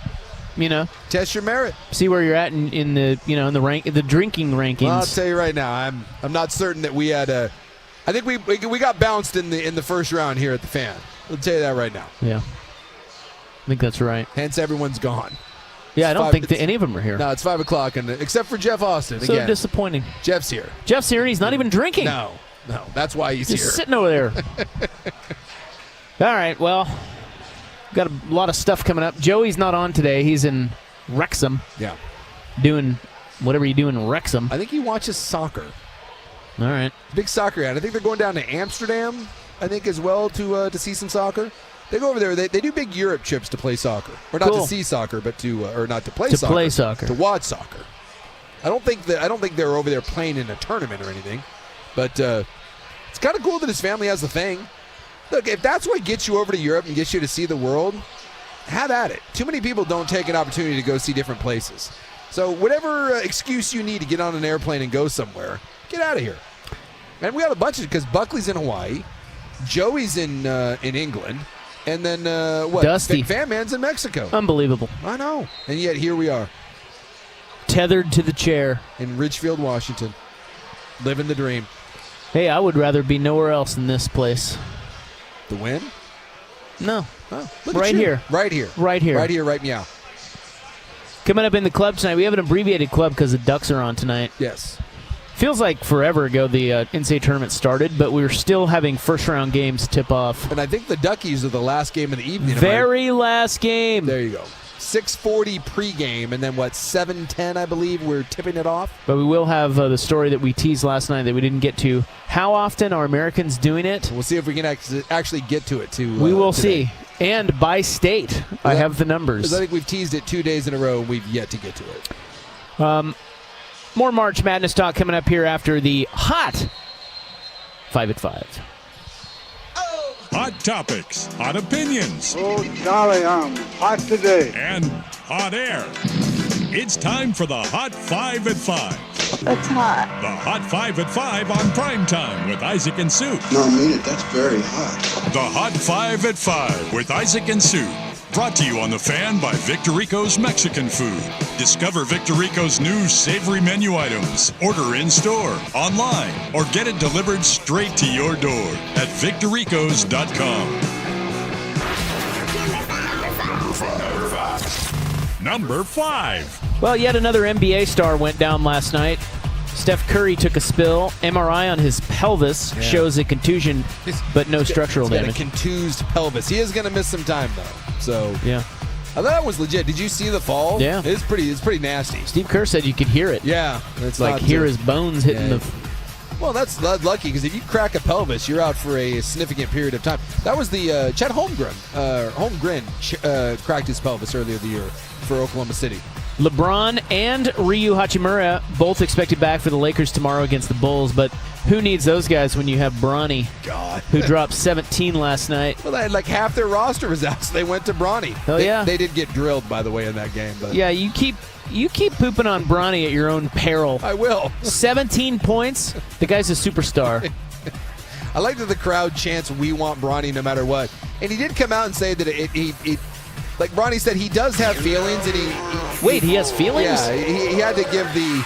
You know, test your merit. See where you're at in the drinking rankings. Well, I'll tell you right now, I'm not certain that we had a. I think we got bounced in the first round here at the fan. I'll tell you that right now. Yeah. I think that's right. Hence, everyone's gone. Yeah, I don't think that any of them are here. No, it's 5 o'clock, except for Jeff Austin. So again. Disappointing. Jeff's here. Jeff's here, and he's not even drinking. No, that's why he's just here. Sitting over there. All right, well, got a lot of stuff coming up. Joey's not on today. He's in Wrexham. Yeah. Doing whatever you do in Wrexham. I think he watches soccer. All right. Big soccer guy. I think they're going down to Amsterdam, I think, as well to see some soccer. They go over there. They do big Europe trips to play soccer, or not to see soccer, but or not to play soccer. To play soccer. To watch soccer. I don't think they're over there playing in a tournament or anything, but it's kind of cool that his family has the thing. Look, if that's what gets you over to Europe and gets you to see the world, have at it. Too many people don't take an opportunity to go see different places. So whatever excuse you need to get on an airplane and go somewhere, get out of here. And we got a bunch of, because Buckley's in Hawaii, Joey's in England. And then, Dusty. Fan Man's in Mexico. Unbelievable. I know. And yet here we are. Tethered to the chair. In Ridgefield, Washington. Living the dream. Hey, I would rather be nowhere else than this place. The win? No. Oh, look Right at you. here. Right here. Right here. Right here, right meow. Coming up in the club tonight, we have an abbreviated club because the Ducks are on tonight. Yes. Feels like forever ago the NCAA tournament started, but we're still having first-round games tip off. And I think the Duckies are the last game of the evening. Very last game. There you go. 6:40 pregame, and then 7:10, I believe, we're tipping it off. But we will have the story that we teased last night that we didn't get to. How often are Americans doing it? We'll see if we can actually get to it, too. We will today. see. And by state, I have the numbers. Because I think we've teased it 2 days in a row, and we've yet to get to it. More March Madness talk coming up here after the hot 5 at 5. Hot topics, hot opinions, Oh, Charlie, I'm hot today. and hot air. It's time for the Hot 5 at 5. That's hot. The Hot 5 at 5 on Primetime with Isaac and Sue. No, I mean it. That's very hot. The Hot 5 at 5 with Isaac and Sue. Brought to you on The Fan by Victorico's Mexican Food. Discover Victorico's new savory menu items. Order in-store, online, or get it delivered straight to your door at victoricos.com. Number 5. Well, yet another NBA star went down last night. Steph Curry took a spill. MRI on his pelvis shows a contusion, but no structural He's got damage. a contused pelvis. He is going to miss some time, though. So Yeah. I thought that was legit. Did you see the fall? Yeah. It's pretty nasty. Steve Kerr said you could hear it. Yeah. It's Like not hear his bones hitting Yeah. the... Well, that's lucky because if you crack a pelvis, you're out for a significant period of time. That was the Chet Holmgren. Cracked his pelvis earlier the year for Oklahoma City. LeBron and Ryu Hachimura both expected back for the Lakers tomorrow against the Bulls, but who needs those guys when you have Bronny, who dropped 17 last night? Well, they had like half their roster was out, so they went to Bronny. Oh, yeah. They did get drilled, by the way, in that game. But Yeah, you keep pooping on Bronny at your own peril. I will. 17 points. The guy's a superstar. I like that the crowd chants, "We want Bronny no matter what." And he did come out and say that he like Bronny said, he does have feelings, and he has feelings? Yeah, he had to give the,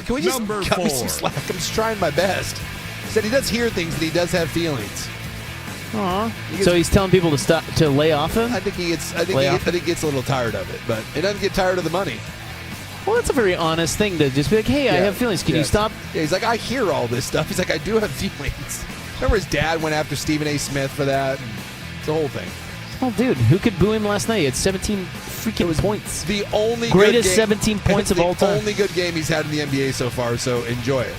can we just Number cut me 4. some slack? I'm just trying my best. He said he does hear things, and he does have feelings. Aw. So he's telling people to lay off him? I think he gets a little tired of it, but he doesn't get tired of the money. Well, that's a very honest thing to just be like, hey, I have feelings. Can you stop? Yeah, he's like, I hear all this stuff. He's like, I do have feelings. Remember his dad went after Stephen A. Smith for that? It's the whole thing. Oh, dude, who could boo him last night? He had 17 freaking points. The only greatest good game, 17 points of all time. The only good game he's had in the NBA so far, so enjoy it.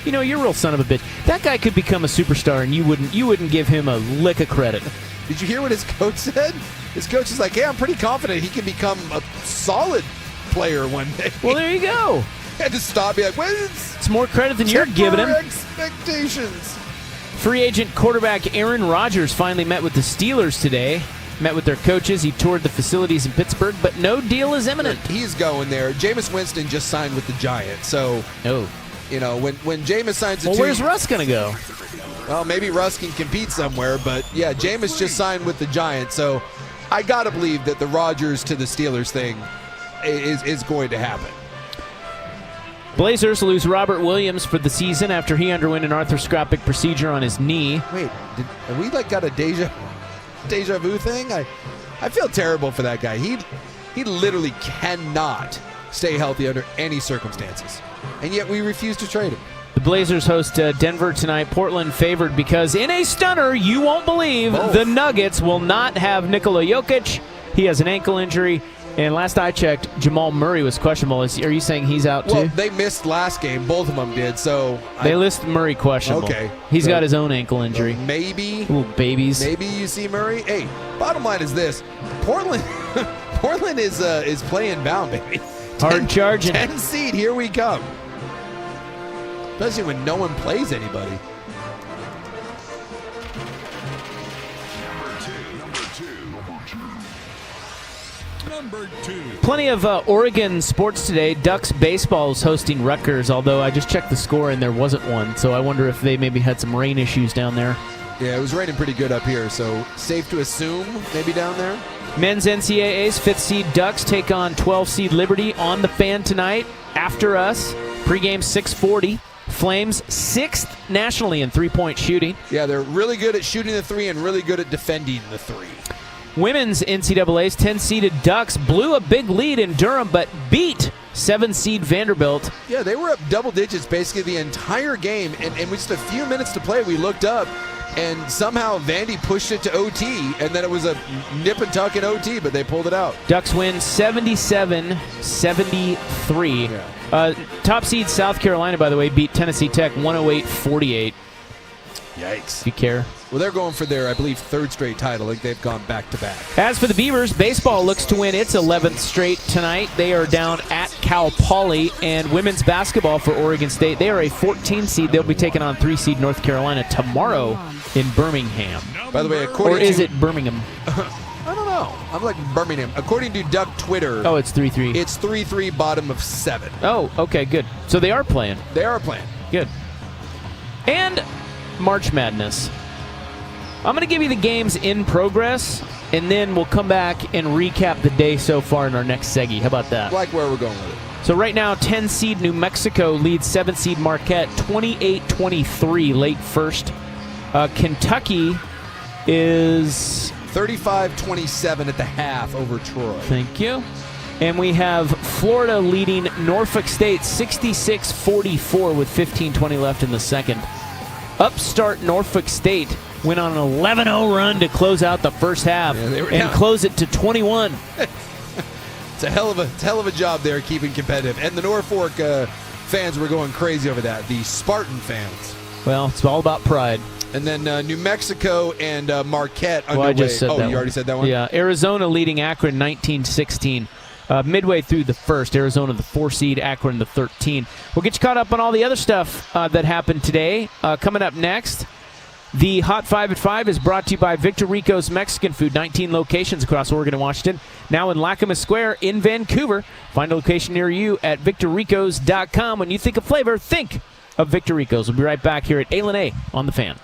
You're a real son of a bitch. That guy could become a superstar, and you wouldn't give him a lick of credit. Did you hear what his coach said? His coach is like, "Yeah, I'm pretty confident he can become a solid player one day." Well, there you go. He had to stop. Be like, "Well, it's more credit than you're giving him." Expectations. Free agent quarterback Aaron Rodgers finally met with the Steelers today. Met with their coaches. He toured the facilities in Pittsburgh, but no deal is imminent. He's going there. Jameis Winston just signed with the Giants, so when Jameis signs where's Russ gonna go? Well, maybe Russ can compete somewhere, but yeah, Jameis just signed with the Giants, so I gotta believe that the Rodgers to the Steelers thing is going to happen. Blazers lose Robert Williams for the season after he underwent an arthroscopic procedure on his knee. Wait, have we got a deja vu thing? I feel terrible for that guy. He literally cannot stay healthy under any circumstances, and yet we refuse to trade him. The Blazers host Denver tonight. Portland favored because in a stunner you won't believe, the Nuggets will not have Nikola Jokic. He has an ankle injury. And last I checked, Jamal Murray was questionable. Are you saying he's out too? Well, they missed last game. Both of them did. So they list Murray questionable. Okay. He's got his own ankle injury. Maybe. Little babies. Maybe you see Murray. Hey, bottom line is this: Portland is playing bound, baby. Hard charging. 10 seed. Here we come. Especially when no one plays anybody. Number 2. Plenty of Oregon sports today. Ducks baseball is hosting Rutgers, although I just checked the score and there wasn't one. So I wonder if they maybe had some rain issues down there. Yeah, it was raining pretty good up here, so safe to assume maybe down there. Men's NCAA's 5th seed Ducks take on 12th seed Liberty on the Fan tonight. After us, pregame 6:40. Flames 6th nationally in three-point shooting. Yeah, they're really good at shooting the three and really good at defending the three. Women's NCAA's 10-seeded Ducks blew a big lead in Durham, but beat 7-seed Vanderbilt. Yeah, they were up double digits basically the entire game, and with just a few minutes to play, we looked up, and somehow Vandy pushed it to OT, and then it was a nip and tuck in OT, but they pulled it out. Ducks win 77-73. Yeah. Top seed South Carolina, by the way, beat Tennessee Tech 108-48. Yikes. If you care. Well, they're going for their, I believe, third straight title. Like they've gone back-to-back. As for the Beavers, baseball looks to win its 11th straight tonight. They are down at Cal Poly. And women's basketball for Oregon State, they are a 14 seed. They'll be taking on 3 seed North Carolina tomorrow in Birmingham. By the way, according to... Or is it Birmingham? I don't know. I'm like Birmingham. According to Duck Twitter... Oh, it's 3-3. It's 3-3, bottom of 7. Oh, okay, good. So they are playing. They are playing. Good. And March Madness. I'm going to give you the games in progress, and then we'll come back and recap the day so far in our next seggy. How about that? Like where we're going with it. So right now, 10-seed New Mexico leads 7-seed Marquette 28-23 late first. Kentucky is 35-27 at the half over Troy. Thank you. And we have Florida leading Norfolk State 66-44 with 15:20 left in the second. Upstart Norfolk State went on an 11-0 run to close out the first half and close it to 21. It's a hell of a job there keeping competitive. And the Norfolk fans were going crazy over that. The Spartan fans. Well, it's all about pride. And then New Mexico and Marquette underway. Well, I just said that you already said that one? Yeah, Arizona leading Akron 19-16. Midway through the first, Arizona the 4 seed, Akron the 13. We'll get you caught up on all the other stuff that happened today. Coming up next, the Hot 5 at 5 is brought to you by Victor Rico's Mexican Food, 19 locations across Oregon and Washington. Now in Lackamas Square in Vancouver. Find a location near you at victorricos.com. When you think of flavor, think of Victor Rico's. We'll be right back here at A on the Fan.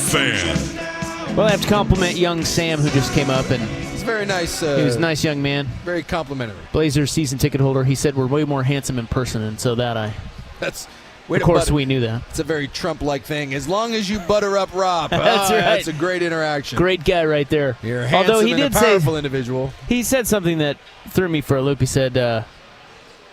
Fan. Well, I have to compliment young Sam, who just came up, and He's very nice. he was a nice young man. Very complimentary. Blazers season ticket holder. He said we're way more handsome in person, and so That's. Of course, we knew that. It's a very Trump-like thing. As long as you butter up Rob, That's right. That's a great interaction. Great guy right there. You're a handsome Although he and did a powerful say, individual. He said something that threw me for a loop. He said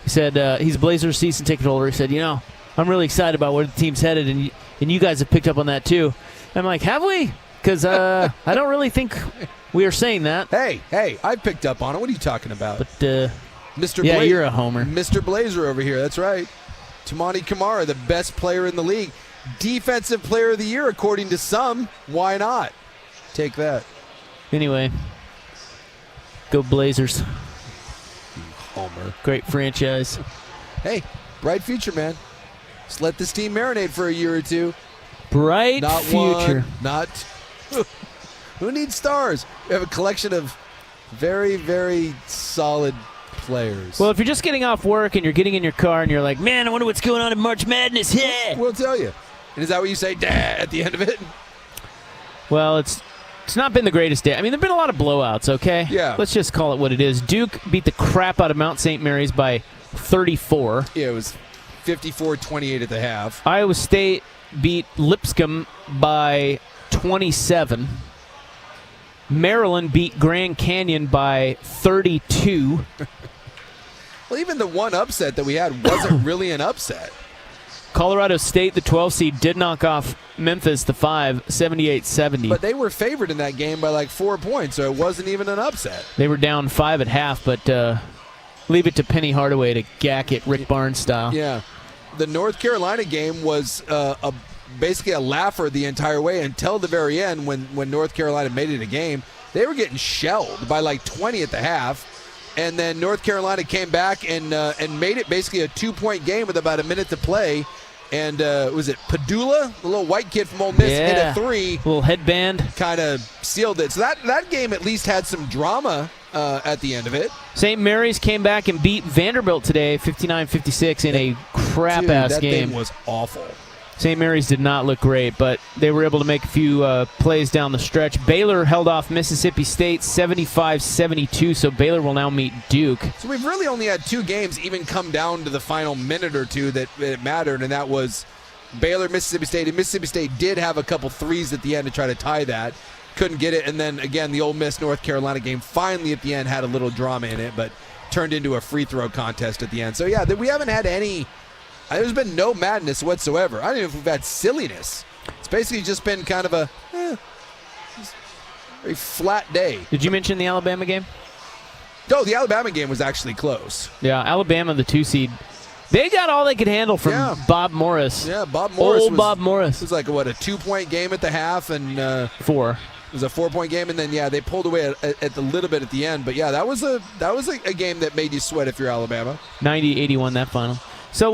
he's a Blazers season ticket holder. He said, I'm really excited about where the team's headed, and you guys have picked up on that too. I'm like, have we? Because I don't really think we are saying that. Hey, I picked up on it. What are you talking about? But Mr. Yeah, you're a homer. Mr. Blazer over here. That's right. Tamani Kamara, the best player in the league. Defensive player of the year, according to some. Why not? Take that. Anyway, go Blazers. Homer. Great franchise. Hey, bright future, man. Just let this team marinate for a year or two. Bright Not future. One, not who needs stars? We have a collection of very, very solid players. Well, if you're just getting off work and you're getting in your car and you're like, man, I wonder what's going on in March Madness. Yeah. We'll tell you. And is that what you say, Dad, at the end of it? Well, it's not been the greatest day. I mean, there have been a lot of blowouts, okay? Yeah. Let's just call it what it is. Duke beat the crap out of Mount St. Mary's by 34. Yeah, it was 54-28 at the half. Iowa State beat Lipscomb by 27. Maryland beat Grand Canyon by 32. Well, even the one upset that we had wasn't really an upset. Colorado State, the 12 seed, did knock off Memphis, the 5, 78-70. But they were favored in that game by like 4 points, so it wasn't even an upset. They were down 5 at half, but leave it to Penny Hardaway to gack it Rick Barnes style. Yeah. The North Carolina game was basically a laugher the entire way until the very end when North Carolina made it a game. They were getting shelled by like 20 at the half. And then North Carolina came back and made it basically a 2-point game with about a minute to play. And was it Padula, the little white kid from Ole Miss, hit a 3. Little headband. Kind of sealed it. So that game at least had some drama at the end of it. St. Mary's came back and beat Vanderbilt today, 59-56, in a crap-ass game. That game was awful. St. Mary's did not look great, but they were able to make a few plays down the stretch. Baylor held off Mississippi State 75-72, so Baylor will now meet Duke. So we've really only had 2 games even come down to the final minute or two that it mattered, and that was Baylor, Mississippi State. And Mississippi State did have a couple threes at the end to try to tie that. Couldn't get it, and then, again, the Ole Miss North Carolina game finally at the end had a little drama in it, but turned into a free throw contest at the end. So, yeah, we haven't had any... There's been no madness whatsoever. I don't know if we've had silliness. It's basically just been kind of a very flat day. Did you mention the Alabama game? No, the Alabama game was actually close. Yeah, Alabama, the 2 seed. They got all they could handle from Bob Morris. Yeah, Bob Morris. Bob Morris. It was like, what, a 2-point game at the half and 4. It was a 4-point game, and then they pulled away at the little bit at the end. But yeah, that was a game that made you sweat if you're Alabama. 90-81 that final. So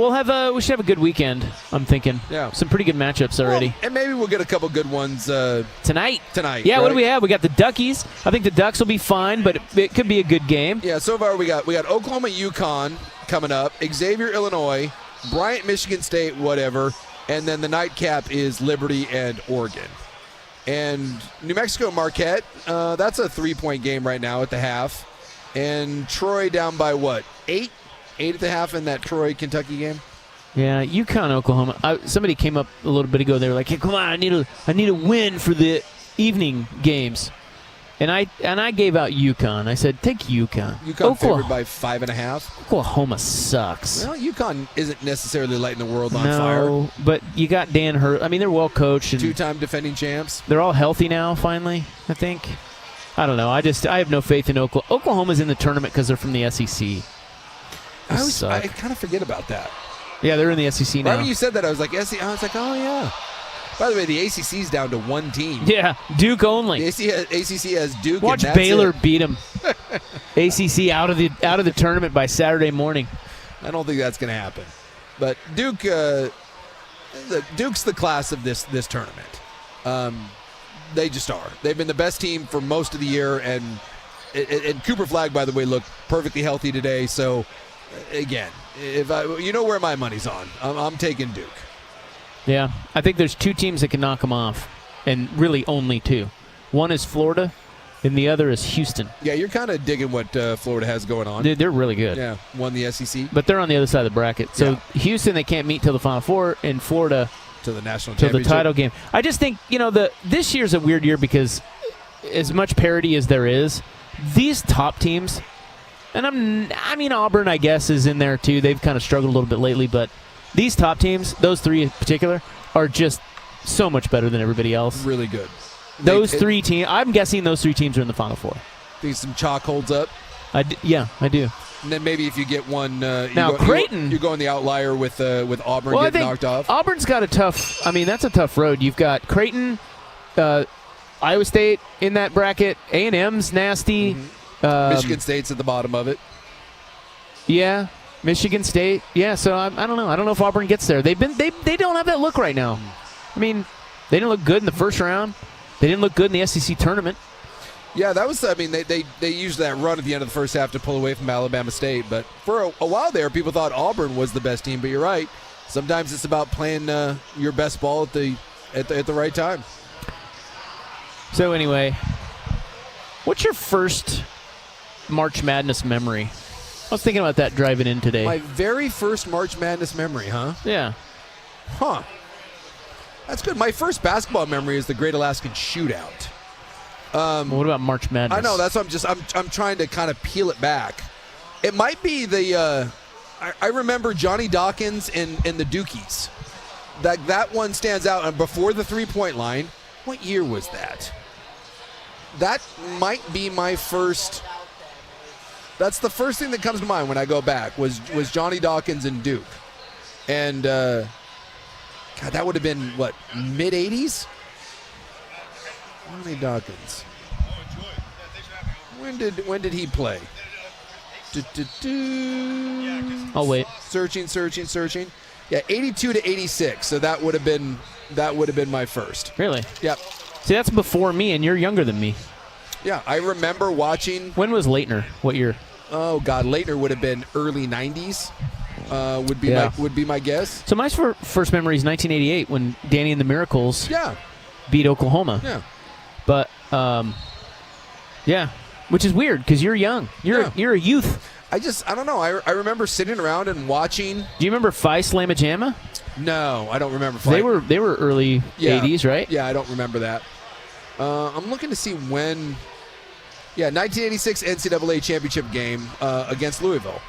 we should have a good weekend, I'm thinking. Yeah. Some pretty good matchups already. Well, and maybe we'll get a couple good ones tonight. Yeah, right? What do we have? We got the Duckies. I think the Ducks will be fine, but it could be a good game. Yeah, so far we got Oklahoma, UConn coming up, Xavier, Illinois, Bryant, Michigan State, whatever, and then the nightcap is Liberty and Oregon. And New Mexico, Marquette, that's a 3-point game right now at the half. And Troy down by what, 8? 8 at the half in that Troy-Kentucky game? Yeah, UConn, Oklahoma. Somebody came up a little bit ago. They were like, hey, come on, I need a win for the evening games. And I gave out UConn. I said, take UConn. UConn favored by 5.5. Oklahoma sucks. Well, UConn isn't necessarily lighting the world on fire. No, but you got Dan Hurley. I mean, they're well coached. 2-time defending champs. They're all healthy now, finally, I think. I don't know. I have no faith in Oklahoma. Oklahoma's in the tournament because they're from the SEC. I kind of forget about that. Yeah, they're in the SEC now. Right when you said that, I was like, SEC. I was like, oh, yeah. By the way, the ACC's down to 1 team. Yeah, Duke only. The ACC has Duke. Watch and that's Baylor beat them. ACC out of the tournament by Saturday morning. I don't think that's going to happen. But Duke, Duke's the class of this tournament. They just are. They've been the best team for most of the year, and Cooper Flagg, by the way, looked perfectly healthy today. So, again, you know where my money's on. I'm taking Duke. Yeah, I think there's 2 teams that can knock them off. and really only two. One is Florida, and the other is Houston. Yeah, you're kind of digging what Florida has going on. They're really good. Yeah, won the SEC. But they're on the other side of the bracket. So Houston, they can't meet till the Final Four, and Florida to the national till championship. the title game. I just think, this year's a weird year because as much parity as there is, these top teams, and Auburn, I guess, is in there too. They've kind of struggled a little bit lately, but these top teams, those three in particular, are just so much better than everybody else. Really good. Those three teams, I'm guessing those three teams are in the Final Four. Think some chalk holds up? I do. And then maybe if you get one, Creighton, you're going the outlier with Auburn getting knocked off. Auburn's got that's a tough road. You've got Creighton, Iowa State in that bracket. A&M's nasty. Michigan State's at the bottom of it. Yeah, Michigan State. Yeah, so I don't know. I don't know if Auburn gets there. They don't have that look right now. I mean, they didn't look good in the first round. They didn't look good in the SEC tournament. Yeah, that was. They used that run at the end of the first half to pull away from Alabama State. But for a while there, people thought Auburn was the best team. But you're right. Sometimes it's about playing your best ball at the right time. So anyway, what's your first March Madness memory? I was thinking about that driving in today. My very first March Madness memory, huh? Yeah. Huh. That's good. My first basketball memory is the Great Alaskan Shootout. What about March Madness? I know, that's what I'm trying to kind of peel it back. It might be the I remember Johnny Dawkins and the Dukies. That one stands out. And before the 3-point line, what year was that? That might be my first. That's the first thing that comes to mind when I go back was Johnny Dawkins and Duke. And God, that would have been what, mid 80s? Johnny Dawkins. When did he play? I'll wait. Searching. Yeah, 82 to 86. So that would have been my first. Really? Yep. See, that's before me, and you're younger than me. Yeah, I remember watching. When was Leitner? What year? Oh God, Leitner would have been early 90s. Would be my guess. So my first memory is 1988 when Danny and the Miracles beat Oklahoma. Yeah. But which is weird because you're young. You're a youth. I don't know. I remember sitting around and watching. Do you remember Phi Slamma Jamma? No, I don't remember. They were early 80s, right? Yeah, I don't remember that. I'm looking to see when. Yeah, 1986 NCAA championship game against Louisville.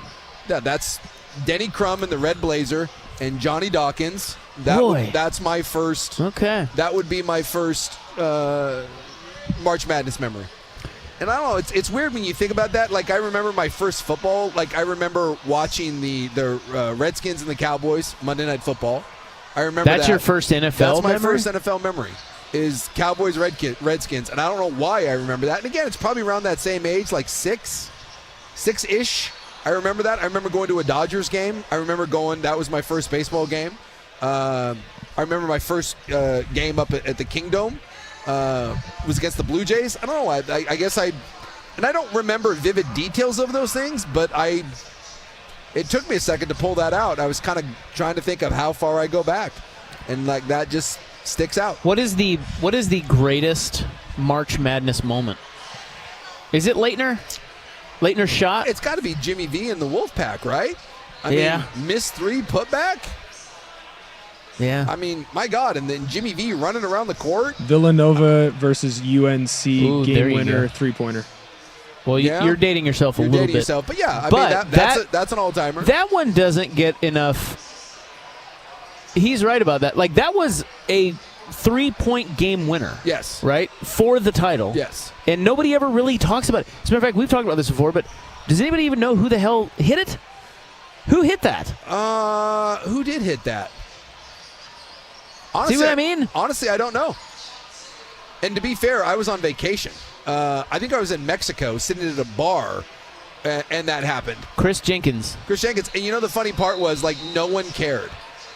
Yeah, that's Denny Crum in the red blazer and Johnny Dawkins. That's my first. Okay. That would be my first March Madness memory. And I don't know, it's weird when you think about that. Like, I remember my first football. Like, I remember watching the Redskins and the Cowboys Monday Night Football. I remember that's your first NFL That's my memory? first NFL memory is Cowboys Redskins. And I don't know why I remember that. And again, it's probably around that same age, like six-ish. I remember that. I remember going to a Dodgers game. I remember that was my first baseball game. I remember my first game up at the Kingdome. Was against the Blue Jays. I don't know. I guess I don't remember vivid details of those things, but it took me a second to pull that out. I was kind of trying to think of how far I go back, and like that just sticks out. What is the greatest March Madness moment? Is it Leitner? Leitner's shot? It's got to be Jimmy V in the Wolfpack, right? I mean, missed 3 putback. Yeah. I mean, my God, and then Jimmy V running around the court. Villanova versus UNC game winner 3-pointer. Well, you're dating yourself a little bit. You're dating yourself, but yeah, I mean, that's an all-timer. That one doesn't get enough. He's right about that. Like, that was a 3-point game winner. Yes. Right? For the title. Yes. And nobody ever really talks about it. As a matter of fact, we've talked about this before, but does anybody even know who the hell hit it? Who hit that? Who did hit that? Honestly, See what I mean? Honestly, I don't know. And to be fair, I was on vacation. I think I was in Mexico sitting at a bar, and that happened. Chris Jenkins. And you know the funny part was, like, no one cared.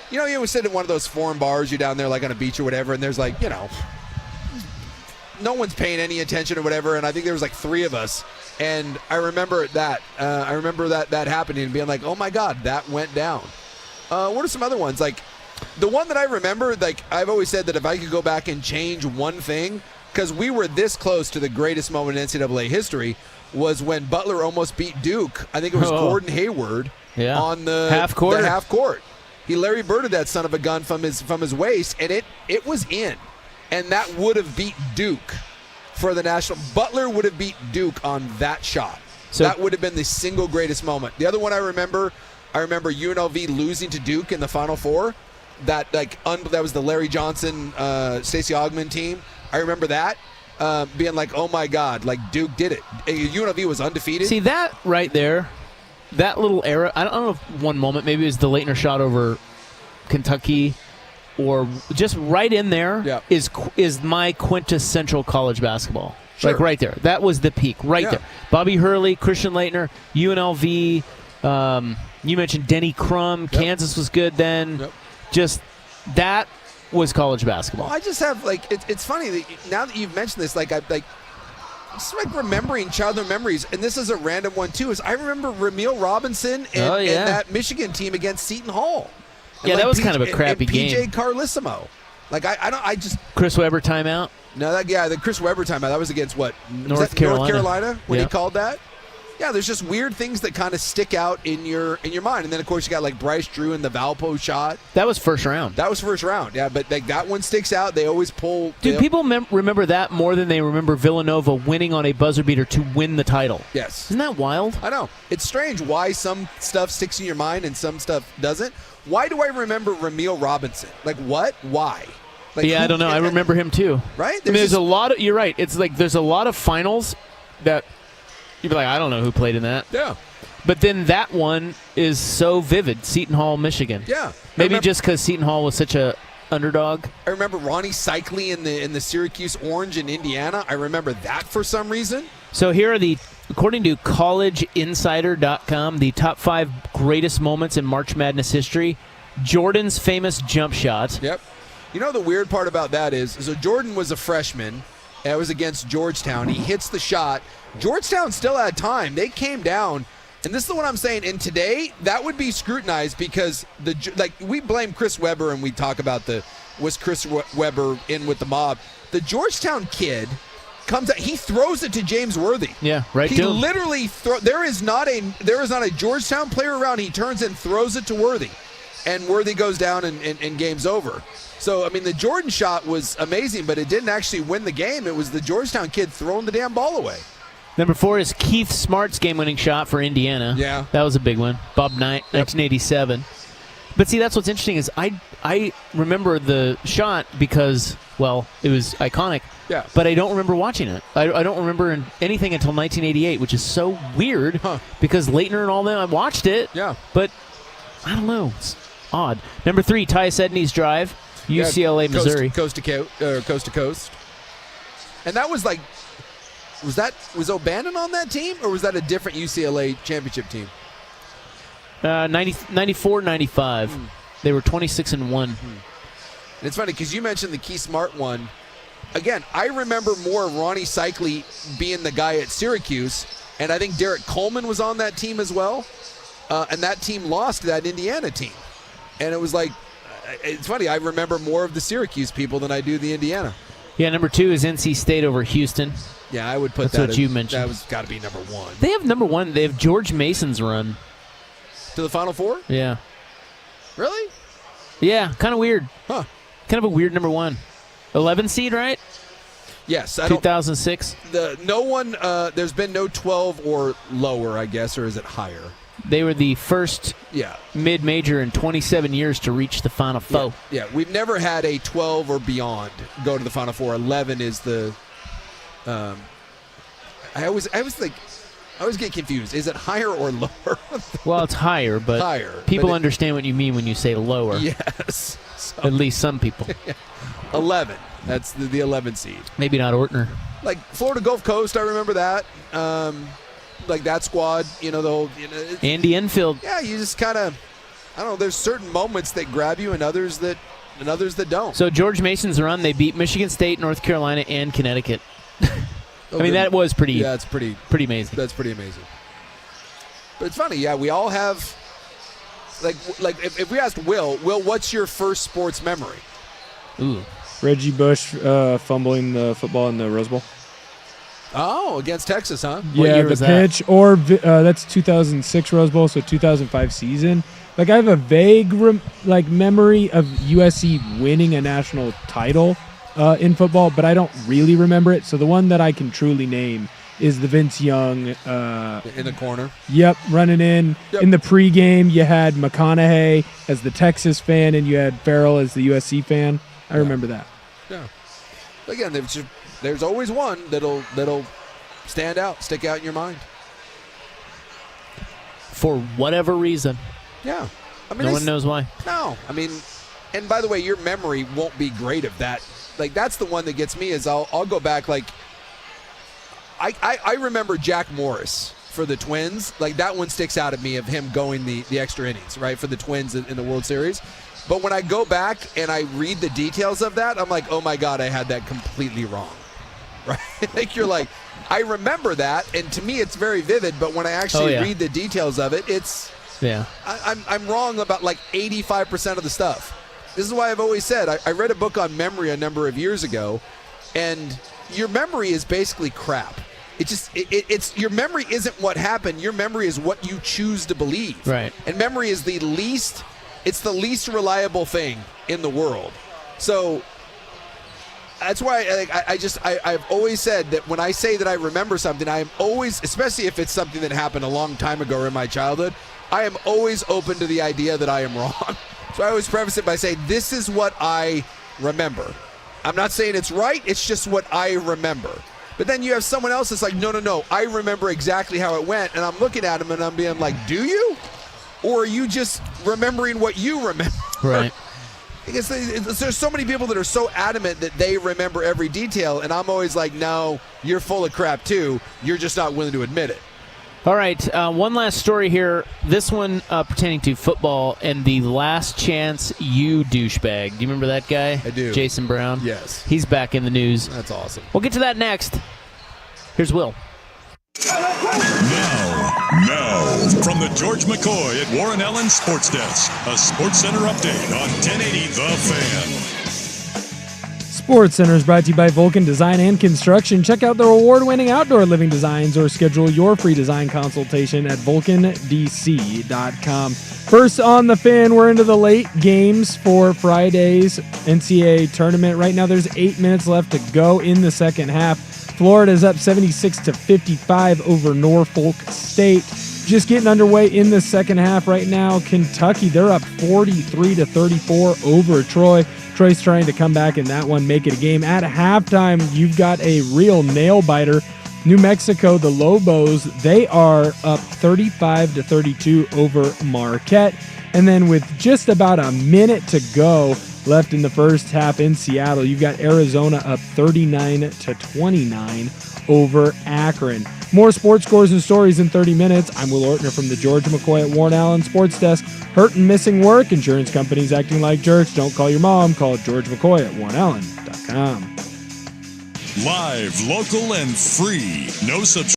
You know, you would sit at one of those foreign bars, you're down there, like, on a beach or whatever, and there's, like, you know, no one's paying any attention or whatever, and I think there was, like, 3 of us. And I remember that. I remember that happening and being like, oh, my God, that went down. What are some other ones? Like, The one that I remember, like I've always said that if I could go back and change one thing, because we were this close to the greatest moment in NCAA history, was when Butler almost beat Duke. I think it was Gordon Hayward on the half court. He Larry Birded that son of a gun from his waist, and it was in. And that would have beat Duke for the national. Butler would have beat Duke on that shot. So that would have been the single greatest moment. The other one I remember UNLV losing to Duke in the Final Four. That was the Larry Johnson, Stacey Augmon team. I remember that being like, oh my God, like Duke did it. UNLV was undefeated. See that right there, that little era. I don't know if one moment maybe it was the Leitner shot over Kentucky, or just right in there is my quintessential college basketball. Sure. Like right there, that was the peak right there. Bobby Hurley, Christian Leitner, UNLV. You mentioned Denny Crum. Kansas was good then. Just that was college basketball. Well, I just have it's funny that now that you've mentioned this, it's like remembering childhood memories, and this is a random one too. Is I remember Ramil Robinson and that Michigan team against Seton Hall. And that was kind of a crappy game. PJ Carlissimo, Chris Webber timeout. No, the Chris Webber timeout. That was against what? North Carolina. North Carolina when he called that. Yeah, there's just weird things that kind of stick out in your mind, and then of course you got like Bryce Drew and the Valpo shot. That was first round. Yeah, but that one sticks out. They always pull. Dude, people remember that more than they remember Villanova winning on a buzzer beater to win the title. Yes, isn't that wild? I know. It's strange why some stuff sticks in your mind and some stuff doesn't. Why do I remember Ramil Robinson? Like what? Why? I don't know. I remember him too. Right? There's a lot of. You're right. It's like there's a lot of finals that. You'd be like, I don't know who played in that. Yeah. But then that one is so vivid. Seton Hall, Michigan. Yeah. Maybe just because Seton Hall was such a underdog. I remember Ronnie Cycli in the Syracuse Orange in Indiana. I remember that for some reason. So here are according to collegeinsider.com, the top 5 greatest moments in March Madness history. Jordan's famous jump shot. Yep. You know the weird part about that is, so Jordan was a freshman. It was against Georgetown. He hits the shot. Georgetown still had time. They came down, and this is the one I'm saying. And today, that would be scrutinized because we blame Chris Webber and we talk about was Chris Webber in with the mob. The Georgetown kid comes out. He throws it to James Worthy. Yeah, right. He literally there is not a Georgetown player around. He turns and throws it to Worthy, and Worthy goes down and game's over. So, I mean, the Jordan shot was amazing, but it didn't actually win the game. It was the Georgetown kid throwing the damn ball away. Number 4 is Keith Smart's game-winning shot for Indiana. Yeah. That was a big one. Bob Knight, 1987. But see, that's what's interesting is I remember the shot because, well, it was iconic. Yeah. But I don't remember watching it. I don't remember anything until 1988, which is so weird because Leitner and all them, I watched it. Yeah. But I don't know. It's odd. Number 3, Tyus Edney's drive. UCLA, Missouri. Coast to coast. And that was like, was O'Bannon on that team, or was that a different UCLA championship team? 94-95. They were 26-1. And it's funny because you mentioned the Key Smart one. Again, I remember more Ronnie Cycli being the guy at Syracuse, and I think Derek Coleman was on that team as well. And that team lost to that Indiana team. And it was like, it's funny, I remember more of the Syracuse people than I do the Indiana. Yeah, number 2 is NC State over Houston. Yeah, I would put That's what you mentioned. That was got to be number 1. They have number 1. They have George Mason's run. To the Final Four? Yeah. Really? Yeah, kind of weird. Huh. Kind of a weird number 1. 11 seed, right? Yes. 2006. There's been no 12 or lower, I guess, or is it higher? They were the first mid-major in 27 years to reach the Final Four. Yeah, we've never had a 12 or beyond go to the Final Four. 11 is the I always get confused. Is it higher or lower? Well, it's higher, but people understand what you mean when you say lower. Yes. So, at least some people. 11. That's the 11 seed. Maybe not Ortner. Like Florida Gulf Coast, I remember that. Like that squad, the whole. Andy Enfield. Yeah, you just kind of, I don't know. There's certain moments that grab you, and others that don't. So George Mason's run, they beat Michigan State, North Carolina, and Connecticut. I mean, that was pretty. Yeah, it's pretty amazing. That's pretty amazing. But it's funny, yeah. We all have Like if we asked Will, what's your first sports memory? Ooh. Reggie Bush fumbling the football in the Rose Bowl. Oh, against Texas, huh? What Yeah, year the was that? pitch, or that's 2006 Rose Bowl, so 2005 season. Like I have a vague memory of USC winning a national title in football, but I don't really remember it. So the one that I can truly name is the Vince Young In the corner. Yep, running in. Yep. In the pregame, you had McConaughey as the Texas fan, and you had Farrell as the USC fan. I remember that. Yeah. Again, there's always one that'll stand out, stick out in your mind. For whatever reason. Yeah. I mean, No one knows why. No. I mean, and by the way, your memory won't be great of that. Like, that's the one that gets me is I'll go back, like, I remember Jack Morris for the Twins. Like, that one sticks out at me of him going the extra innings, right, for the Twins in the World Series. But when I go back and I read the details of that, I'm like, oh, my God, I had that completely wrong. Right? Like, you're like, I remember that, and to me it's very vivid, but when I actually read the details of it, it's I'm wrong about like 85% of the stuff. This is why I've always said, I read a book on memory a number of years ago, and your memory is basically crap. It's your memory isn't what happened. Your memory is what you choose to believe. Right. And memory is the least reliable thing in the world. So that's why I've always said that when I say that I remember something, I am always, especially if it's something that happened a long time ago or in my childhood, I am always open to the idea that I am wrong. So I always preface it by saying, this is what I remember. I'm not saying it's right, it's just what I remember. But then you have someone else that's like, no, I remember exactly how it went, and I'm looking at him and I'm being like, do you? Or are you just remembering what you remember? Right. Because there's so many people that are so adamant that they remember every detail, and I'm always like, no, you're full of crap too. You're just not willing to admit it. All right, one last story here. This one pertaining to football and the Last Chance U douchebag. Do you remember that guy? I do. Jason Brown? Yes. He's back in the news. That's awesome. We'll get to that next. Here's Will. Now, from the George McCoy at Warren Allen Sports Desk, a Sports Center update on 1080 The Fan. Sports Center is brought to you by Vulcan Design and Construction. Check out their award-winning outdoor living designs or schedule your free design consultation at vulcandc.com. First on the Fan, we're into the late games for Friday's NCAA tournament. Right now there's 8 minutes left to go in the second half. Florida's up 76-55 over Norfolk State. Just getting underway in the second half right now. Kentucky, they're up 43-34 over Troy. Troy's trying to come back in that one, make it a game. At halftime, you've got a real nail-biter. New Mexico, the Lobos, they are up 35-32 over Marquette. And then with just about a minute to go left in the first half in Seattle, you've got Arizona up 39-29 over Akron. More sports scores and stories in 30 minutes. I'm Will Ortner from the George McCoy at Warren Allen Sports Desk. Hurt and missing work. Insurance companies acting like jerks. Don't call your mom. Call George McCoy at warrenallen.com. Live, local, and free. No subscription.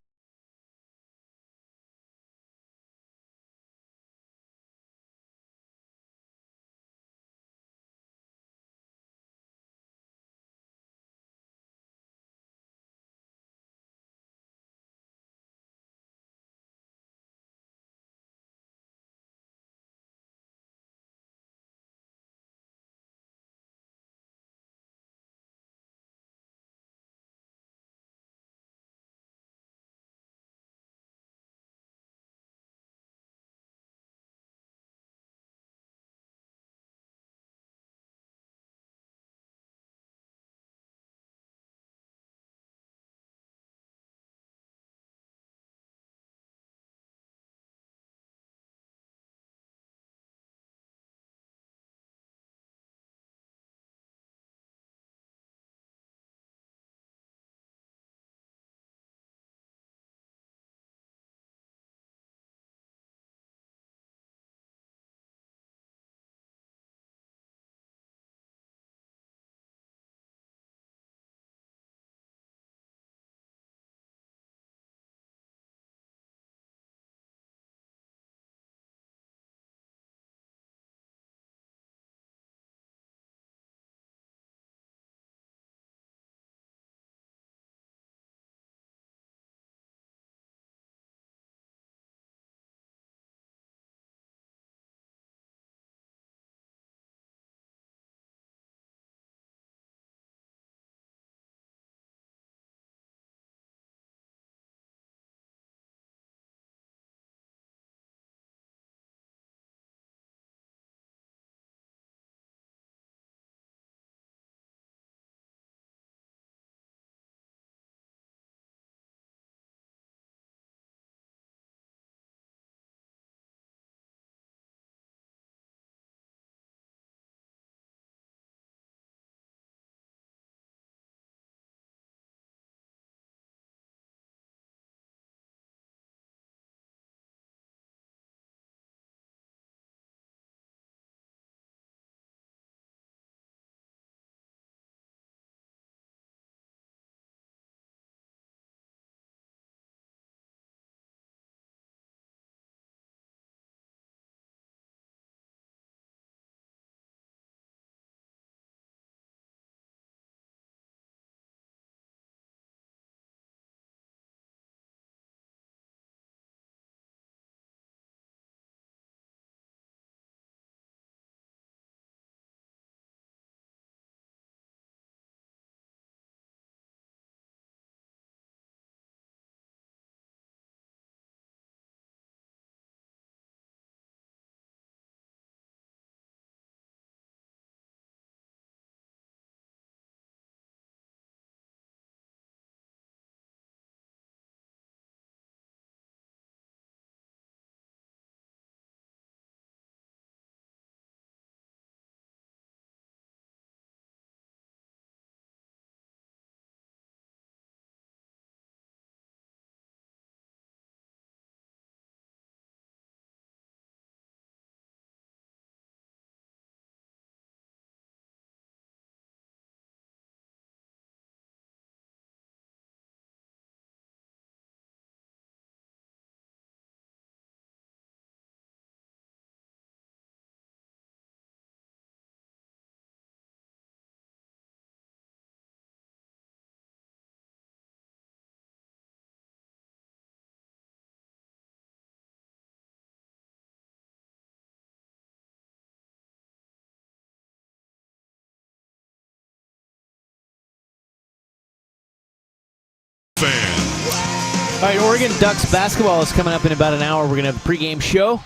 All right, Oregon Ducks basketball is coming up in about an hour. We're going to have a pregame show,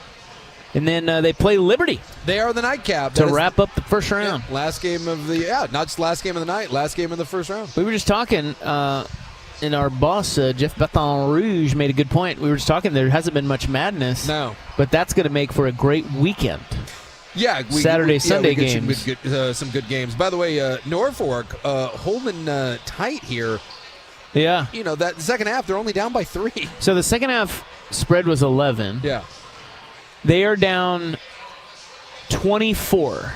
and then they play Liberty. They are the nightcap. To wrap up the first round. Yeah, last game of the, not just last game of the night, last game of the first round. We were just talking, and our boss, Jeff Baton Rouge, made a good point. We were just talking, there hasn't been much madness. No. But that's going to make for a great weekend. Yeah, Saturday, Sunday games. Some good games. By the way, Norfolk holding tight here. Yeah. You know, that second half, they're only down by 3. So the second half spread was 11. Yeah. They are down 24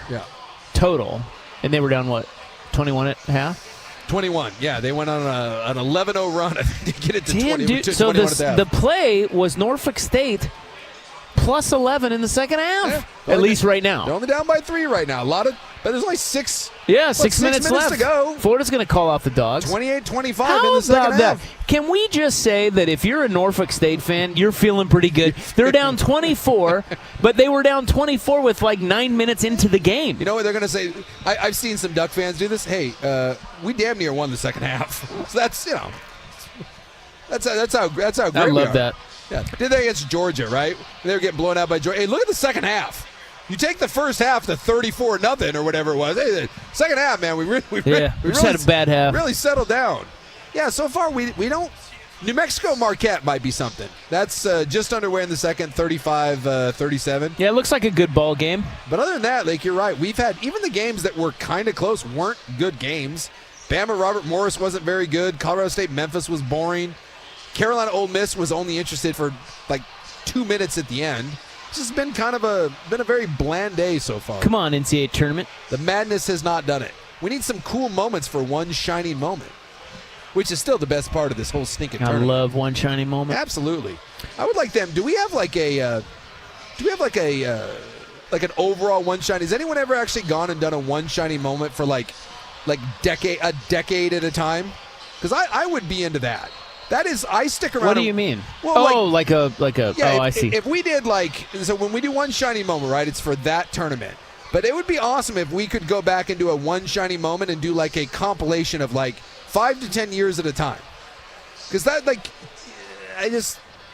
total. And they were down, what, 21 at half? 21. Yeah, they went on an 11-0 run to get it to 20. Dude, so the play was Norfolk State plus 11 in the second half, at least right now. They're only down by 3 right now. But there's only 6. Yeah, 6 minutes left to go. Florida's going to call off the Dogs. 28-25 in How the second about that? half. Can we just say that if you're a Norfolk State fan, you're feeling pretty good? They're down 24, but they were down 24 with like 9 minutes into the game. You know what they're going to say? I've seen some Duck fans do this. Hey, we damn near won the second half. So that's, you know, that's how great I we love are. that. Yeah, did they against Georgia, right? They were getting blown out by Georgia. Hey, look at the second half. You take the first half to 34-0 or whatever it was. Hey, the second half, man, we just had a bad half. Really settled down. Yeah, so far we don't. New Mexico Marquette might be something. That's just underway in the second, 35-37. Yeah, it looks like a good ball game. But other than that, like, you're right. We've had even the games that were kind of close weren't good games. Bama Robert Morris wasn't very good. Colorado State Memphis was boring. Carolina Ole Miss was only interested for like 2 minutes at the end. It's just been kind of a very bland day so far. Come on, NCAA tournament. The madness has not done it. We need some cool moments for one shining moment, which is still the best part of this whole stinking tournament. I love one shining moment. Absolutely. I would like them. Do we have like an overall one shine? Has anyone ever actually gone and done a one shining moment for a decade at a time? Because I would be into that. That is, I stick around. What do you mean? Well, yeah, I see. If we did so when we do one shiny moment, right, it's for that tournament. But it would be awesome if we could go back and do a one shiny moment and do like a compilation of like 5 to 10 years at a time. Because that,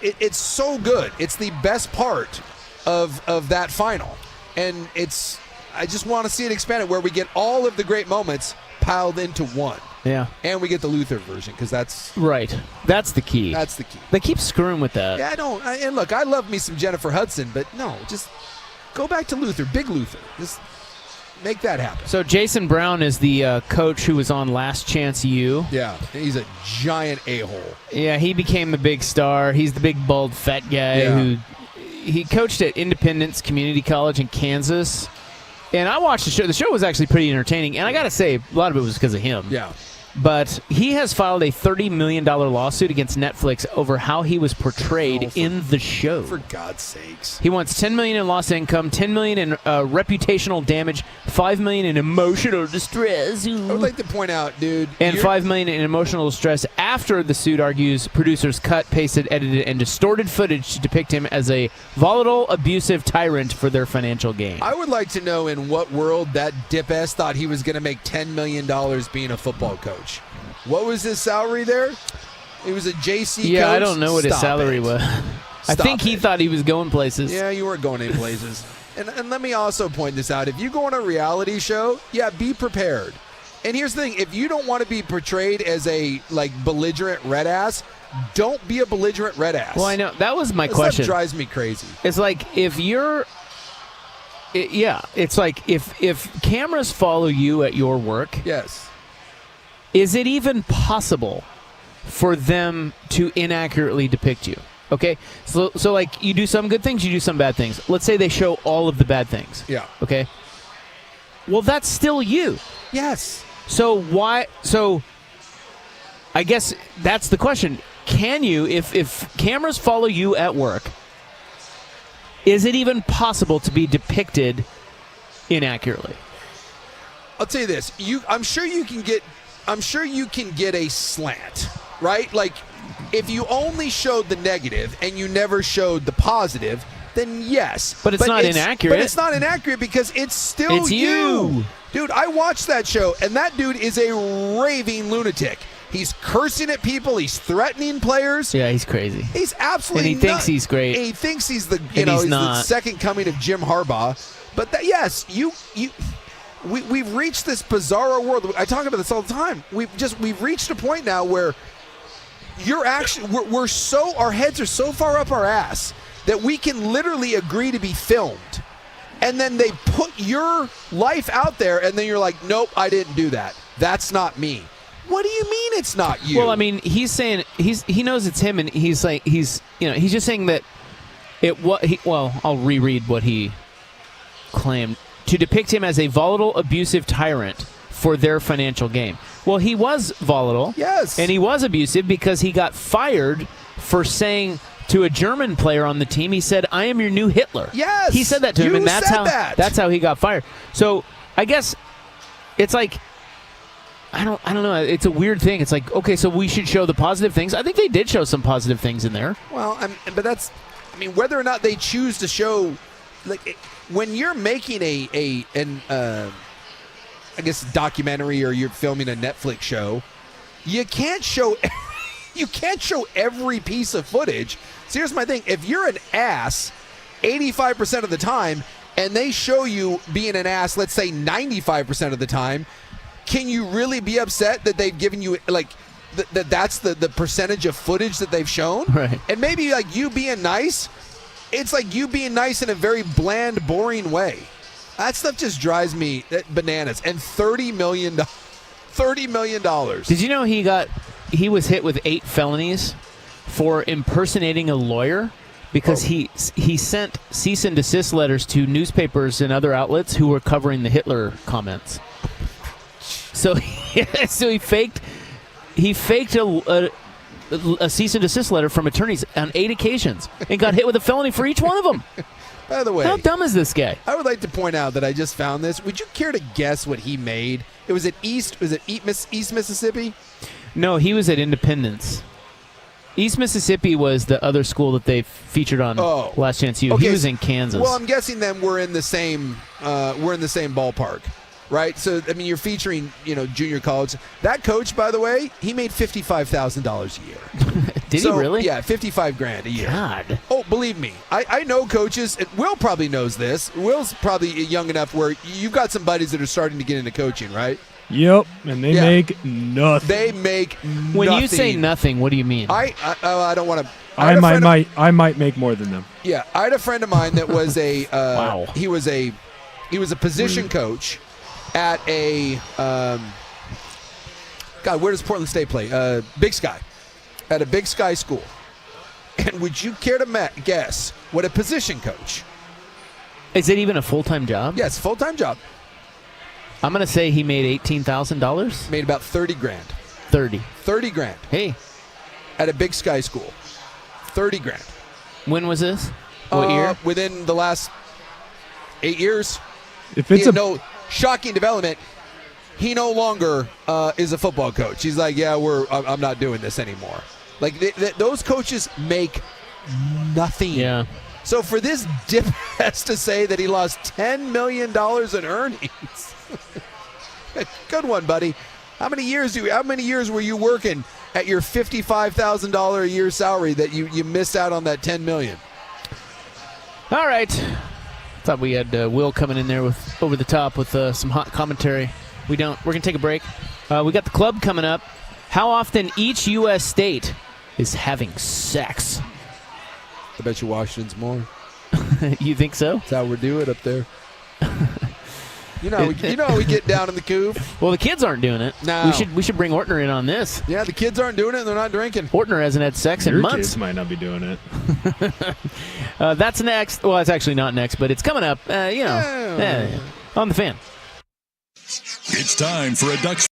it's so good. It's the best part of that final. And I just want to see it expanded where we get all of the great moments piled into one. Yeah. And we get the Luther version because that's... Right. That's the key. That's the key. They keep screwing with that. Yeah, and look, I love me some Jennifer Hudson, but no, just go back to Luther, Big Luther. Just make that happen. So Jason Brown is the coach who was on Last Chance U. Yeah, he's a giant a-hole. Yeah, he became the big star. He's the big, bald, fat guy who... He coached at Independence Community College in Kansas. And I watched the show. The show was actually pretty entertaining. And I got to say, a lot of it was because of him. Yeah. But he has filed a $30 million lawsuit against Netflix over how he was portrayed in the show. For God's sakes. He wants $10 million in lost income, $10 million in reputational damage, $5 million in emotional distress. I would like to point out, dude. And $5 million in emotional distress after the suit argues producers cut, pasted, edited, and distorted footage to depict him as a volatile, abusive tyrant for their financial gain. I would like to know in what world that dip-ass thought he was going to make $10 million being a football coach. What was his salary there? It was a JC coach? Yeah, I don't know what his salary was. I think he thought he was going places. Yeah, you weren't going any places. And let me also point this out. If you go on a reality show, be prepared. And here's the thing. If you don't want to be portrayed as a, belligerent red ass, don't be a belligerent red ass. Well, I know. That was my question. That drives me crazy. It's like if you're... it's like if cameras follow you at your work... Yes. Is it even possible for them to inaccurately depict you? Okay? So like, you do some good things, you do some bad things. Let's say they show all of the bad things. Yeah. Okay? Well, that's still you. Yes. So why... So I guess that's the question. Can you, if cameras follow you at work, is it even possible to be depicted inaccurately? I'll tell you this. I'm sure you can get a slant, right? Like, if you only showed the negative and you never showed the positive, then yes. But it's not inaccurate. But it's not inaccurate because it's still you. Dude, I watched that show, and that dude is a raving lunatic. He's cursing at people. He's threatening players. Yeah, he's crazy. He's absolutely And he thinks he's great. He thinks he's the And he's he's the not. second coming of Jim Harbaugh. But yes, we've reached this bizarre world. I talk about this all the time. We've reached a point now where we're so, our heads are so far up our ass that we can literally agree to be filmed. And then they put your life out there, and then you're like, nope, I didn't do that. That's not me. What do you mean it's not you? Well, I mean, he's saying he knows it's him, and he's just saying that I'll reread what he claimed to depict him as a volatile, abusive tyrant for their financial gain. Well, he was volatile. Yes. And he was abusive because he got fired for saying to a German player on the team, he said, "I am your new Hitler." Yes. He said that to him, and that's how he got fired. So I guess it's like, I don't know. It's a weird thing. It's like, okay, so we should show the positive things. I think they did show some positive things in there. Well, but whether or not they choose to show, like, when you're making I guess documentary, or you're filming a Netflix show, you can't show every piece of footage. So here's my thing: if you're an ass 85% of the time, and they show you being an ass, let's say 95% of the time, can you really be upset that they've given you, like, that's the percentage of footage that they've shown? Right. And maybe, like, you being nice, it's like you being nice in a very bland, boring way. That stuff just drives me bananas. And $30 million. Did you know he was hit with 8 felonies for impersonating a lawyer because he sent cease and desist letters to newspapers and other outlets who were covering the Hitler comments. So he faked a cease and desist letter from attorneys on 8 occasions and got hit with a felony for each one of them. By the way, how dumb is this guy? I would like to point out that I just found this. Would you care to guess what he made? It was at East Mississippi? No, he was at Independence. East Mississippi was the other school that they featured on Last Chance U. Okay, he was in Kansas. Well, I'm guessing then we're in the same ballpark, right? So I mean, you're featuring junior college. That coach, by the way, he made $55,000 a year. Did he really? Yeah, $55,000 a year. God. Oh, believe me, I know coaches. And Will probably knows this. Will's probably young enough where you've got some buddies that are starting to get into coaching, right? Yep, and they make nothing. They make nothing. When you say nothing, what do you mean? I don't want to. I might make more than them. Yeah, I had a friend of mine that was a wow. He was a position coach at a God, where does Portland State play? Big Sky, at a Big Sky school. And would you care to guess what a position coach? Is it even a full-time job? Yes, full-time job. I'm going to say he made $18,000. Made about $30,000. 30. $30,000. Hey. At a Big Sky school. $30,000. When was this? What year? Within the last 8 years. If it's no shocking development, he no longer is a football coach. He's like, yeah, I'm not doing this anymore. Like those coaches make nothing. Yeah. So for this dip has to say that he lost $10 million in earnings. Good one, buddy. How many years were you working at your $55,000 a year salary that you missed out on that $10 million? All right. Thought we had Will coming in there with over the top with some hot commentary. We don't. We're gonna take a break. We got the club coming up. How often each U.S. state is having sex? I bet you Washington's more. You think so? That's how we do it up there. You know how we get down in the coop. Well, the kids aren't doing it. No. We should bring Ortner in on this. Yeah, the kids aren't doing it, and they're not drinking. Ortner hasn't had sex in Your months. kids might not be doing it. That's next. Well, it's actually not next, but it's coming up. On the Fan. It's time for a Ducks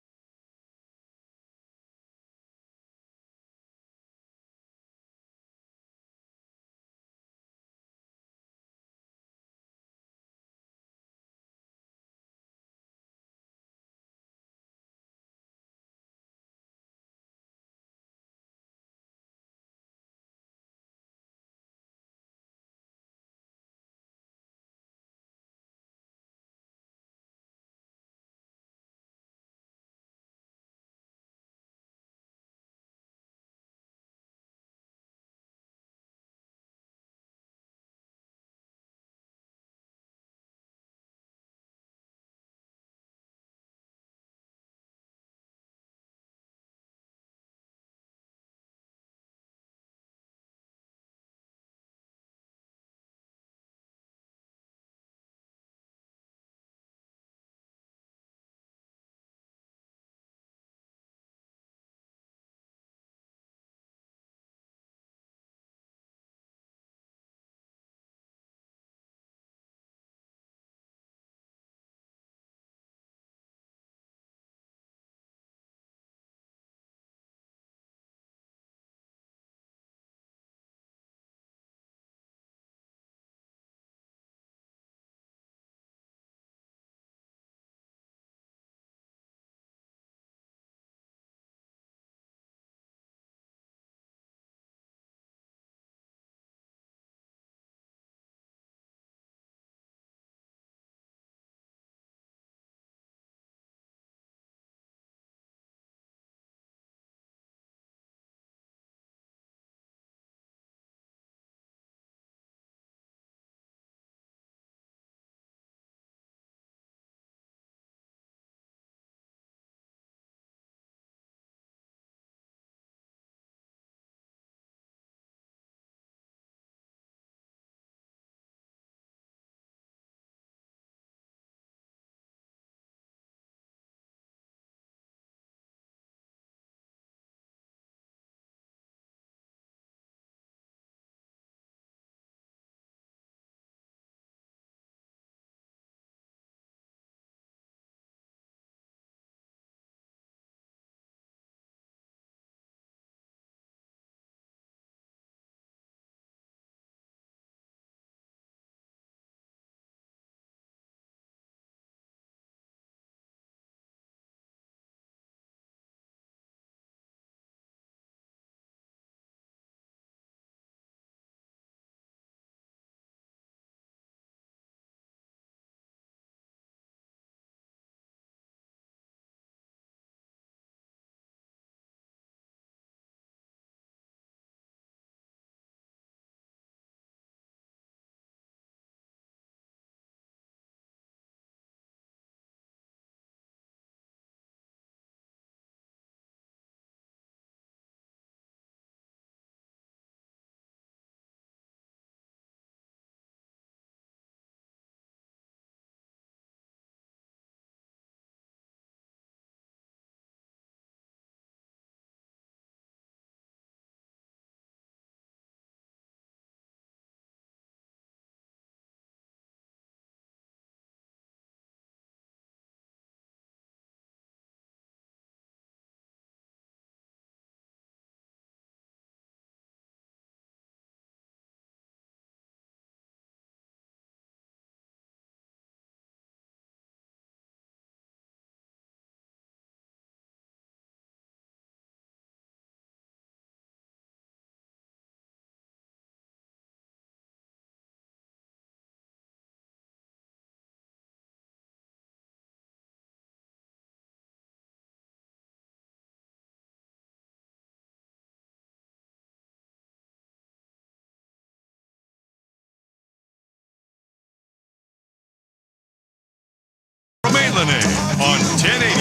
LNA on 1080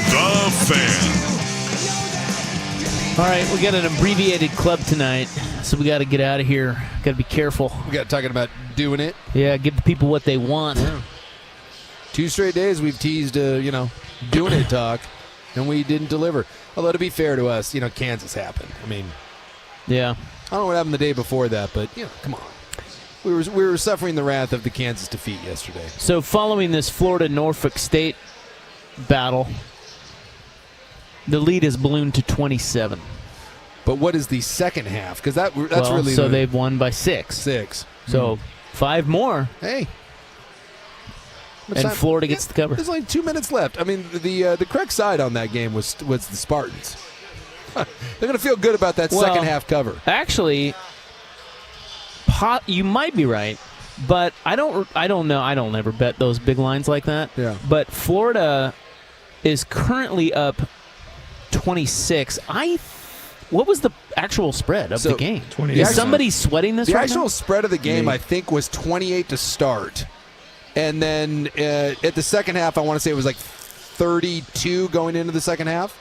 The Fan. All right, we got an abbreviated club tonight, so we got to get out of here. Got to be careful. We got talking about doing it. Yeah, give the people what they want. Yeah. 2 straight days we've teased, doing it talk, and we didn't deliver. Although, to be fair to us, Kansas happened. I mean, yeah. I don't know what happened the day before that, but, come on. We were suffering the wrath of the Kansas defeat yesterday. So following this Florida-Norfolk State battle, the lead has ballooned to 27. But what is the second half? Because that's really... So they've won by 6. 6. So 5 more. Hey. And Florida gets the cover. There's only 2 minutes left. I mean, the correct side on that game was the Spartans. They're going to feel good about that second half cover. Actually, you might be right, but I don't know. I don't ever bet those big lines like that. Yeah. But Florida is currently up 26. What was the actual spread of the game? 28. Is somebody sweating this the right actual now? spread of the game, I think, was 28 to start. And then at the second half, I want to say it was like 32 going into the second half.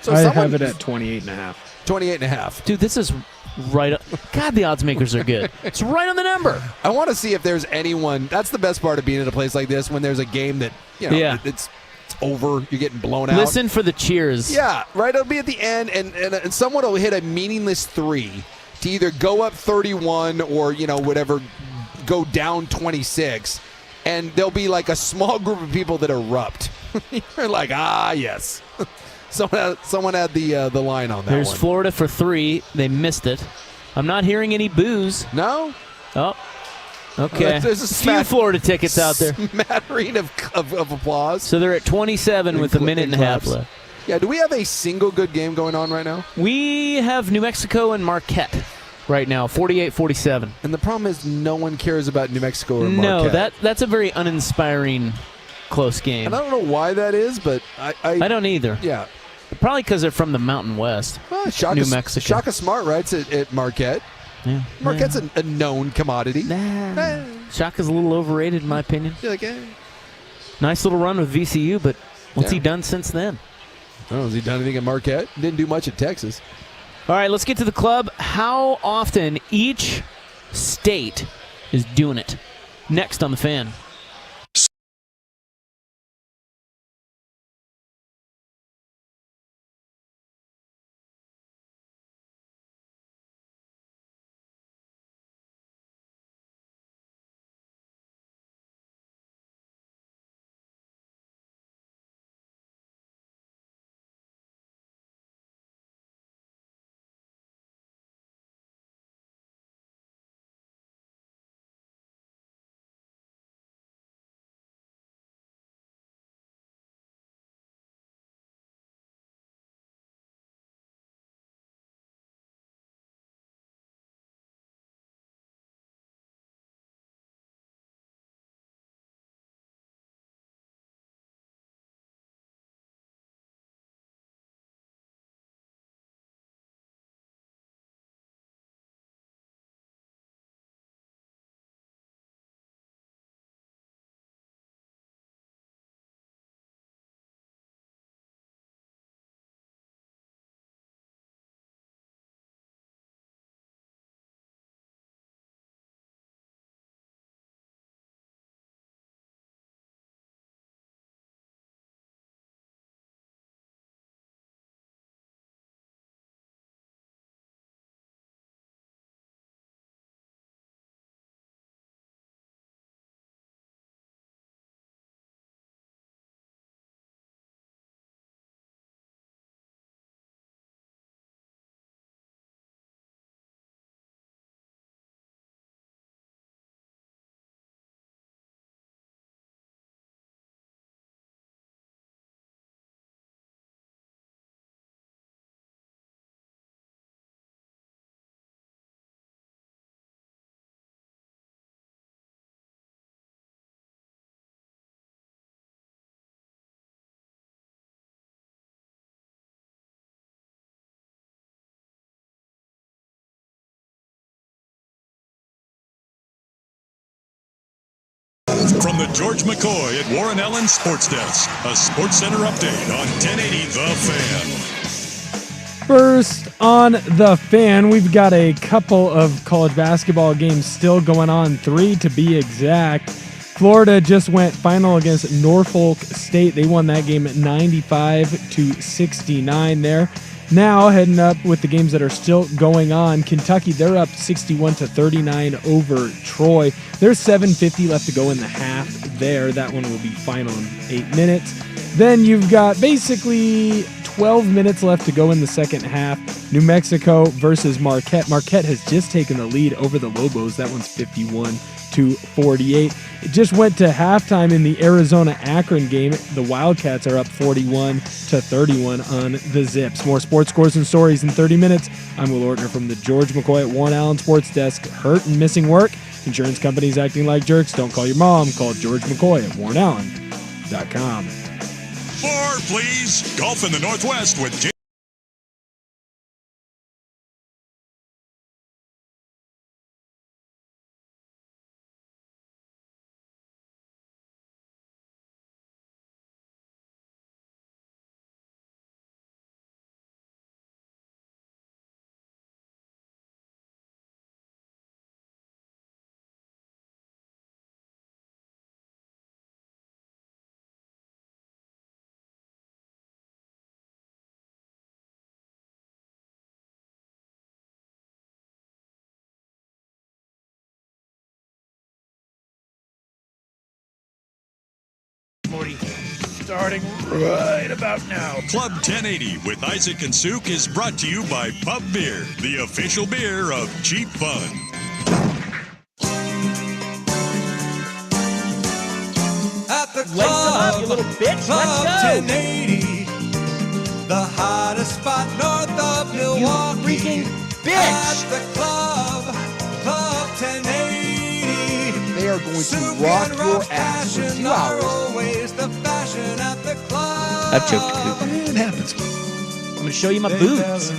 So I have it at 28.5. 28.5. Dude, this is right. God, the odds makers are good. It's right on the number. I want to see if there's anyone. That's the best part of being at a place like this, when there's a game that, it's over, you're getting blown out. Listen for the cheers. Yeah, right. It'll be at the end, and someone will hit a meaningless 3 to either go up 31 or, whatever, go down 26, and there'll be like a small group of people that erupt. You're like, yes. Someone had the line on that There's one. Florida for 3. They missed it. I'm not hearing any boos. No? Oh. Okay. There's a few Florida tickets out there. Smattering of applause. So they're at 27 with a minute and a half left. Yeah, do we have a single good game going on right now? We have New Mexico and Marquette right now, 48-47. And the problem is no one cares about New Mexico or Marquette. No, that's a very uninspiring close game. And I don't know why that is, but I don't either. Yeah. Probably because they're from the Mountain West. Well, New Mexico. Shaka Smart writes at Marquette. Yeah. Marquette's a known commodity. Shaka's a little overrated, in my opinion. You're like, Nice little run with VCU, but what's he done since then? I don't know. Has he done anything at Marquette? Didn't do much at Texas. All right, let's get to the club. How often each state is doing it. Next on The Fan. From the George McCoy at Warren Allen Sports Desk, a Sports Center update on 1080 The Fan. First on The Fan, we've got a couple of college basketball games still going on, 3 to be exact. Florida just went final against Norfolk State. They won that game at 95-69 there. Now heading up with the games that are still going on. Kentucky, they're up 61-39 over Troy. There's 7:50 left to go in the half there. That one will be final in 8 minutes. Then you've got basically 12 minutes left to go in the second half. New Mexico versus Marquette. Marquette has just taken the lead over the Lobos. That one's 51-48. It just went to halftime in the Arizona-Akron game. The Wildcats are up 41-31 on the Zips. More sports scores and stories in 30 minutes. I'm Will Ortner from the George McCoy at Warren Allen Sports Desk. Hurt and missing work? Insurance companies acting like jerks? Don't call your mom. Call George McCoy at warrenallen.com. More, please. Golf in the Northwest with Jay. Starting right about now. Club 1080 with Isaac and Souk is brought to you by Pub Beer, the official beer of cheap fun. At the Lace them up, you little bitch. Club Let's go. 1080, the hottest spot north of Milwaukee. You freaking bitch. At the Club 1080. They are going to rock your ass for 2 hours. Always the fashion at the club. I've choked a coop. It happens. I'm going to show you my boobs.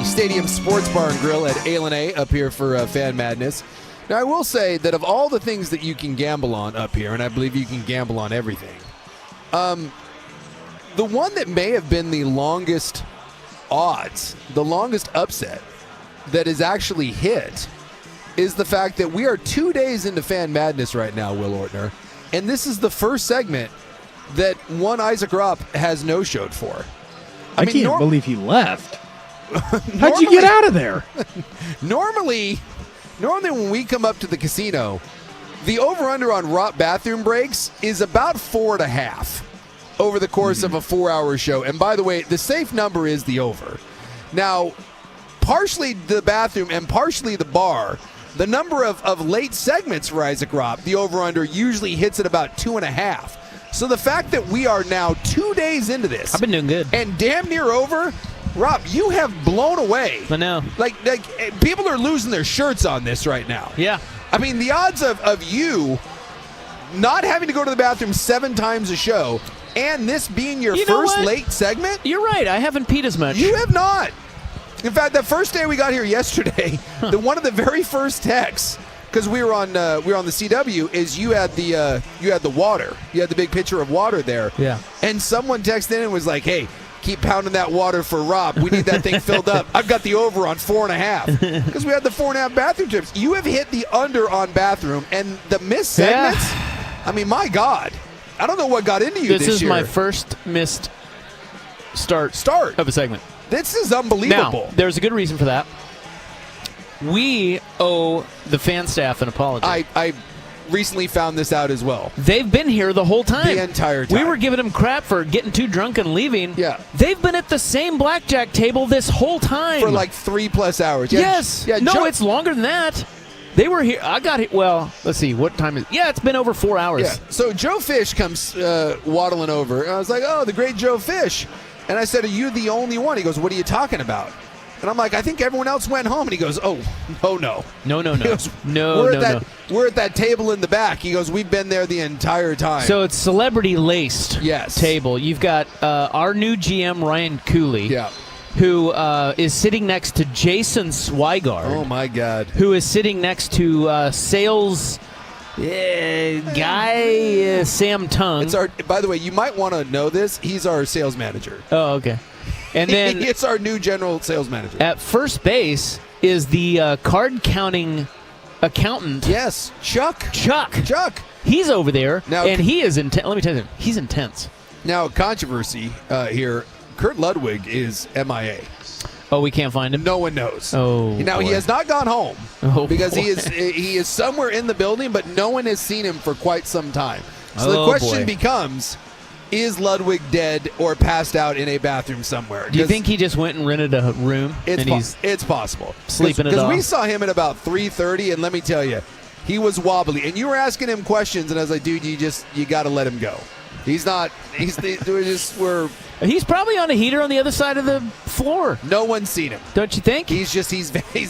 Stadium Sports Bar and Grill at A up here for Fan Madness. Now, I will say that of all the things that you can gamble on up here, and I believe you can gamble on everything, the one that may have been the longest odds, the longest upset that is actually hit is the fact that we are 2 days into Fan Madness right now, Will Ortner, and this is the first segment that one Isaac Rupp has no-showed for. I can't believe he left. How'd you get out of there? Normally when we come up to the casino, the over-under on Rupp bathroom breaks is about 4.5 over the course of a 4-hour show. And by the way, the safe number is the over. Now, partially the bathroom and partially the bar, the number of late segments for Isaac Rupp, the over-under usually hits at about 2.5. So the fact that we are now 2 days into this, I've been doing good, and damn near over, Rob, you have blown away. I know. Like people are losing their shirts on this right now. Yeah. I mean, the odds of you not having to go to the bathroom 7 times a show and this being your first late segment. You're right. I haven't peed as much. You have not. In fact, the first day we got here yesterday, one of the very first texts, because we were on the CW, is you had the water. You had the big pitcher of water there. Yeah. And someone texted in and was like, "Hey, keep pounding that water for Rob. We need that thing filled up. I've got the over on 4.5." Because we had the 4.5 bathroom trips. You have hit the under on bathroom, and the missed segments. Yeah. I mean, my God, I don't know what got into you this year. This is my first missed start of a segment. This is unbelievable. Now, there's a good reason for that. We owe the fan staff an apology. I recently found this out as well. They've been here the whole time. The entire time. We were giving them crap for getting too drunk and leaving. Yeah. They've been at the same blackjack table this whole time. For like 3+ hours. Yeah, yes. Yeah, no, it's longer than that. They were here. I got here. Well, let's see. What time is it? Yeah, it's been over 4 hours. Yeah. So Joe Fish comes waddling over. And I was like, oh, the great Joe Fish. And I said, are you the only one? He goes, what are you talking about? And I'm like, I think everyone else went home. And he goes, oh, no. No. He goes, we're at that table in the back. He goes, we've been there the entire time. So it's celebrity-laced yes. table. You've got our new GM, Ryan Cooley. Yeah. who is sitting next to Jason Swigard. Oh, my God. Who is sitting next to sales guy Sam Tung. By the way, you might want to know this. He's our sales manager. Oh, okay. And then it's our new general sales manager. At first base is the card counting accountant. Yes, Chuck. He's over there, now, and he is intense. Let me tell you, he's intense. Now, controversy here. Kurt Ludwig is MIA. Oh, we can't find him? No one knows. Oh, now boy. He has not gone home because boy. he is somewhere in the building, but no one has seen him for quite some time. So the question becomes, is Ludwig dead or passed out in a bathroom somewhere? Do you think he just went and rented a room? It's possible. Sleeping it off? Because we saw him at about 3:30, and let me tell you, he was wobbly. And you were asking him questions, and I was like, dude, you got to let him go. He's not. He's probably on a heater on the other side of the floor. No one's seen him. Don't you think? He's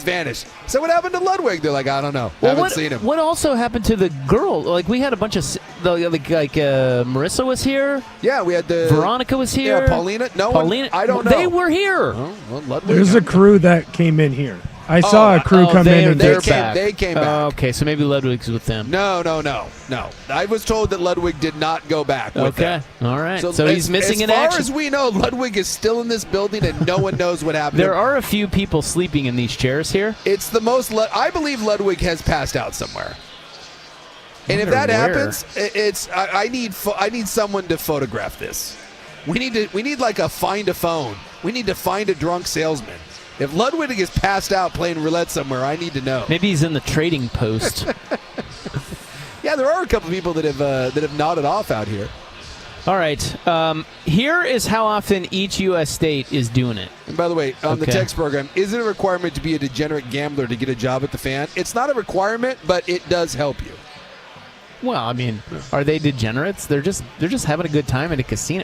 vanished. So what happened to Ludwig? They're like, I don't know. Haven't seen him. What also happened to the girl? Like we had a bunch of Marissa was here. Yeah, we had Veronica was here. Yeah, Paulina. Paulina. I don't know. They were here. Oh, well, Ludwig. There's a crew that came in here. I saw a crew come in and they're back. They came back. Okay, so maybe Ludwig's with them. No. I was told that Ludwig did not go back with them. All right. So he's missing in action. As far as we know, Ludwig is still in this building, and no one knows what happened. There are a few people sleeping in these chairs here. It's the most. I believe Ludwig has passed out somewhere. And if that happens, I need someone to photograph this. We need like a find a phone. We need to find a drunk salesman. If Ludwig is passed out playing roulette somewhere, I need to know. Maybe he's in the trading post. Yeah, there are a couple people that have nodded off out here. All right. Here is how often each U.S. state is doing it. And by the way, on the text program, is it a requirement to be a degenerate gambler to get a job at the Fan? It's not a requirement, but it does help you. Well, I mean, are they degenerates? They're just having a good time at a casino.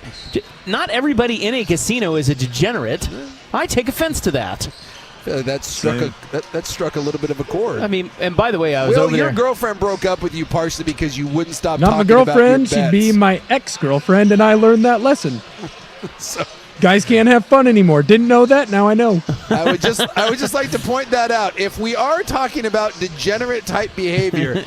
Not everybody in a casino is a degenerate. I take offense to that. That struck a little bit of a chord. I mean, and by the way, I was over there. Your girlfriend broke up with you partially because you wouldn't stop Not talking my about your girlfriend. bets. She'd be my ex-girlfriend, and I learned that lesson. So, guys can't have fun anymore. Didn't know that. Now I know. I would just like to point that out. If we are talking about degenerate type behavior,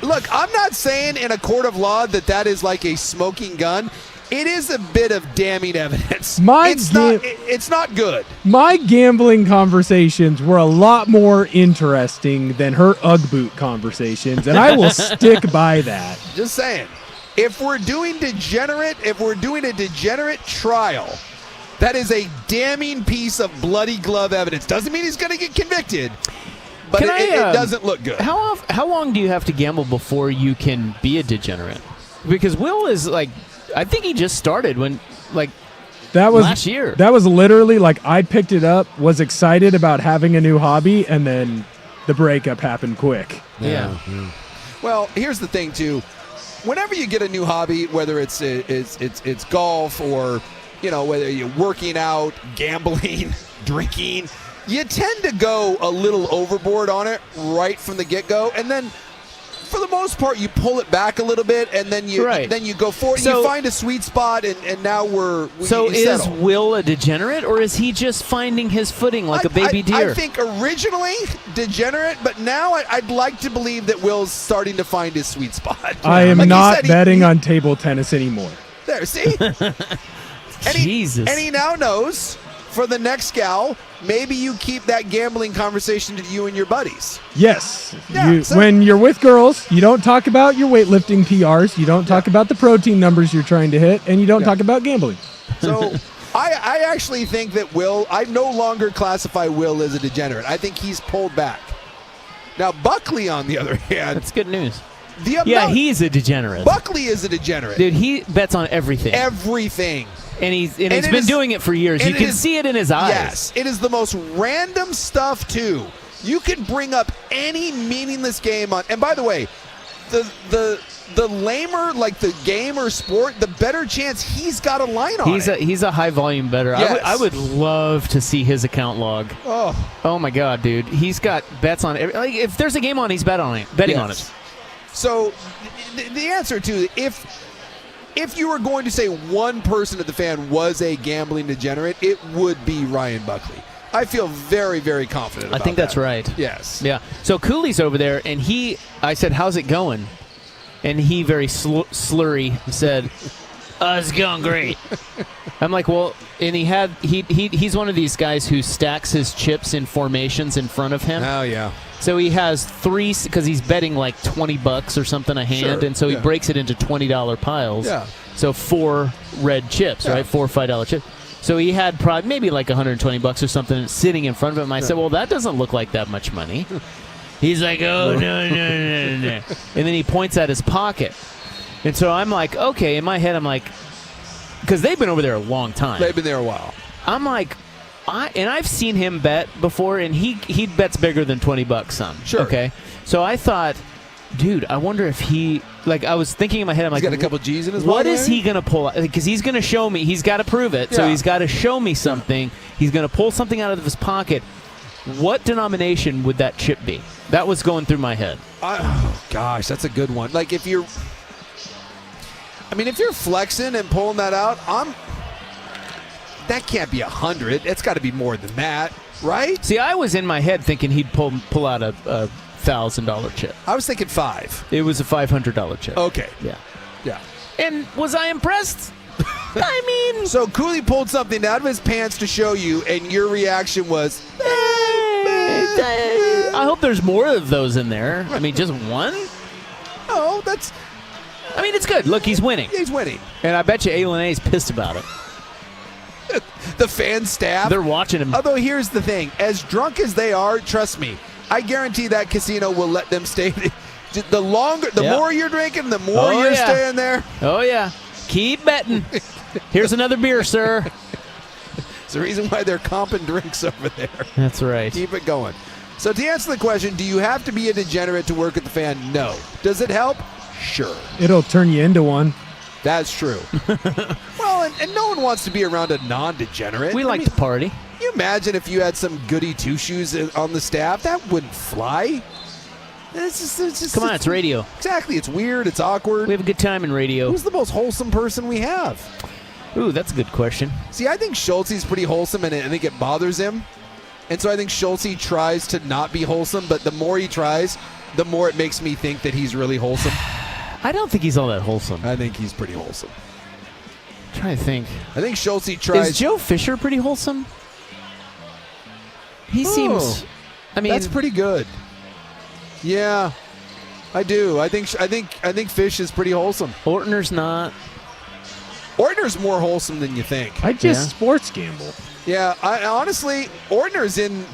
look, I'm not saying in a court of law that is like a smoking gun. It is a bit of damning evidence. It's not good. My gambling conversations were a lot more interesting than her Ugg boot conversations, and I will stick by that. Just saying. If we're doing a degenerate trial, that is a damning piece of bloody glove evidence. Doesn't mean he's going to get convicted, but it doesn't look good. How long do you have to gamble before you can be a degenerate? Because Will is like, I think he just started last year. That was literally like I picked it up, was excited about having a new hobby, and then the breakup happened quick. Yeah. Well, here's the thing too. Whenever you get a new hobby, whether it's golf or whether you're working out, gambling, drinking, you tend to go a little overboard on it right from the get-go, and then for the most part you pull it back a little bit, and then you go forward. So, you find a sweet spot, and now is Will a degenerate, or is he just finding his footing like a baby deer? I think originally degenerate, but now I'd like to believe that Will's starting to find his sweet spot. I am not betting on table tennis anymore. There, see? Jesus. And he now knows for the next gal, maybe you keep that gambling conversation to you and your buddies. Yes. When you're with girls, you don't talk about your weightlifting PRs, you don't talk about the protein numbers you're trying to hit, and you don't talk about gambling. So I actually think that I no longer classify Will as a degenerate. I think he's pulled back. Now, Buckley, on the other hand. That's good news. He's a degenerate. Buckley is a degenerate. Dude, he bets on everything. Everything. And he's been doing it for years. You can see it in his eyes. Yes. It is the most random stuff, too. You can bring up any meaningless game on. And by the way, the lamer, like the game or sport, the better chance he's got a line on He's a high volume bettor. Yes. I would love to see his account log. Oh my God, dude. He's got bets on every. Like, if there's a game on, he's betting on it. So the answer to if you were going to say one person at the Fan was a gambling degenerate, it would be Ryan Buckley. I feel very, very confident about that. I think that's right. Yes. Yeah. So Cooley's over there, and I said, how's it going? And he very slurry said, it's going great. I'm like, well, and he's one of these guys who stacks his chips in formations in front of him. Oh, yeah. So he has 3, because he's betting like $20 or something a hand, Sure, and so he yeah. breaks it into $20 piles. Yeah. So 4 red chips, Yeah. right? 4 $5 chips. So he had probably maybe like $120 or something sitting in front of him. I said, well, that doesn't look like that much money. He's like, oh, no. And then he points at his pocket. And so I'm like, okay, in my head, I'm like, because they've been over there a long time. They've been there a while. I'm like, I've seen him bet before, and he bets bigger than $20 some. Sure. Okay. So I thought, dude, I wonder if I was thinking in my head, I'm He's like, got a couple G's in his what wallet is there? he going to pull out? Because he's going to show me. He's got to prove it. So Yeah. he's got to show me something. He's going to pull something out of his pocket. What denomination would that chip be? That was going through my head. Oh, gosh, that's a good one. Like, if you're flexing and pulling that out, that can't be 100. It's got to be more than that, right? See, I was in my head thinking he'd pull out a $1,000 chip. I was thinking 5. It was a $500 chip. Okay. Yeah. And was I impressed? I mean, so Cooley pulled something out of his pants to show you, and your reaction was, I hope there's more of those in there. I mean, just one? oh, It's good. Look, he's winning. he's winning. And I bet you A&A's pissed about it. The fan staff. They're watching him. Although here's the thing, as drunk as they are, trust me, I guarantee that casino will let them stay. The more you're drinking, the more you're staying there. Oh, yeah. Keep betting. Here's another beer, sir. It's the reason why they're comping drinks over there. That's right. Keep it going. So to answer the question, do you have to be a degenerate to work at the Fan? No. Does it help? Sure. It'll turn you into one. That's true. Well, and no one wants to be around a non-degenerate. We like to party. Can you imagine if you had some goody two-shoes on the staff? That wouldn't fly. It's just, Come on, it's radio. Exactly. It's weird. It's awkward. We have a good time in radio. Who's the most wholesome person we have? Ooh, that's a good question. See, I think Schultze's pretty wholesome, and I think it bothers him. And so I think Schultze tries to not be wholesome, but the more he tries, the more it makes me think that he's really wholesome. I don't think he's all that wholesome. I think he's pretty wholesome. I'm trying to think. I think Schultze tries. Is Joe Fisher pretty wholesome? He seems. That's pretty good. Yeah, I do. I think Fish is pretty wholesome. Ortner's not. Ortner's more wholesome than you think. I just sports gamble. Yeah, I honestly, Ortner's in.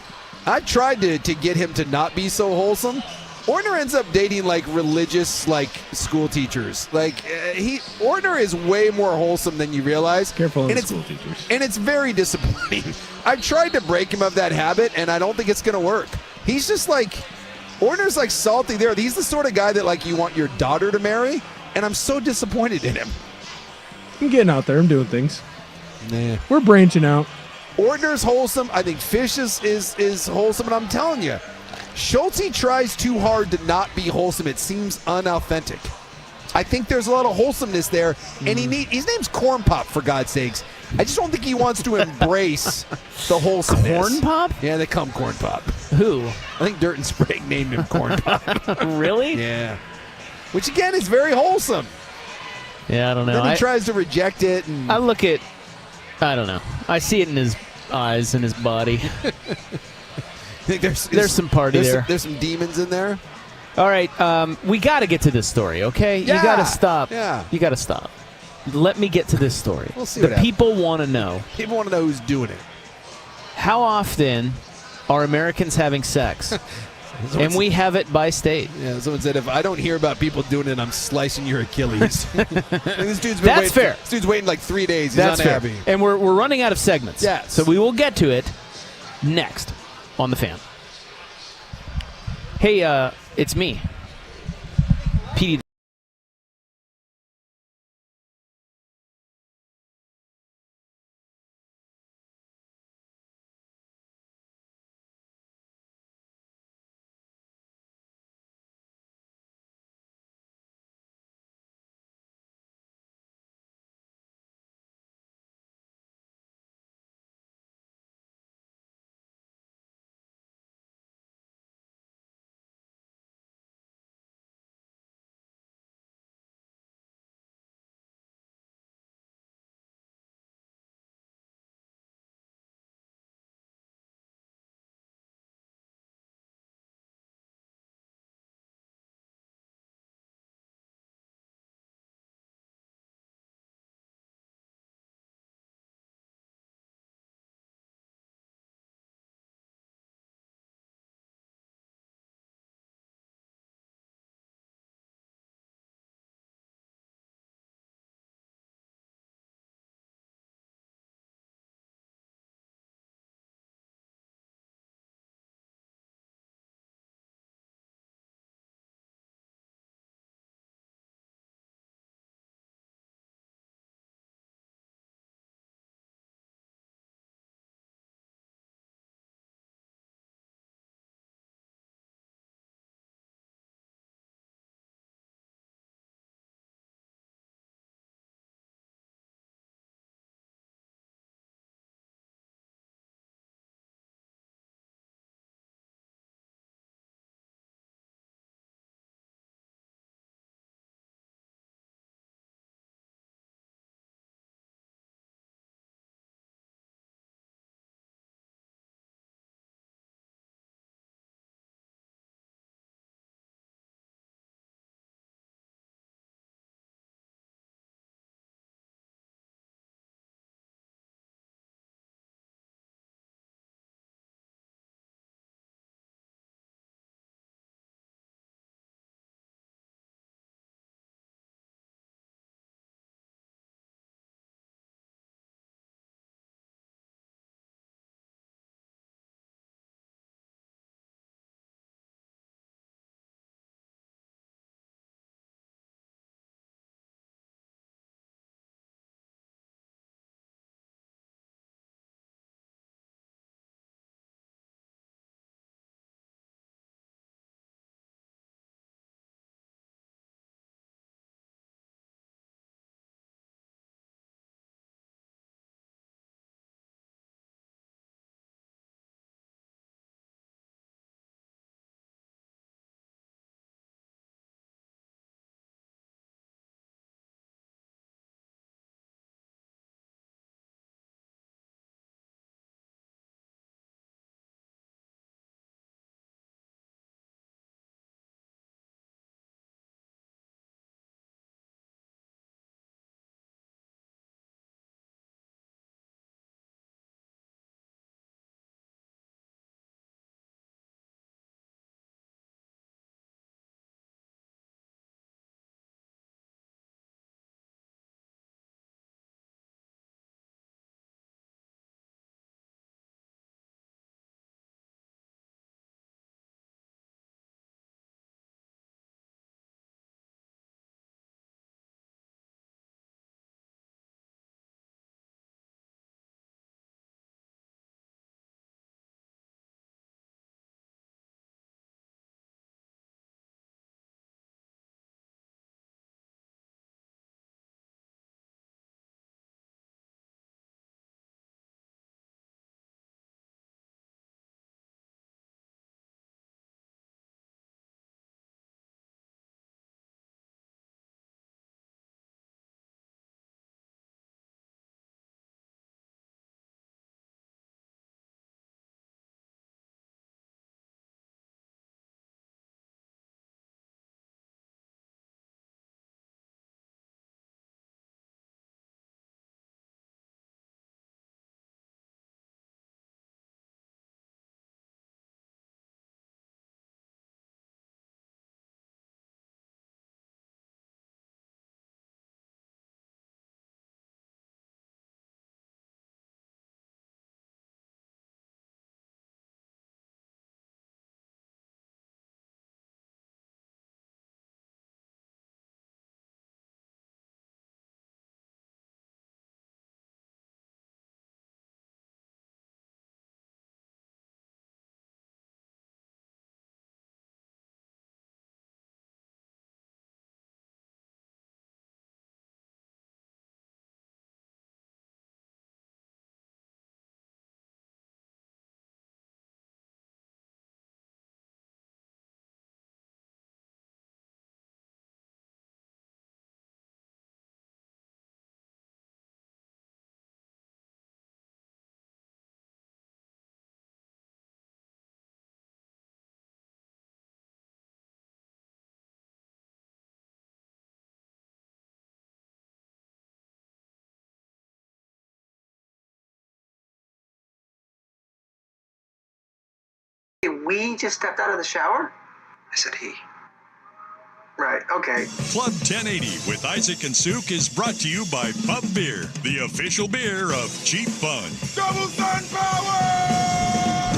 I've tried to get him to not be so wholesome. Ortner ends up dating like religious school teachers. Ortner is way more wholesome than you realize. Careful of school teachers. And it's very disappointing. I've tried to break him of that habit, and I don't think it's going to work. He's just Ortner's salty there. He's the sort of guy that you want your daughter to marry, and I'm so disappointed in him. I'm getting out there. I'm doing things. Nah. We're branching out. Ortner's wholesome. I think Fish is wholesome, and I'm telling you, Schultze tries too hard to not be wholesome. It seems unauthentic. I think there's a lot of wholesomeness there, and his name's Corn Pop, for God's sakes. I just don't think he wants to embrace the wholesomeness. Corn Pop? Yeah, they call him Corn Pop. Who? I think Dirt and Sprague named him Corn Pop. Really? Yeah. Which, again, is very wholesome. Yeah, I don't know. Then he tries to reject it. And I look at. I don't know. I see it in his eyes and his body. think there's some party there. There's some demons in there. All right, we got to get to this story, okay? Yeah, you got to stop. yeah. You got to stop. Let me get to this story. We'll see the what happens. people want to know. People want to know who's doing it. How often are Americans having sex? And we have it by state. Yeah, someone said, if I don't hear about people doing it, I'm slicing your Achilles. This dude's been That's waiting, fair. This dude's waiting like 3 days. He's That's unhappy. fair. And we're running out of segments. Yes. So we will get to it next on The Fan. Hey, it's me, PD. we just stepped out of the shower? I said he. Right, okay. Club 1080 with Isaac and Souk is brought to you by Pub Beer, the official beer of Cheap Fun. Double Sun Power!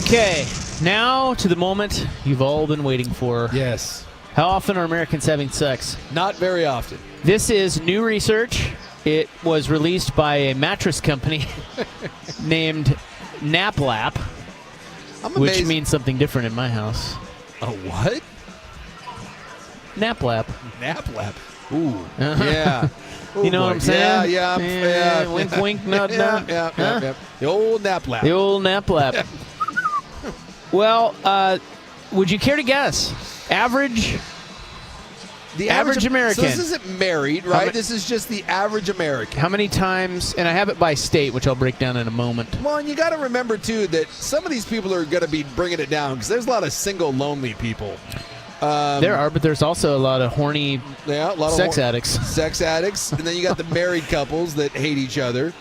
Okay, now to the moment you've all been waiting for. Yes. How often are Americans having sex? Not very often. This is new research. It was released by a mattress company named NapLap, which means something different in my house. A what? NapLap. NapLap. Ooh. Yeah. You know what I'm saying? Yeah. Wink, wink, nut, nut. Yeah. The old NapLap. The old NapLap. Well, would you care to guess? Average American. So this isn't married, right? This is just the average American. How many times, and I have it by state, which I'll break down in a moment. Well, and you got to remember, too, that some of these people are going to be bringing it down because there's a lot of single, lonely people. There are, but there's also a lot of horny sex addicts. Sex addicts. And then you got the married couples that hate each other.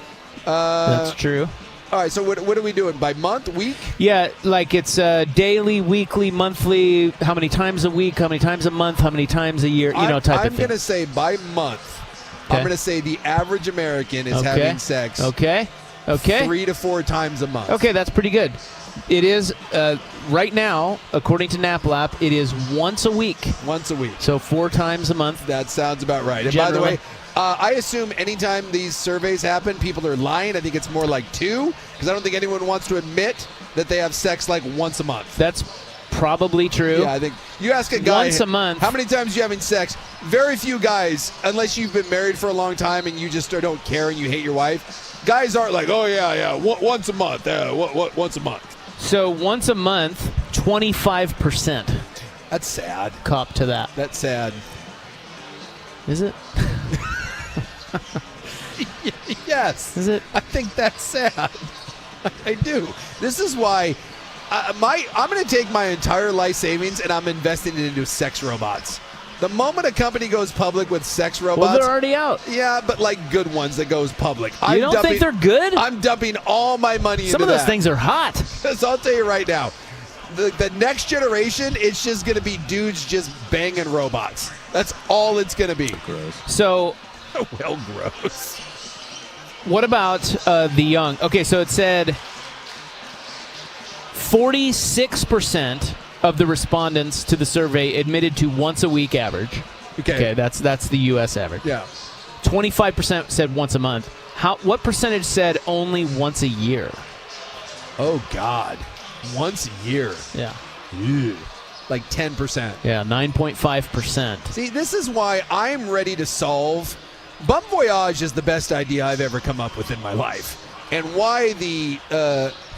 That's true. All right, so what are we doing? By month, week? Yeah, like it's daily, weekly, monthly, how many times a week, how many times a month, how many times a year, type of thing. I'm going to say by month, I'm going to say the average American is having sex. Okay. 3 to 4 times a month. Okay, that's pretty good. It is, right now, according to NapLap, it is once a week. Once a week. So 4 times a month. That sounds about right. And by the way, I assume anytime these surveys happen, people are lying. I think it's more like 2, because I don't think anyone wants to admit that they have sex like once a month. That's probably true. Yeah, I think you ask a guy once a month. How many times are you having sex? Very few guys, unless you've been married for a long time and you just don't care and you hate your wife. Guys aren't like, oh yeah, once a month. Once a month. So once a month, 25%. That's sad. Cop to that. That's sad. Is it? Yes. Is it? I think that's sad. I do. This is why I'm going to take my entire life savings and I'm investing it into sex robots. The moment a company goes public with sex robots... Well, they're already out. Yeah, but like good ones that goes public. You don't think they're good? I'm dumping all my money into that. Some of those things are hot. So I'll tell you right now. The next generation, it's just going to be dudes just banging robots. That's all it's going to be. Gross. So... Well, gross. What about the young? Okay, so it said 46% of the respondents to the survey admitted to once a week average. Okay, that's the U.S. average. Yeah. 25% said once a month. What percentage said only once a year? Oh God, once a year. Yeah. Ew. Like 10%. Yeah, 9.5%. See, this is why I'm ready to solve. Bum Voyage is the best idea I've ever come up with in my life, and why the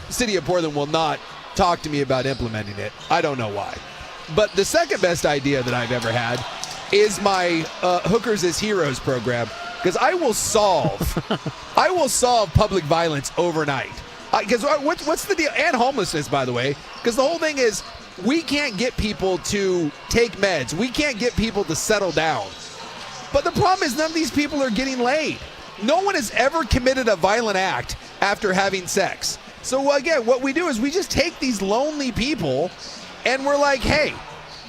city of Portland will not talk to me about implementing it, I don't know why. But the second best idea that I've ever had is my Hookers as Heroes program, because I will solve public violence overnight. Because what's the deal? And homelessness, by the way, because the whole thing is we can't get people to take meds. We can't get people to settle down. But the problem is none of these people are getting laid. No one has ever committed a violent act after having sex. So again, what we do is we just take these lonely people and we're like, hey,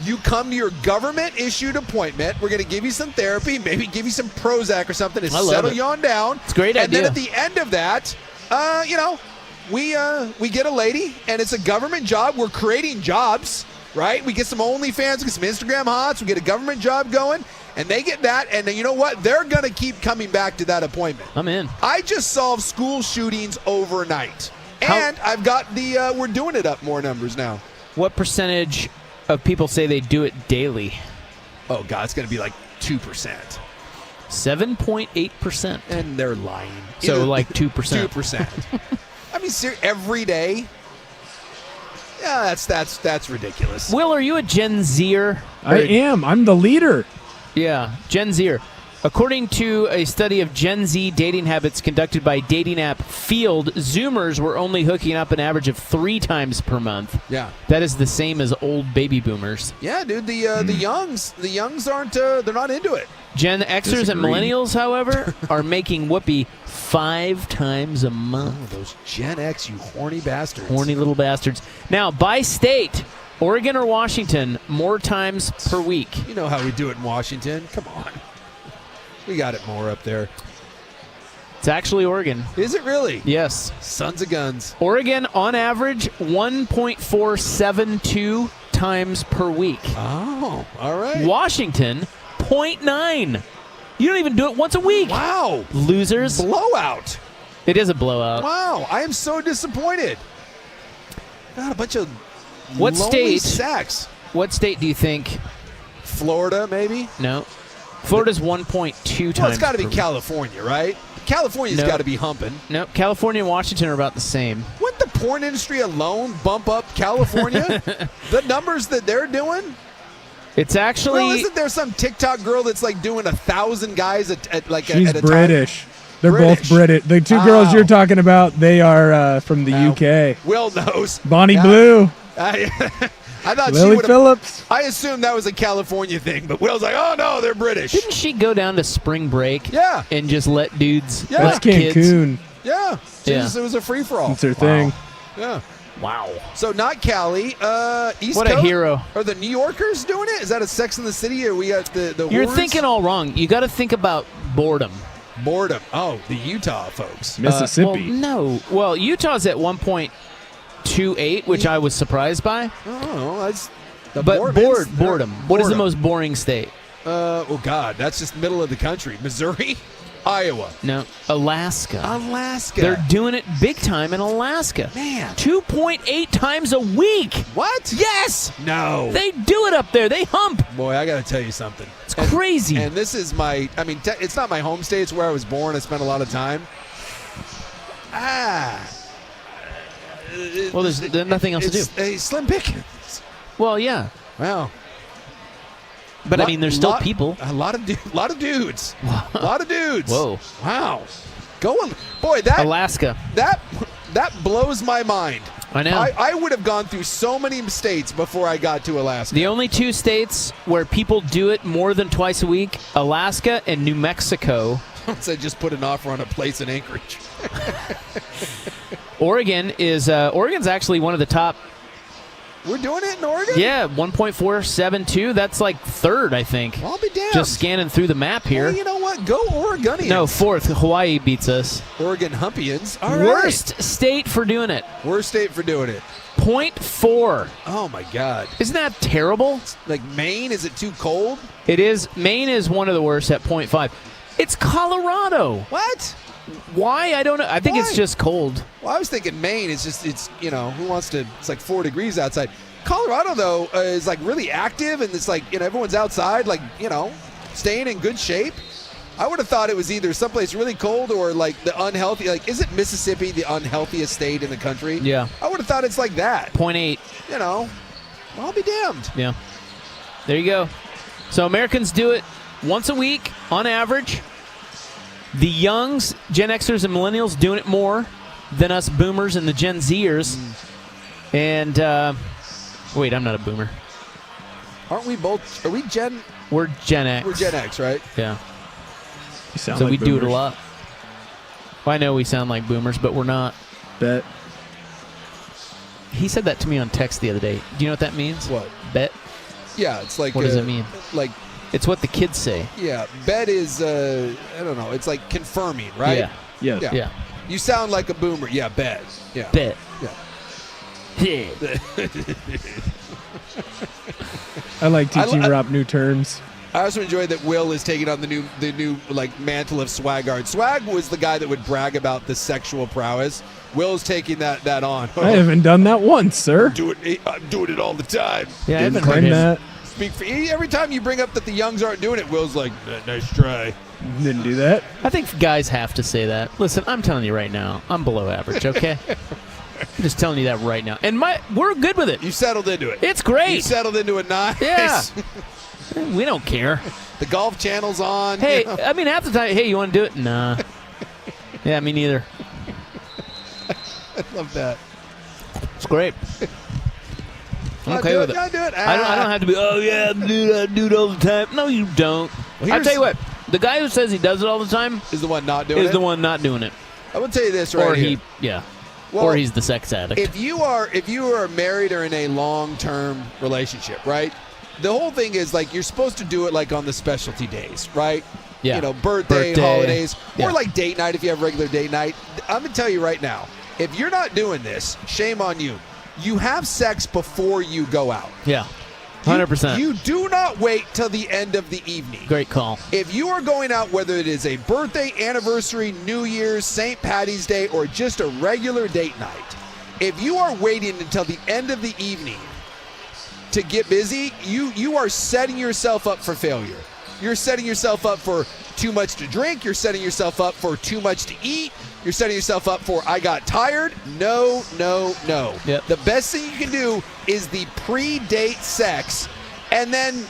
you come to your government-issued appointment. We're going to give you some therapy, maybe give you some Prozac or something to settle you on down. It's a great idea. And then at the end of that, we get a lady, and it's a government job. We're creating jobs, right? We get some OnlyFans, we get some Instagram hots. We get a government job going. And they get that, and then you know what? They're going to keep coming back to that appointment. I'm in. I just solved school shootings overnight. And I've got we're doing it up more numbers now. What percentage of people say they do it daily? Oh, God, it's going to be like 2%. 7.8%. And they're lying. So like 2%. 2%. I mean, every day? Yeah, that's ridiculous. Will, are you a Gen Zer? I am. I'm the leader. Yeah, Gen Zer. According to a study of Gen Z dating habits conducted by dating app Field, Zoomers were only hooking up an average of 3 times per month. Yeah. That is the same as old baby boomers. Yeah, dude, the youngs aren't they're not into it. Gen Xers and millennials, however, are making whoopee 5 times a month. Oh, those Gen X, you horny bastards. Horny little bastards. Now, by state, Oregon or Washington, more times per week. You know how we do it in Washington. Come on. We got it more up there. It's actually Oregon. Is it really? Yes. Sons of guns. Oregon, on average, 1.472 times per week. Oh, all right. Washington, 0.9. You don't even do it once a week. Wow. Losers. Blowout. It is a blowout. Wow. I am so disappointed. God, a bunch of What lonely state? sacks. What state do you think? Florida, maybe? No. Florida's 1.2 times. Well, it's got to be per week. California, right? California's No. got to be humping. No, California and Washington are about the same. Wouldn't the porn industry alone bump up California? The numbers that they're doing? It's actually. Well, isn't there some TikTok girl that's like doing 1,000 guys at like She's at a British. time? They're both British. The two girls you're talking about, they are from the UK. Will knows. Bonnie Yeah. Blue. I thought Lily she would. Phillips. I assumed that was a California thing, but Will's like, oh no, they're British. Didn't she go down to spring break? Yeah. And just let dudes. Yeah. That's Cancun. Yeah. Yeah. It was a free for all. It's her thing. Yeah. Wow. So not Cali, East What a Coast? hero. Are the New Yorkers doing it? Is that a Sex in the City, or we got the You're hordes? thinking all wrong. You got to think about boredom. Boredom. Oh, the Utah folks. Mississippi. Well, no. Well, Utah's at 1.28, which I was surprised by. Oh, that's the But Mormons. boredom. What is the most boring state? Oh God, that's just middle of the country. Missouri, Iowa, No, Alaska. Alaska. They're doing it big time in Alaska. Man. 2.8 times a week. What? Yes. No. They do it up there. They hump. Boy, I got to tell you something. It's crazy. And this is my. I mean, it's not my home state. It's where I was born. I spent a lot of time. Well, there's nothing else to do. It's a slim pickings. Well, yeah. Wow. But I mean, there's still people. A lot of dudes. A lot of dudes. Whoa. Wow. Going. Boy, that Alaska. That blows my mind. I know. I would have gone through so many states before I got to Alaska. The only two states where people do it more than twice a week, Alaska and New Mexico. So just put an offer on a place in Anchorage. Oregon's actually one of the top. We're doing it in Oregon? Yeah, 1.472. That's like third, I think. I'll be damned. Just scanning through the map here. Well, you know what? Go Oregonians. No, fourth. Hawaii beats us. Oregon Humpians. All right. Worst state for doing it. Worst state for doing it. 0.4. Oh, my God. Isn't that terrible? Like Maine, is it too cold? It is. Maine is one of the worst at 0.5. It's Colorado. What? Why? I don't know. I think it's just cold. Well, I was thinking Maine. It's who wants to? It's like 4 degrees outside. Colorado though is like really active, and it's like everyone's outside, like staying in good shape. I would have thought it was either someplace really cold or like the unhealthy. Like, isn't Mississippi the unhealthiest state in the country? Yeah. I would have thought it's like that. 0.8. I'll be damned. Yeah. There you go. So Americans do it once a week on average. The youngs, Gen Xers and millennials, doing it more than us boomers and the Gen Zers. And, wait, I'm not a boomer. Aren't we both? Are we Gen? We're Gen X. We're Gen X, right? Yeah. You sound So like we do it a boomers. lot. Well, I know we sound like boomers, but we're not. Bet. He said that to me on text the other day. Do you know what that means? What? Bet? Yeah, it's like. What does it mean? Like. It's what the kids say. Yeah, bet is I don't know. It's like confirming, right? Yeah. Yes. Yeah. You sound like a boomer. Yeah, bet. Yeah. Bet. Yeah. Yeah. I like teaching Rob new terms. I also enjoyed that Will is taking on the new like mantle of Swagard. Swag was the guy that would brag about the sexual prowess. Will's taking that on. I haven't done that once, sir. I'm doing it all the time. Yeah, I Didn't haven't heard claim him. that. Speak for every time you bring up that the youngs aren't doing it, Will's like, nice try. Didn't do that. I think guys have to say that. Listen, I'm telling you right now, I'm below average, okay? I'm just telling you that right now. And we're good with it. You settled into it. It's great. You settled into it nice. Yeah. We don't care. The Golf Channel's on. Hey, I mean, half the time, hey, you want to do it? Nah. Yeah, me neither. I love that. It's great. I'm okay with it. I do it. I don't have to be, oh, yeah, dude, I do it all the time. No, you don't. I'll tell you what. The guy who says he does it all the time is the one not doing it. Is the one not doing it. I will tell you this right or here. Well, or he's the sex addict. If you are married or in a long-term relationship, right? The whole thing is like you're supposed to do it like on the specialty days, right? Yeah. You know, birthday, holidays, Yeah. or like date night if you have regular date night. I'm gonna tell you right now, if you're not doing this, shame on you. You have sex before you go out. Yeah. 100%. You do not wait till the end of the evening. Great call. If you are going out, whether it is a birthday, anniversary, New Year's, St. Patty's Day, or just a regular date night, if you are waiting until the end of the evening to get busy, you are setting yourself up for failure. You're setting yourself up for too much to drink. You're setting yourself up for too much to eat. You're setting yourself up for I got tired. No, no, no. Yep. The best thing you can do is the pre-date sex, and then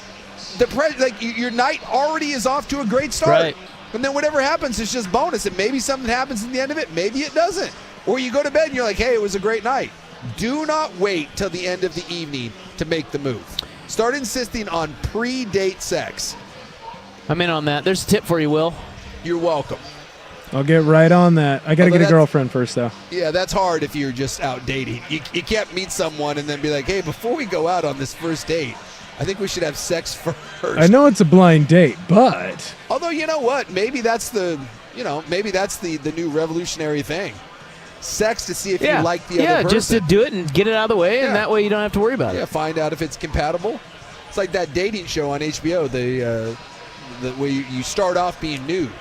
your night already is off to a great start. Right. And then whatever happens is just bonus, and maybe something happens at the end of it. Maybe it doesn't. Or you go to bed and you're like, hey, it was a great night. Do not wait till the end of the evening to make the move. Start insisting on pre-date sex. I'm in on that. There's a tip for you, Will. You're welcome. I'll get right on that. I got to get a girlfriend first, though. Yeah, that's hard if you're just out dating. You can't meet someone and then be like, hey, before we go out on this first date, I think we should have sex first. I know it's a blind date, but Although, you know what? Maybe that's the new revolutionary thing. Sex to see if you like the other person. Yeah, just to do it and get it out of the way, and that way you don't have to worry about Yeah, it. find out if it's compatible. It's like that dating show on HBO, the where you start off being nude.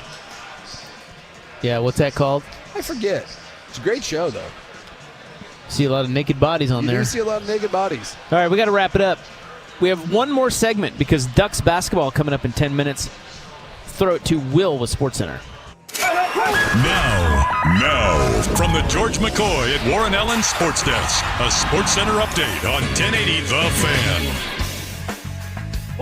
Yeah, what's that called? I forget. It's a great show, though. See a lot of naked bodies on You there. do see a lot of naked bodies. All right, we got to wrap it up. We have one more segment because Ducks basketball coming up in 10 minutes. Throw it to Will with SportsCenter. Now, from the George McCoy at Warren Allen Sports Desk, a SportsCenter update on 1080 The Fan.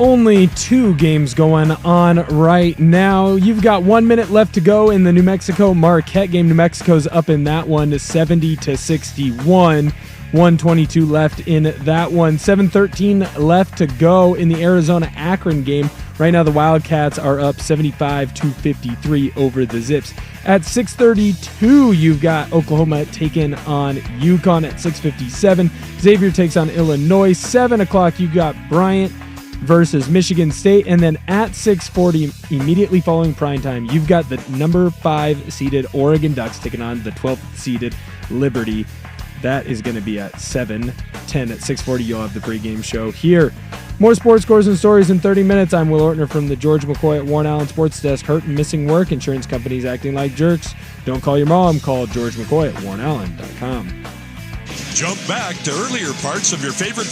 only 2 games going on right now. You've got 1 minute left to go in the New Mexico Marquette game. New Mexico's up in that one to 70-61. 122 left in that one. 7:13 left to go in the Arizona Akron game. Right now the Wildcats are up 75-53 over the Zips. At 6:32, you've got Oklahoma taking on UConn. At 6:57, Xavier takes on Illinois. 7 o'clock, you got Bryant versus Michigan State. And then at 6:40, immediately following primetime, you've got the number 5 seeded Oregon Ducks taking on the 12th seeded Liberty. That is going to be at 7:10. At 6:40, you'll have the pregame show here. More sports scores and stories in 30 minutes. I'm Will Ortner from the George McCoy at Warren Allen Sports Desk. Hurt and missing work. Insurance companies acting like jerks. Don't call your mom. Call George McCoy at warrenallen.com. Jump back to earlier parts of your favorite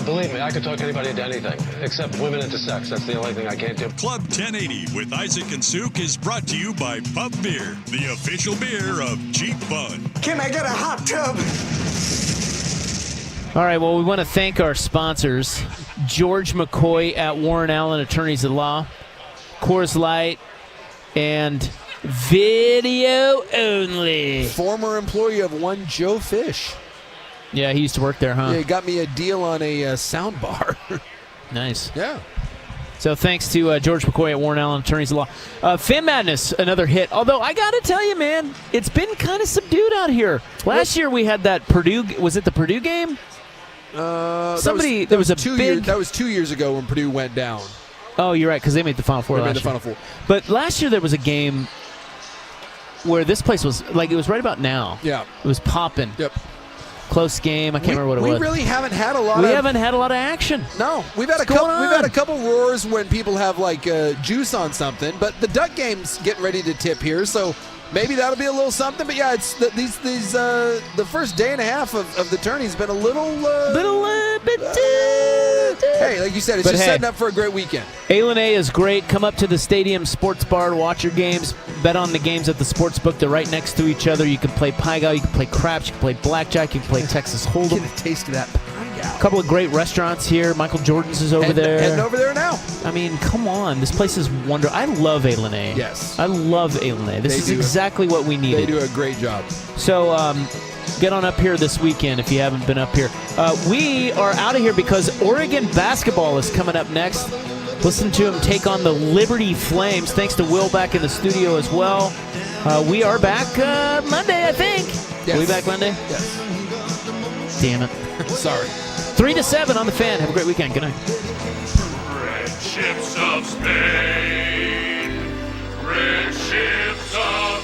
Believe me, I can talk anybody into anything, except women into sex. That's the only thing I can't do. Club 1080 with Isaac and Suk is brought to you by Pub Beer, the official beer of Cheap Fun. Can I get a hot tub? All right, well, we want to thank our sponsors, George McCoy at Warren Allen Attorneys at Law, Coors Light, and Video Only. Former employee of one Joe Fish. Yeah, he used to work there, huh? Yeah, he got me a deal on a sound bar. Nice. Yeah. So thanks to George McCoy at Warren Allen Attorneys at Law. Fan Madness, another hit. Although I got to tell you, man, it's been kind of subdued out here. Last year we had that Purdue. Was it the Purdue game? There was a big. That was 2 years ago when Purdue went down. Oh, you're right, because they made the Final Four. They made the Final Four. But last year there was a game where this place was like it was right about now. Yeah. It was popping. Yep. Close game. I can't remember what it was. We really haven't had a lot. We haven't had a lot of action. No, we've had a couple roars when people have like juice on something. But the Duck game's getting ready to tip here, so maybe that'll be a little something. But yeah, it's the first day and a half of the tourney's been a little bit. Hey, like you said, it's setting up for a great weekend. A is great. Come up to the Stadium Sports Bar to watch your games. Bet on the games at the sports book. They're right next to each other. You can play Pai Gow, you can play craps, you can play blackjack, you can play Texas Hold'em. Get a taste of that Pai Gow. A couple of great restaurants here. Michael Jordan's is over there. Heading over there now. I mean, come on. This place is wonderful. I love A. Yes. I love A. This is exactly what we needed. They do a great job. So, get on up here this weekend if you haven't been up here. We are out of here because Oregon basketball is coming up next. Listen to them take on the Liberty Flames. Thanks to Will back in the studio as well. We are back Monday, I think. Yes. Are we back Monday? Yes. Damn it. Sorry. 3 to 7 on the Fan. Have a great weekend. Good night. Red ships of Spain, red ships of